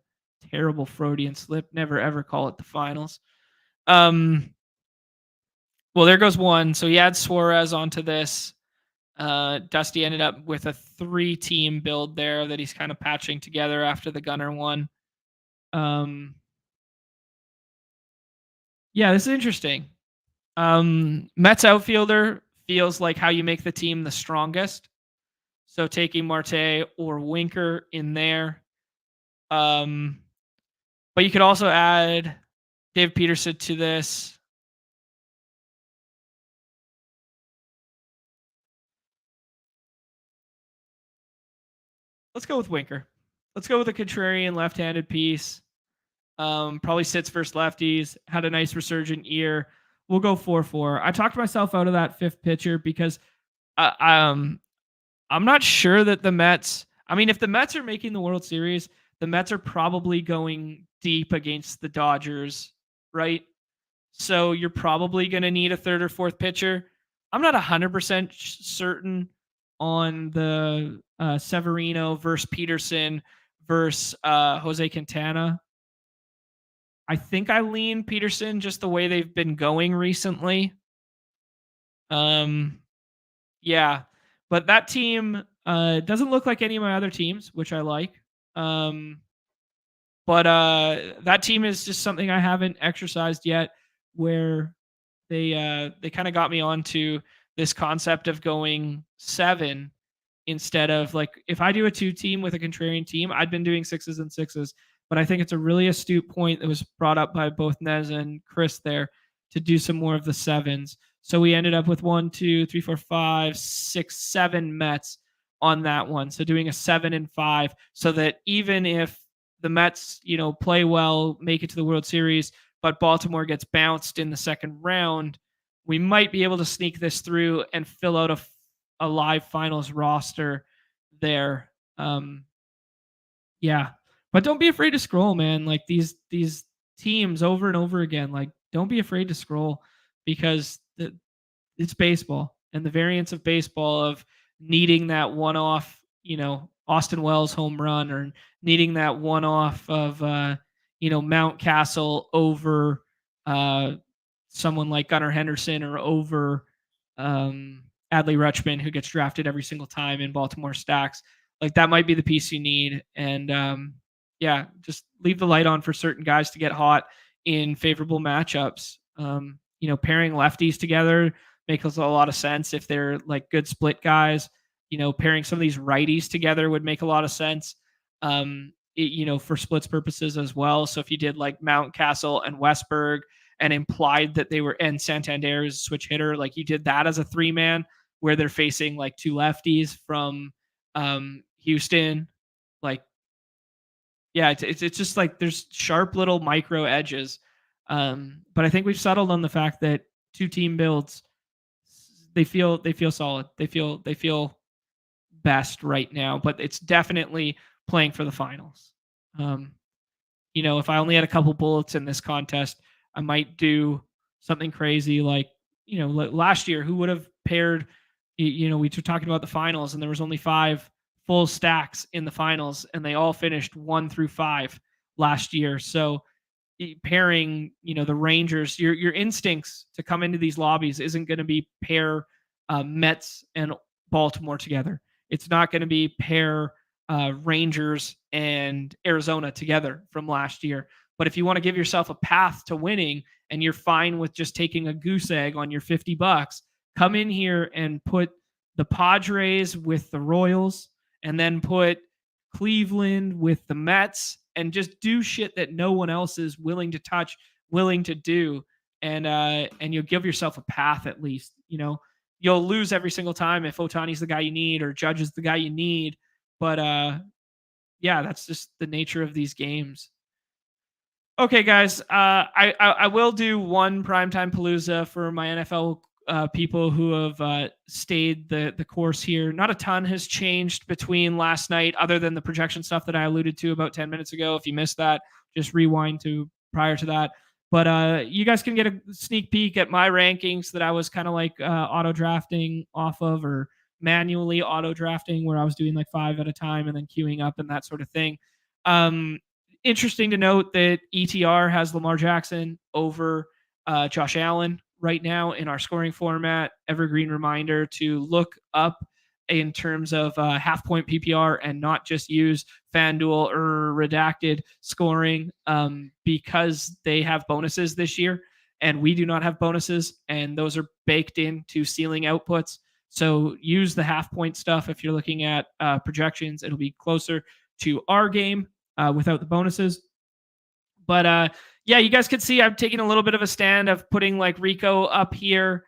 terrible Freudian slip. Never ever call it the finals. Well, there goes one. So he adds Suarez onto this. Dusty ended up with a 3-team build there that he's kind of patching together after the Gunner one. Yeah, this is interesting. Mets outfielder feels like how you make the team the strongest. So taking Marte or Winker in there. But you could also add Dave Peterson to this. Let's go with Winker. Let's go with a contrarian left-handed piece. Probably sits versus lefties. Had a nice resurgent year. We'll go 4-4. I talked myself out of that 5th pitcher because I'm not sure that the Mets. I mean, if the Mets are making the World Series, the Mets are probably going deep against the Dodgers, right? So you're probably going to need a 3rd or 4th pitcher. I'm not 100% certain on the Severino versus Peterson versus Jose Quintana. I think I lean Peterson just the way they've been going recently. Yeah, but that team doesn't look like any of my other teams, which I like. But that team is just something I haven't exercised yet, where they kind of got me onto this concept of going 7 instead of, like, if I do a 2-team with a contrarian team, I'd been doing 6s and 6s. But I think it's a really astute point that was brought up by both Nez and Chris there to do some more of the 7s. So we ended up with 1, 2, 3, 4, 5, 6, 7 Mets on that one. So doing a 7 and 5, so that even if the Mets, play well, make it to the World Series, but Baltimore gets bounced in the 2nd round, we might be able to sneak this through and fill out a live finals roster there. Yeah. But don't be afraid to scroll, man. Like these teams over and over again, like don't be afraid to scroll, because it's baseball, and the variance of baseball of needing that one-off, Austin Wells home run, or needing that one-off of, Mountcastle over someone like Gunnar Henderson, or over Adley Rutschman, who gets drafted every single time in Baltimore stacks. Like that might be the piece you need. And yeah, just leave the light on for certain guys to get hot in favorable matchups. Pairing lefties together makes a lot of sense if they're like good split guys. Pairing some of these righties together would make a lot of sense, for splits purposes as well. So if you did like Mountcastle and Westberg and implied that they were, and Santander's switch hitter, like you did that as a 3-man where they're facing like 2 lefties from Houston, like, yeah, it's just like there's sharp little micro edges. But I think we've settled on the fact that 2-team builds, they feel solid. They feel best right now, but it's definitely playing for the finals. If I only had a couple bullets in this contest, I might do something crazy like, last year, who would have paired, we were talking about the finals and there was only 5 full stacks in the finals, and they all finished 1 through 5 last year. So pairing, the Rangers, your instincts to come into these lobbies isn't going to be pair Mets and Baltimore together. It's not going to be pair Rangers and Arizona together from last year. But if you want to give yourself a path to winning and you're fine with just taking a goose egg on your $50, come in here and put the Padres with the Royals, and then put Cleveland with the Mets, and just do shit that no one else is willing to touch, willing to do. And you'll give yourself a path at least. You'll lose every single time if Ohtani's the guy you need or Judge is the guy you need. But yeah, that's just the nature of these games. Okay, guys, I will do one primetime Palooza for my NFL people who have stayed the course here. Not a ton has changed between last night, other than the projection stuff that I alluded to about 10 minutes ago. If you missed that, just rewind to prior to that. But you guys can get a sneak peek at my rankings that I was kind of like auto drafting off of, or manually auto drafting, where I was doing like 5 at a time and then queuing up and that sort of thing. Interesting to note that ETR has Lamar Jackson over Josh Allen right now in our scoring format. Evergreen reminder to look up in terms of half-point PPR and not just use FanDuel or redacted scoring, because they have bonuses this year and we do not have bonuses, and those are baked into ceiling outputs. So use the half-point stuff if you're looking at projections. It'll be closer to our game without the bonuses. But yeah, you guys could see I'm taking a little bit of a stand of putting like Rico up here.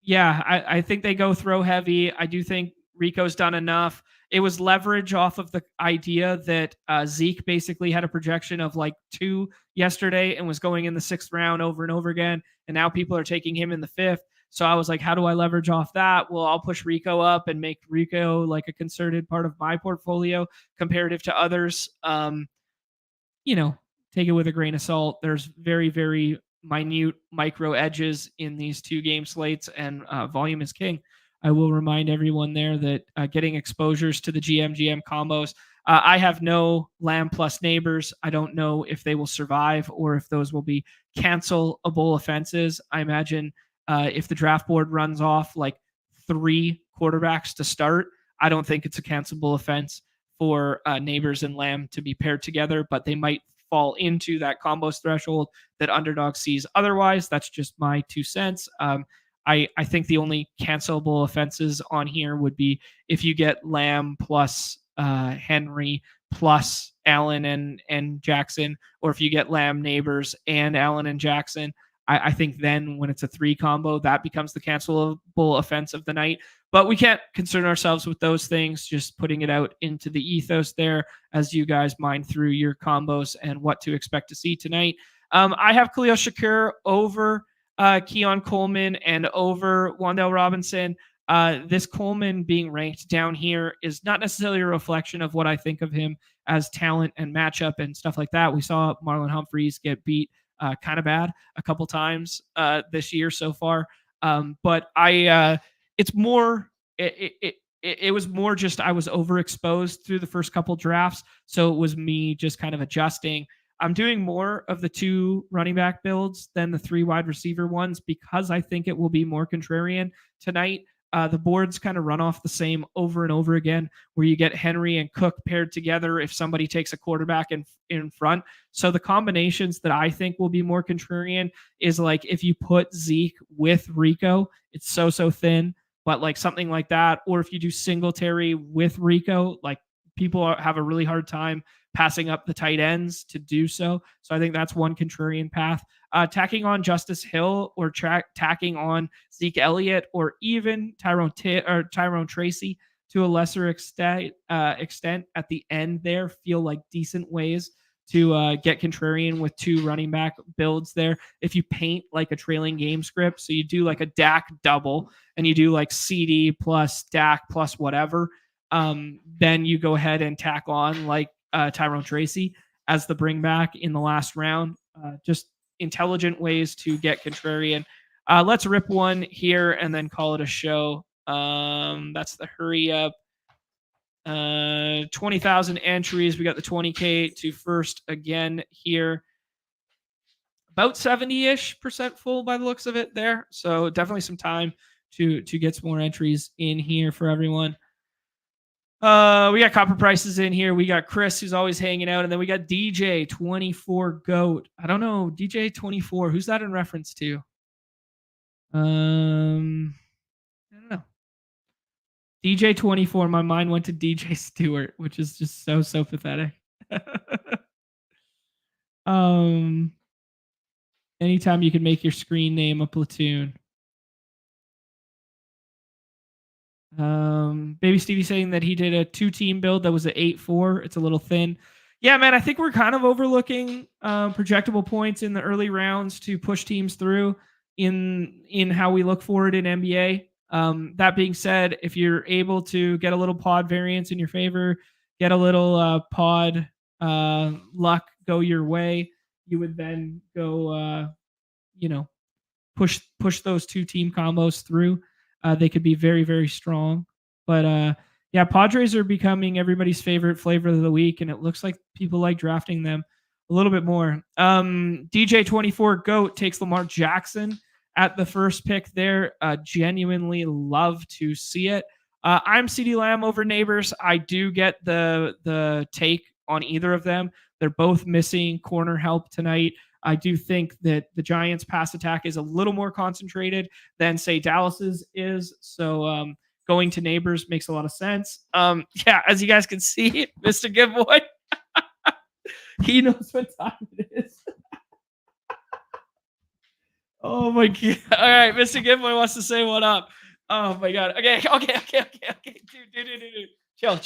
Yeah, I think they go throw heavy. I do think Rico's done enough. It was leverage off of the idea that Zeke basically had a projection of like 2 yesterday and was going in the 6th round over and over again. And now people are taking him in the 5th. So I was like, how do I leverage off that? Well, I'll push Rico up and make Rico like a concerted part of my portfolio comparative to others. Take it with a grain of salt. There's very, very minute micro edges in these 2 game slates, and volume is king. I will remind everyone there that getting exposures to the GM combos, I have no Lamb plus neighbors. I don't know if they will survive or if those will be cancelable offenses. I imagine if the draft board runs off like 3 quarterbacks to start, I don't think it's a cancelable offense for neighbors and Lamb to be paired together, but they might fall into that combos threshold that Underdog sees otherwise. That's just my 2 cents. I think the only cancelable offenses on here would be if you get Lamb plus Henry plus Allen and Jackson, or if you get Lamb, Neighbors, and Allen and Jackson. I think then when it's a 3 combo, that becomes the cancelable offense of the night. But we can't concern ourselves with those things, just putting it out into the ethos there as you guys mine through your combos and what to expect to see tonight. I have Khalil Shakur over Keon Coleman and over Wan'Dale Robinson. This Coleman being ranked down here is not necessarily a reflection of what I think of him as talent and matchup and stuff like that. We saw Marlon Humphreys get beat kind of bad a couple times this year so far. But it's more, it was more just I was overexposed through the first couple drafts. So it was me just kind of adjusting. I'm doing more of the 2 running back builds than the 3 wide receiver ones because I think it will be more contrarian tonight. The boards kind of run off the same over and over again, where you get Henry and Cook paired together if somebody takes a quarterback in front. So the combinations that I think will be more contrarian is like if you put Zeke with Rico, it's so thin, but like something like that. Or if you do Singletary with Rico, like people have a really hard time passing up the tight ends to do so. So I think that's one contrarian path. Tacking on Justice Hill or tacking on Zeke Elliott or even Tyrone Tracy to a lesser extent at the end there feel like decent ways to get contrarian with 2 running back builds there. If you paint like a trailing game script, so you do like a Dak double and you do like CD plus Dak plus whatever, then you go ahead and tack on like Tyrone Tracy as the bring back in the last round. Just intelligent ways to get contrarian. Let's rip one here and then call it a show. That's the hurry up. 20,000 entries. We got the 20K to first again here. About 70-ish% full by the looks of it there. So definitely some time to get some more entries in here for everyone. We got copper prices in here. We got Chris, who's always hanging out, and then we got DJ24 Goat. I don't know, DJ24. Who's that in reference to? I don't know. DJ24. My mind went to DJ Stewart, which is just so pathetic. Anytime you can make your screen name a platoon. Baby Stevie saying that he did a 2-team build that was an 8-4. It's a little thin. Yeah, man, I think we're kind of overlooking projectable points in the early rounds to push teams through in how we look for it in NBA. That being said, if you're able to get a little pod variance in your favor, get a little pod luck go your way, you would then go, push those 2-team combos through. They could be very, very strong. But yeah, Padres are becoming everybody's favorite flavor of the week, and it looks like people like drafting them a little bit more. DJ24 Goat takes Lamar Jackson at the first pick there. Genuinely love to see it. I'm CeeDee Lamb over Neighbors. I do get the take on either of them. They're both missing corner help tonight. I do think that the Giants' pass attack is a little more concentrated than, say, Dallas's is. So going to Neighbors makes a lot of sense. Yeah, as you guys can see, Mr. Giveaway, he knows what time it is. Oh, my God. All right, Mr. Giveaway wants to say what up. Oh, my God. Okay. Dude. Chill.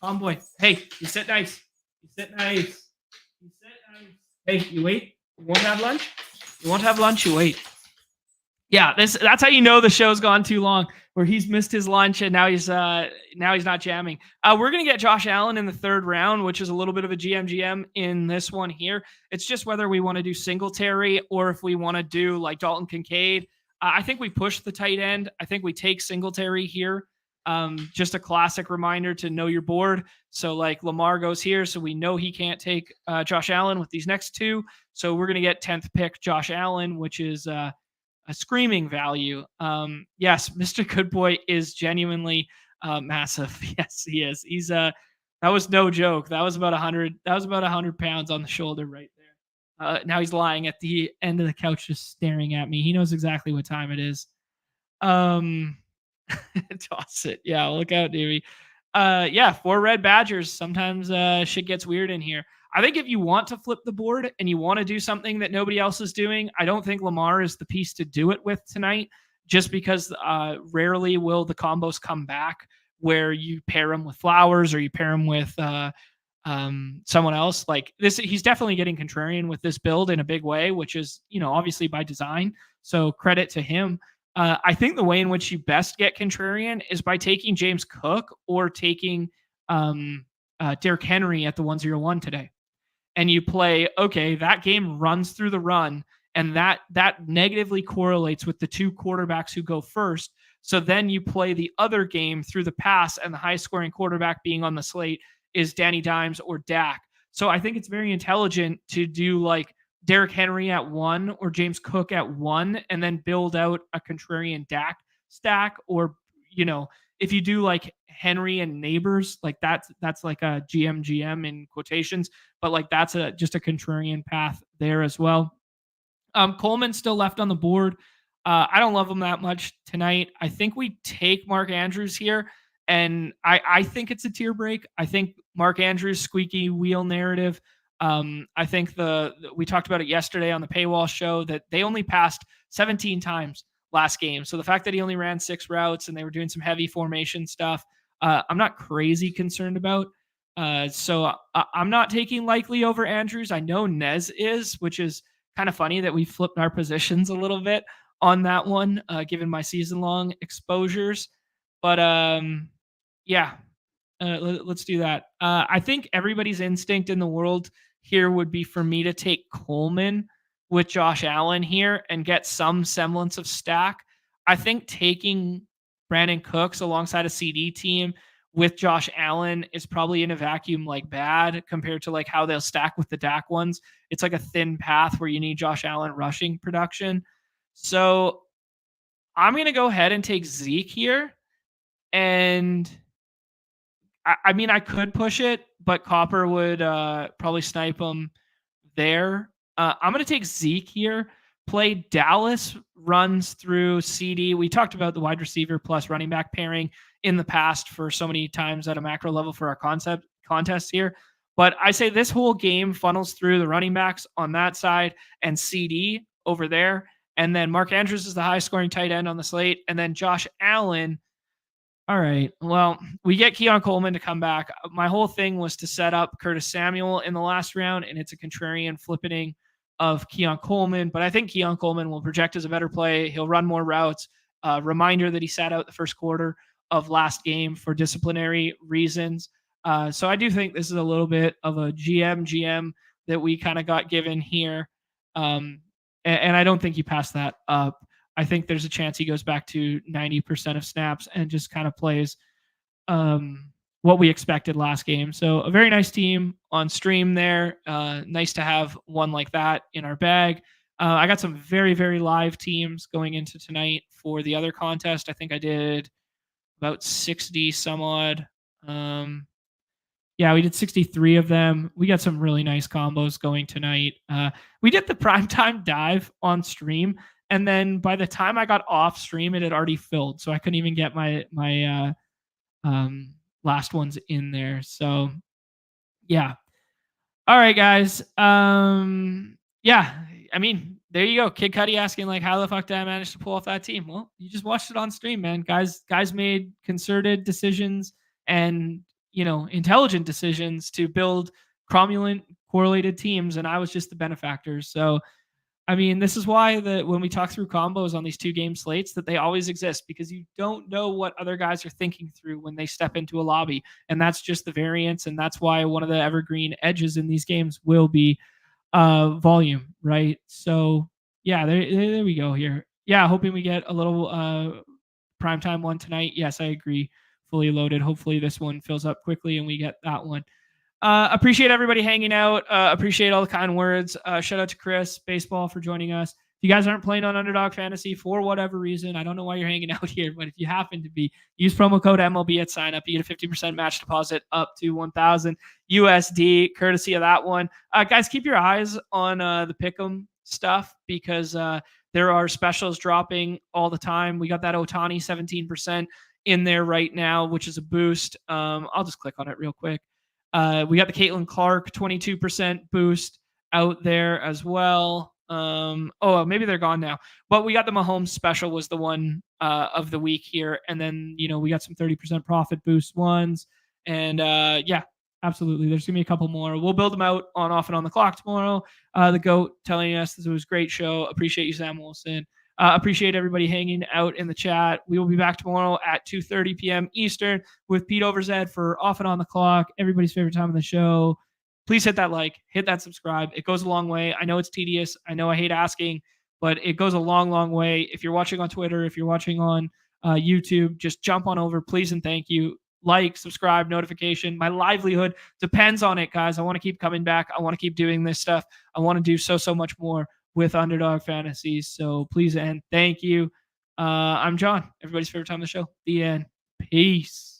Calm boy. Hey, you sit nice. Hey, you wait. You won't have lunch? You wait. Yeah, that's how you know the show's gone too long, where he's missed his lunch and now he's not jamming. We're gonna get Josh Allen in the 3rd round, which is a little bit of a GM in this one here. It's just whether we want to do Singletary or if we want to do like Dalton Kincaid. I think we push the tight end. I think we take Singletary here. Just a classic reminder to know your board. So like Lamar goes here, so we know he can't take Josh Allen with these next 2. So we're going to get 10th pick Josh Allen, which is a screaming value. Yes, Mr. Goodboy is genuinely massive. Yes, he is. He's that was no joke. That was about 100. That was about 100 pounds on the shoulder right there. Now he's lying at the end of the couch, just staring at me. He knows exactly what time it is. Toss it. Yeah, look out, Davey. Yeah, 4 red Badgers. Sometimes shit gets weird in here. I think if you want to flip the board and you want to do something that nobody else is doing, I don't think Lamar is the piece to do it with tonight, just because rarely will the combos come back where you pair him with Flowers or you pair him with someone else. Like this, he's definitely getting contrarian with this build in a big way, which is, obviously by design. So credit to him. I think the way in which you best get contrarian is by taking James Cook or taking Derrick Henry at the 101 today. And you play, okay, that game runs through the run, and that negatively correlates with the 2 quarterbacks who go first. So then you play the other game through the pass, and the high scoring quarterback being on the slate is Danny Dimes or Dak. So I think it's very intelligent to do like Derrick Henry at 1 or James Cook at 1 and then build out a contrarian Dak stack. Or, if you do like Henry and Neighbors, like that's like a GM in quotations, but like that's just a contrarian path there as well. Coleman still left on the board. I don't love him that much tonight. I think we take Mark Andrews here, and I think it's a tier break. I think Mark Andrews' squeaky wheel narrative. I think we talked about it yesterday on the paywall show that they only passed 17 times last game. So the fact that he only ran 6 routes and they were doing some heavy formation stuff, I'm not crazy concerned about. So I'm not taking Likely over Andrews. I know Nez is, which is kind of funny that we flipped our positions a little bit on that one, given my season-long exposures. But yeah, let's do that. I think everybody's instinct in the world here would be for me to take Coleman with Josh Allen here and get some semblance of stack. I think taking Brandon Cooks alongside a CD team with Josh Allen is probably in a vacuum like bad compared to like how they'll stack with the Dak ones. It's like a thin path where you need Josh Allen rushing production. So I'm going to go ahead and take Zeke here. And I mean, I could push it, but Copper would probably snipe him there. I'm going to take Zeke here. Play Dallas runs through CD. We talked about the wide receiver plus running back pairing in the past for so many times at a macro level for our contest here. But I say this whole game funnels through the running backs on that side and CD over there. And then Mark Andrews is the highest scoring tight end on the slate. And then Josh Allen. All right. Well, we get Keon Coleman to come back. My whole thing was to set up Curtis Samuel in the last round, and it's a contrarian flippening of Keon Coleman. But I think Keon Coleman will project as a better play. He'll run more routes. Reminder that he sat out the first quarter of last game for disciplinary reasons. So I do think this is a little bit of a GM that we kind of got given here. And I don't think you pass that up. I think there's a chance he goes back to 90% of snaps and just kind of plays what we expected last game. So a very nice team on stream there. Nice to have one like that in our bag. I got some very, very live teams going into tonight for the other contest. I think I did about 60 some odd. Yeah, we did 63 of them. We got some really nice combos going tonight. We did the primetime dive on stream. And then by the time I got off stream, it had already filled. So I couldn't even get my last ones in there. So yeah. All right, guys. Yeah, I mean, there you go. Kid Cudi asking like, how the fuck did I manage to pull off that team? Well, you just watched it on stream, man. Guys made concerted decisions and, intelligent decisions to build cromulent correlated teams. And I was just the benefactor. So, I mean, this is why when we talk through combos on these 2-game slates, that they always exist, because you don't know what other guys are thinking through when they step into a lobby. And that's just the variance. And that's why one of the evergreen edges in these games will be volume, right? So yeah, there we go here. Yeah, hoping we get a little primetime one tonight. Yes, I agree. Fully loaded. Hopefully this one fills up quickly and we get that one. Appreciate everybody hanging out. Appreciate all the kind words. Shout out to Chris Baseball for joining us. If you guys aren't playing on Underdog Fantasy for whatever reason, I don't know why you're hanging out here, but if you happen to be, use promo code MLB at sign up. You get a 50% match deposit up to 1,000 USD, courtesy of that one. Guys, keep your eyes on the Pick'em stuff, because there are specials dropping all the time. We got that Ohtani 17% in there right now, which is a boost. I'll just click on it real quick. We got the Caitlin Clark 22% boost out there as well. Maybe they're gone now. But we got the Mahomes special was the one of the week here. And then, we got some 30% profit boost ones. And yeah, absolutely. There's going to be a couple more. We'll build them out on Off and On the Clock tomorrow. The GOAT telling us this was a great show. Appreciate you, Sam Wilson. Appreciate everybody hanging out in the chat. We will be back tomorrow at 2:30 p.m. Eastern with Pete Overzed for Off and On the Clock, everybody's favorite time of the show. Please hit that like, hit that subscribe. It goes a long way. I know it's tedious. I know I hate asking, but it goes a long, long way. If you're watching on Twitter, if you're watching on YouTube, just jump on over, please and thank you. Like, subscribe, notification. My livelihood depends on it, guys. I want to keep coming back. I want to keep doing this stuff. I want to do so much more with Underdog Fantasies. So please and thank you. I'm John, everybody's favorite time of the show. The end. Peace.